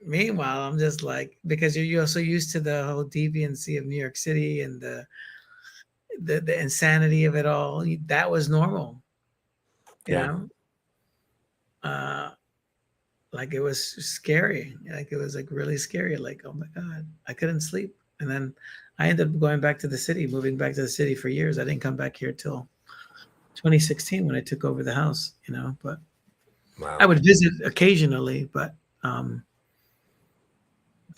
Meanwhile, I'm just like, because you're so used to the whole deviancy of New York City and the insanity of it all. That was normal, you Yeah. know. Uh, like it was scary. Like it was like really scary. Like oh my god, I couldn't sleep, and then I ended up going back to the city, moving back to the city for years. I didn't come back here till 2016 when I took over the house. But I Wow. would visit occasionally, um,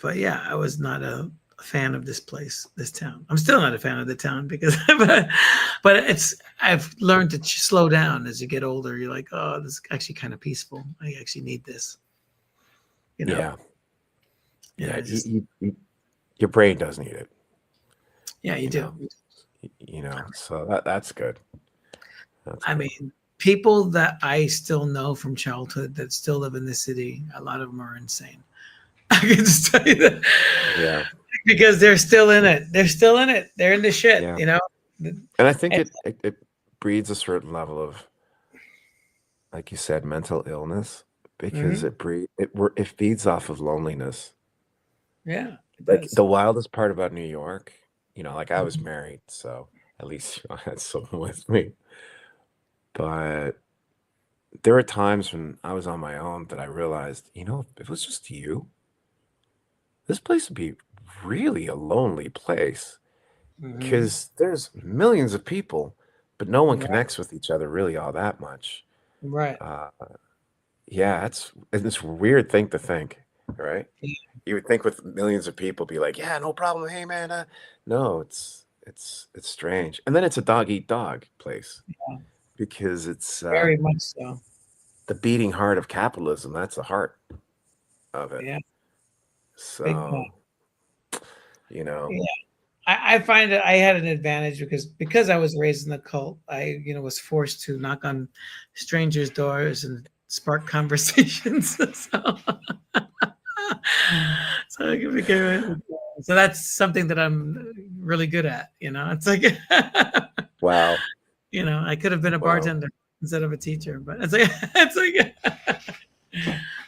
but yeah, I was not a fan of this place, this town. I'm still not a fan of the town because, but I've learned to slow down as you get older. You're like, oh, this is actually kind of peaceful. I actually need this, you know. Yeah. Yeah. Just Your brain does need it, yeah, you you do. know. So that's good. That's I good. mean, people that I still know from childhood that still live in the city, a lot of them are insane. I can just tell you that Yeah. because they're still in it. They're still in it. They're in the shit, Yeah. you know? And I think And, it breeds a certain level of, like you said, mental illness because mhm, it feeds off of loneliness. yeah, it Like does. the wildest part about New York, like I was Mhm. married, so at least I had someone with me. But there were times when I was on my own that I realized, if it was just you, this place would be really a lonely place Mhm. because there's millions of people, but no one Right. connects with each other really all that much. Right. Uh, yeah, it's this weird thing to think, right? You would think with millions of people, be like, yeah, no problem. Hey, man. No, it's strange. And then it's a dog eat dog place Yeah, because it's very much so. the beating heart of capitalism. That's the heart of it. Yeah, big time. So, you know, Yeah. I find that I had an advantage because I was raised in the cult. I was forced to knock on strangers' doors and spark conversations. So I became so that's something that I'm really good at. It's like wow, I could have been a wow, bartender instead of a teacher, but it's like it's like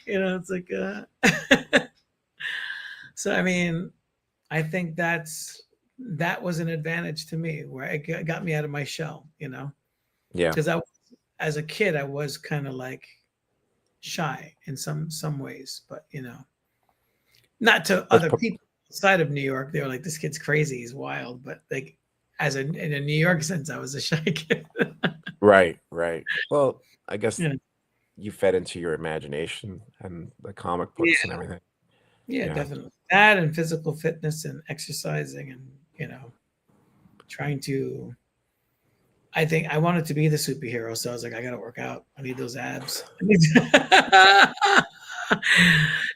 it's like so I mean I think that was an advantage to me where it got me out of my shell, yeah. because as a kid, I was kind of like shy in some ways, but not to That's other people outside of New York. They were like, "This kid's crazy, he's wild," but like in a New York sense, I was a shy kid. right, right. Well, I guess Yeah, you fed into your imagination and the comic books and yeah, everything. yeah, Yeah, definitely. That and physical fitness and exercising and trying to I think I wanted to be the superhero, so I was like, I gotta work out. I need those abs.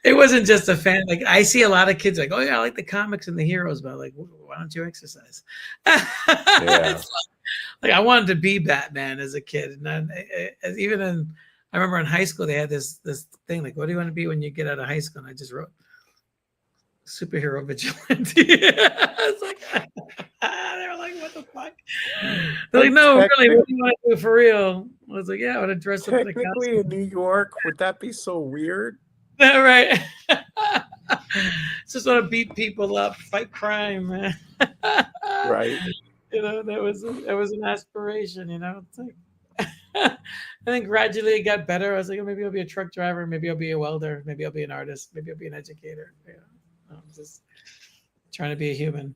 It wasn't just a fan. Like I see a lot of kids like, oh yeah, I like the comics and the heroes, but like, why don't you exercise? Yeah. It's like I wanted to be Batman as a kid, and then even I remember in high school they had this thing like, what do you want to be when you get out of high school? And I just wrote superhero vigilante. It's like they were like, what the fuck? They're like, no, really, what do you want to do for real? I was like, yeah, I want to dress up in a Technically, in costume. New York, would that be so weird? Right. Just want to beat people up, fight crime, man. Right. You know, that was an aspiration. You know, it's like. And then gradually it got better. I was like, oh, maybe I'll be a truck driver, maybe I'll be a welder, maybe I'll be an artist, maybe I'll be an educator. You know, I'm just trying to be a human.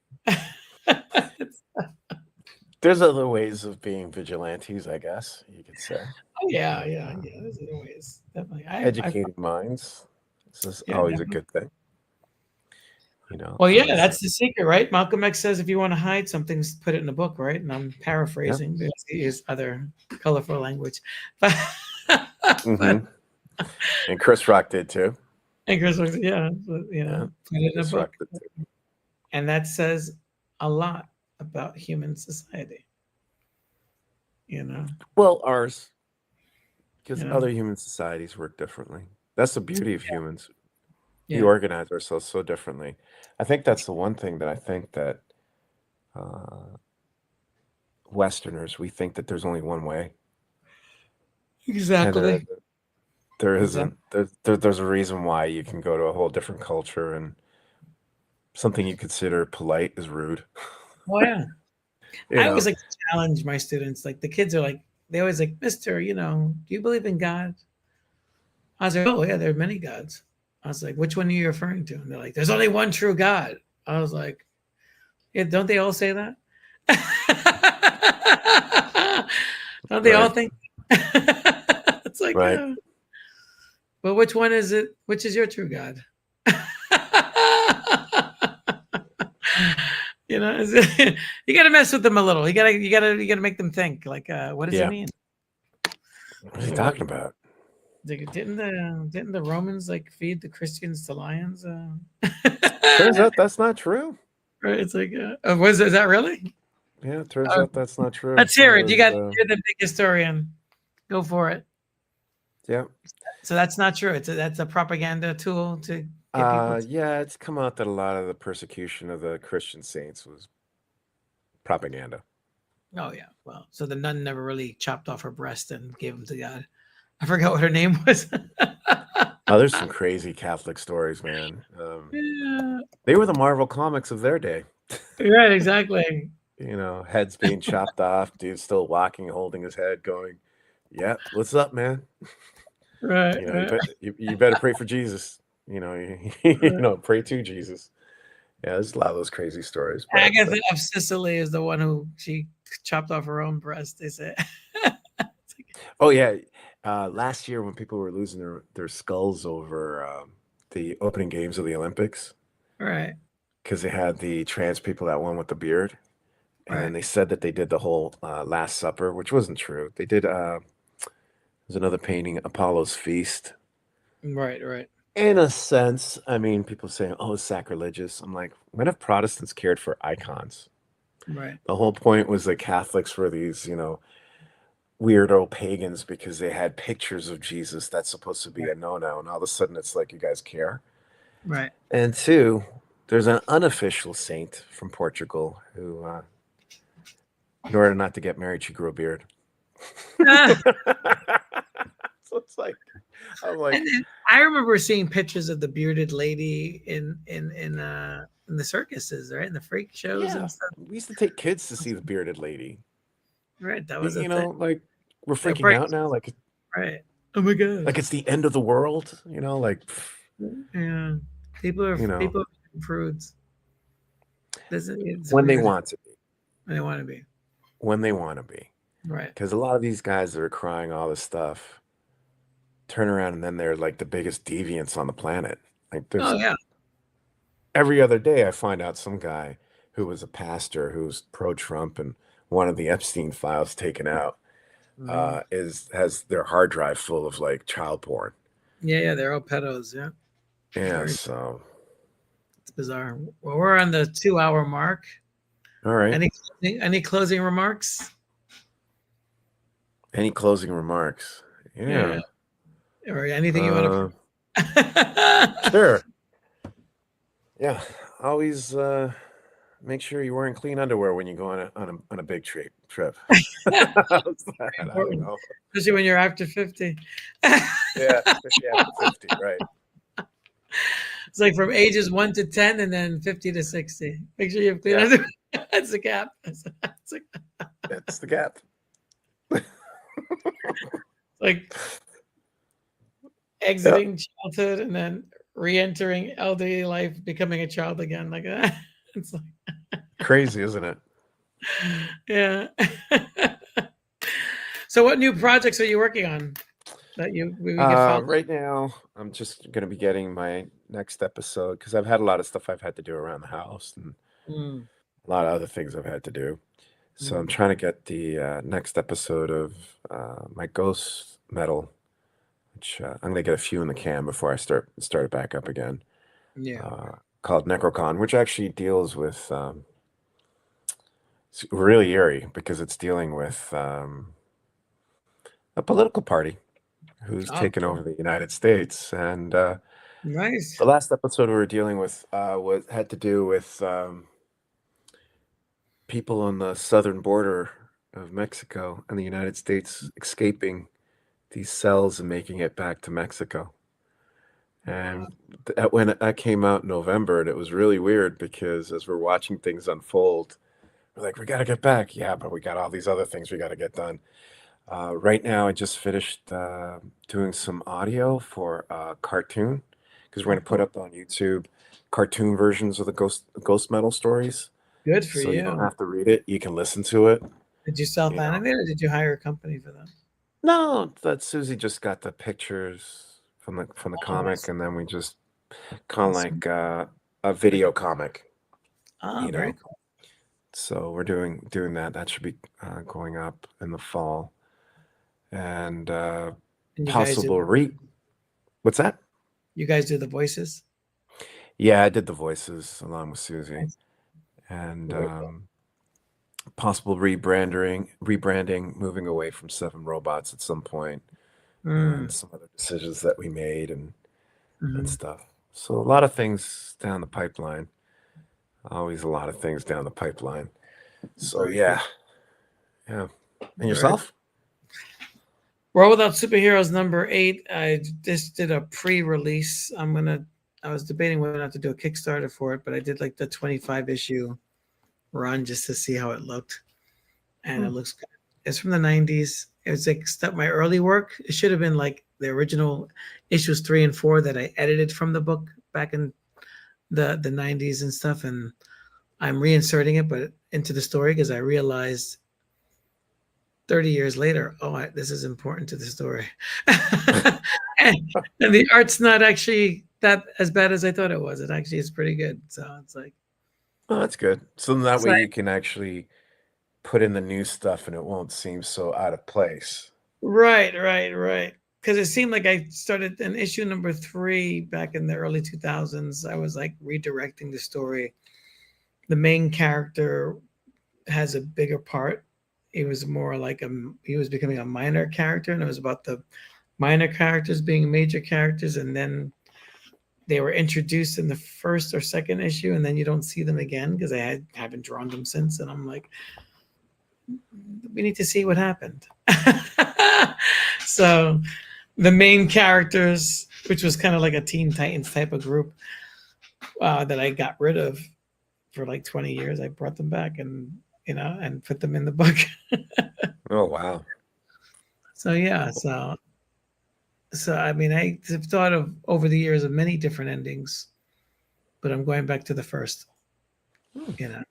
There's other ways of being vigilantes, I guess you could say. Oh yeah. There's other ways, definitely. Educating minds. This is Yeah, always a definitely. good thing. You know. Well, yeah, always- that's the secret, right? Malcolm X says if you want to hide something, put it in a book, right? And I'm paraphrasing because he used other colorful language. But, Mhm. And Chris Rock did too. and Chris was, yeah, but, you know, put it in a Chris book. Rock did too. And that says a lot about human society. You know? Well, ours, because Yeah. other human societies work differently. That's the beauty of humans. We Yeah. organize ourselves so differently. I think that's the one thing that I think that Westerners, we think that there's only one way. And Exactly. there isn't. There's a reason why you can go to a whole different culture and something you consider polite is rude. Oh yeah. You I know? always like to challenge my students. Like the kids are like, they always like, Mister, you know, do you believe in God? I was like, oh yeah, there are many gods. I was like, which one are you referring to? And they're like, there's only one true God. I was like, yeah, don't they all say that? Don't they all Right. think? It's like, Right. yeah. But which one is it? Which is your true God? You know, you got to mess with them a little. You got to make them think. Like, what does Yeah. it mean? What are you talking about? Didn't the Romans like feed the Christians to lions? Turns out that's not true. Right, it's like, is that really? Yeah, it turns out that's not true. Let's hear it. was, You're the big historian. Go for it. Yeah. So that's not true. That's a propaganda tool to get people. Yeah, it's come out that a lot of the persecution of the Christian saints was propaganda. Oh yeah. Well, so the nun never really chopped off her breast and gave them to God. I forgot what her name was. Oh, there's some crazy Catholic stories, man. Yeah. They were the Marvel comics of their day. Right, exactly. You know, heads being chopped off, dude still walking, holding his head, going, "Yeah, what's up, man?" Right. You know, right. you better pray for Jesus. You know, you know, pray to Jesus. Yeah, there's a lot of those crazy stories. But, Agatha of Sicily is the one who she chopped off her own breast. They say. oh yeah, last year when people were losing their skulls over the opening games of the Olympics, Right. because they had the trans people that won with the beard, and then Right. they said that they did the whole Last Supper, which wasn't true. They did. There's another painting, Apollo's Feast. Right. Right. In a sense, I mean, people say, "Oh, it's sacrilegious." I'm like, when have Protestants cared for icons? Right. The whole point was that Catholics were these, you know, weirdo pagans because they had pictures of Jesus. That's supposed to be a no-no, and all of a sudden it's like, you guys care. Right. And two, there's an unofficial saint from Portugal who, in order not to get married, she grew a beard. So it's like, I'm like, And I remember seeing pictures of the bearded lady in the circuses, right? In the freak shows yeah, and stuff. we used to take kids to see the bearded lady. Right. That was You a know, thing. like we're They're freaking break- out now, like Right. Oh my god. like it's the end of the world. You know, like Yeah. People are You know. people are prudes. It's when they weird. want to be, When they want to be. when they want to be. Right. Because a lot of these guys that are crying all this stuff turn around and then they're like the biggest deviants on the planet. Like there's Oh yeah. every other day I find out some guy who was a pastor who's pro-Trump and wanted the Epstein files taken out has their hard drive full of like child porn. Yeah, they're all pedos. Yeah, Yeah, very so it's bizarre. Well, we're on the 2 hour mark. all right. Any closing remarks? Any closing remarks? Yeah, Yeah. or anything you want Uh, to? sure. Yeah. Always make sure you're wearing clean underwear when you go on a big trip. How's that? I don't Important, know. especially when you're after 50. Yeah, especially after 50, right? It's like from ages 1 to 10, and then 50 to 60. Make sure you have clean Yeah, underwear. That's the gap. That's that's the gap. like Yeah. exiting childhood and then re-entering elderly life, becoming a child again. Like that. It's like, Crazy, isn't it? yeah. So, what new projects are you working on that we can follow? Right now, I'm just going to be getting my next episode because I've had a lot of stuff I've had to do around the house and Mm, a lot of other things I've had to do. So I'm mm, trying to get the next episode of my ghost metal, which I'm going to get a few in the can before I start it back up again. yeah. Called Necrocon, which actually deals with it's really eerie because it's dealing with a political party who's Oh, taken cool. over the United States. And Nice. the last episode we were dealing with had to do with people on the southern border of Mexico and the United States escaping these cells and making it back to Mexico. Wow. And when that came out in November, and it was really weird because as we're watching things unfold, we're like, we got to get back. Yeah, but we got all these other things we got to get done. Right now, I just finished doing some audio for a cartoon because we're Oh, going to put cool. up on YouTube cartoon versions of the ghost metal stories. Good for So you don't you. have to read it; you can listen to it. Did you You know, self-animate or did you hire a company for that? no, that Susie just got the pictures from the Oh, I comic, see. and then we just kind of That's like a video comic, ah, you very know. cool. So we're doing that. That should be going up in the fall, and And possible re. What's that? you guys do the voices? Yeah, I did the voices along with Susie, Nice. and Very cool. possible rebranding, moving away from Seven Robots at some point, and Mm, some other decisions that we made and mhm. stuff. So a lot of things down the pipeline. Always a lot of things down the pipeline. So Very cool. yeah, yeah. And Very yourself? World Without Superheroes #8. I just did a pre-release. I was debating whether or not to do a Kickstarter for it, but I did like the 25 issue run just to see how it looked. And it Hmm. looks good. It's from the 90s. It was like my early work. It should have been like the original issues 3 and 4 that I edited from the book back in the 90s and stuff. And I'm reinserting it, but into the story because I realized 30 years later, this is important to the story. and, and the art's not actually that as bad as I thought it was. It actually is pretty good. So it's like, Oh, that's good. So then that it's way like you can actually put in the new stuff and it won't seem so out of place. right. Because it seemed like I started in issue #3 back in the early 2000s. I was like redirecting the story. The main character has a bigger part. He was more like he was becoming a minor character, and it was about the minor characters being major characters, and then they were introduced in the first or second issue, and then you don't see them again because haven't drawn them since. And I'm like, we need to see what happened. So the main characters, which was kind of like a Teen Titans type of group that I got rid of for like 20 years, I brought them back and put them in the book. Oh wow. So yeah, so I mean, I have thought of over the years of many different endings, but I'm going back to the first, Hmm, you know,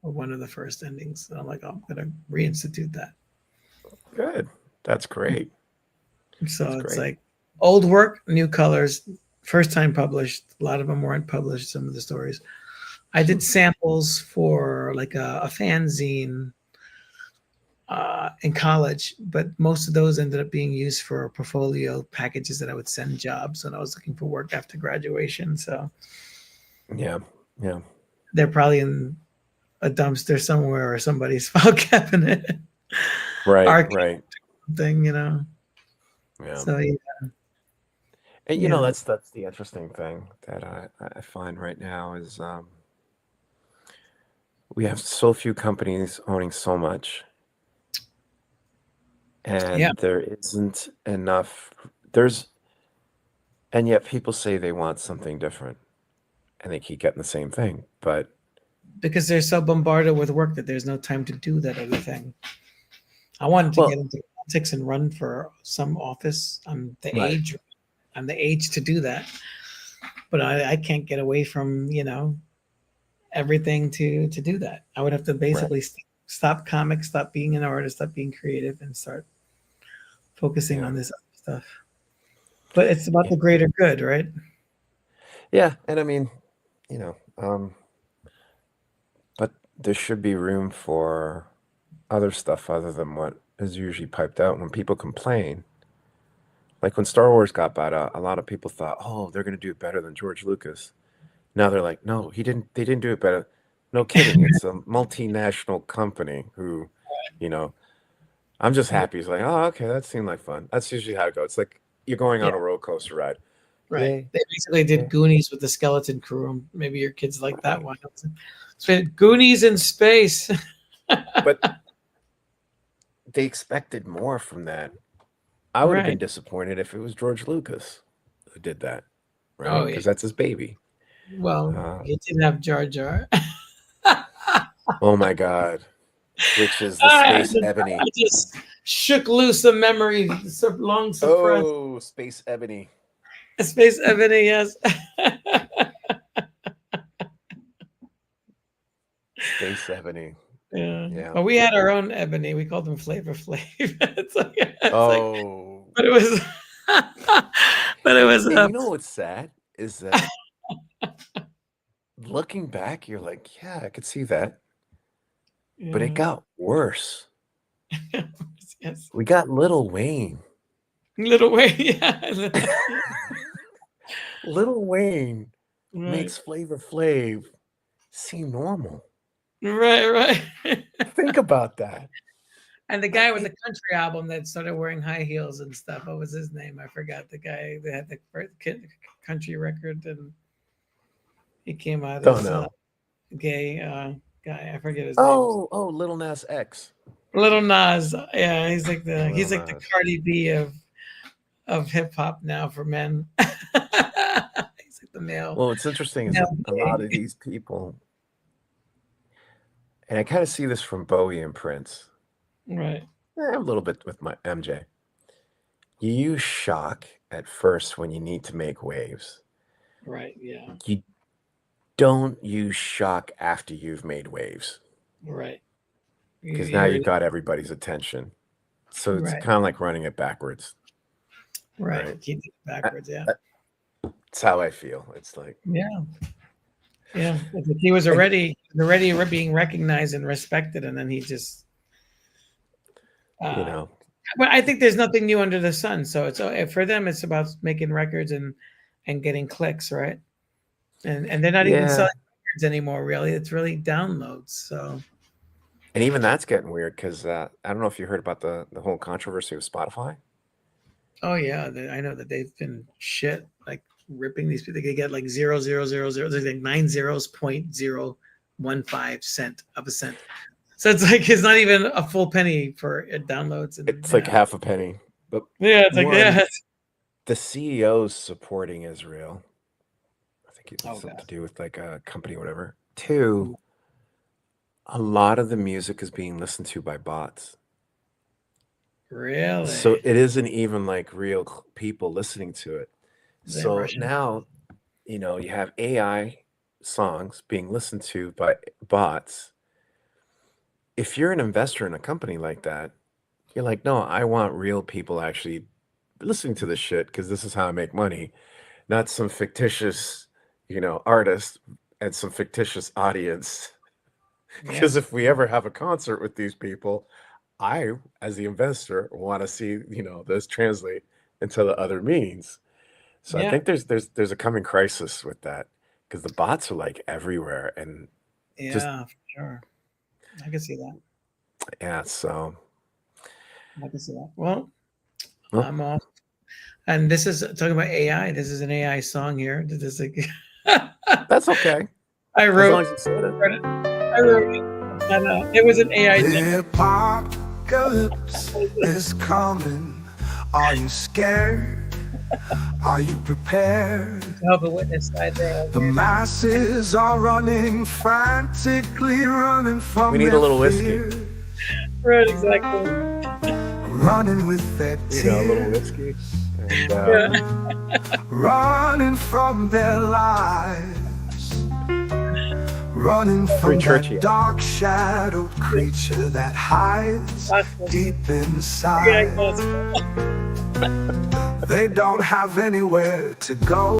or one of the first endings. So I'm like, I'm gonna reinstitute that. good. That's great. That's So it's great. like old work, new colors, first time published. A lot of them weren't published. Some of the stories I Hmm. did samples for like a fanzine in college, but most of those ended up being used for portfolio packages that I would send jobs when I was looking for work after graduation. So Yeah. Yeah. they're probably in a dumpster somewhere or somebody's file cabinet, Right. archive Right. thing, Yeah. So And yeah, that's the interesting thing that I find right now is we have so few companies owning so much, yeah. and there isn't enough. There's and yet people say they want something different, and they keep getting the same thing. But Because they're so bombarded with work that there's no time to do that other thing. I wanted to get well, into politics and run for some office. right, I'm the age to do that, but I can't get away from everything to do that. I would have to right, basically stop comics, stop being an artist, stop being creative, and start focusing yeah, on this other stuff. But it's about yeah, the greater good, right? yeah. And I mean, you know, but there should be room for other stuff other than what is usually piped out when people complain. Like when Star Wars got bought out, a lot of people thought, "Oh, they're going to do it better than George Lucas." Now they're like, "No, he didn't. They didn't do it better." No kidding. It's a multinational company who, you know, I'm just happy. It's like, oh, okay, that seemed like fun. That's usually how it goes. It's like you're going Yeah, on a roller coaster ride. right. Yay. They basically did Yeah. Goonies with the skeleton crew. Maybe your kids like that Right. one. So Goonies in space. But they expected more from that. I would have been Right. disappointed if it was George Lucas who did that, right? Oh yeah. Because that's his baby. Well, Uh, you did have Jar Jar. oh my God. Which is the I Space Ebony. just shook loose a memory so long suppressed. Oh, Space Ebony. Space Ebony, yes. Space Ebony. Yeah. Yeah. Well, we had our own Ebony. We called them Flavor Flav. It's like, Oh. but it was, but it was, And you know what's sad is that looking back, you're like, yeah, I could see that. But it yeah. got worse. Yes. We got Little Wayne. Little way, yeah. Little Wayne Right, makes Flavor Flav seem normal. right. Think about that. And the Like guy with the it, country album that started wearing high heels and stuff. What was his name? I forgot. The guy that had the first country record, and he came out don't as know. gay guy. I forget his name. Oh, Little Nas X. Little Nas. Yeah, Little he's like the Nas. Cardi B of hip hop now for men. He's like the Well, what's interesting is male that a lot gay. of these people, and I kind of see this from Bowie and Prince, Right, a little bit with my MJ. You use shock at first when you need to make waves. right, yeah, You don't use shock after you've made waves right. because now You're you've got everybody's attention. So it's right, kind of like running it backwards, right. right? Keep it I- backwards. Yeah, That's how I feel. It's like, yeah. Yeah, it's like he was and already being recognized and respected, and then he just. you Uh, know, but I think there's nothing new under the sun. So it's for them. It's about making records and getting clicks, right? And they're not even yeah. selling records anymore. Really, it's really downloads. So And even that's getting weird because I don't know if you heard about the whole controversy with Spotify. oh yeah, I know that they've been shit like ripping these people. They get like 0.000. There's like 9 zeros 0.015 of a cent. So it's not even a full penny for downloads and It's like half a penny. But yeah, it's like one, yeah. the CEO's supporting Israel. I think it has Oh something to god, do with like a company or whatever. Two, a lot of the music is being listened to by bots. So really? it isn't even like real people listening to it. They're So Russian. now, you have AI songs being listened to by bots. If you're an investor in a company like that, you're like, no, I want real people actually listening to this shit because this is how I make money, not some fictitious, artist and some fictitious audience. Yeah, Because if we ever have a concert with these people, I, as the investor, want to see, those translate into the other means. So I Yeah, think there's a coming crisis with that because the bots are like everywhere and just yeah, for sure. I can see that. yeah. So I can see that. Well, well, I'm off. And this is talking about AI. This is an AI song here. This is like that's okay I as long wrote as you said it. I wrote it, and it was an AI The demo. apocalypse is coming. Are you scared? Are you prepared? Jehovah's Witness side there. The masses are running, frantically running We from need a their little whiskey. fear, Right, exactly. running with their A little tears, whiskey. And, Yeah. running from their lives, running from Free churchy. that dark shadowed creature that hides deep Yeah, inside. that's They don't have anywhere to go.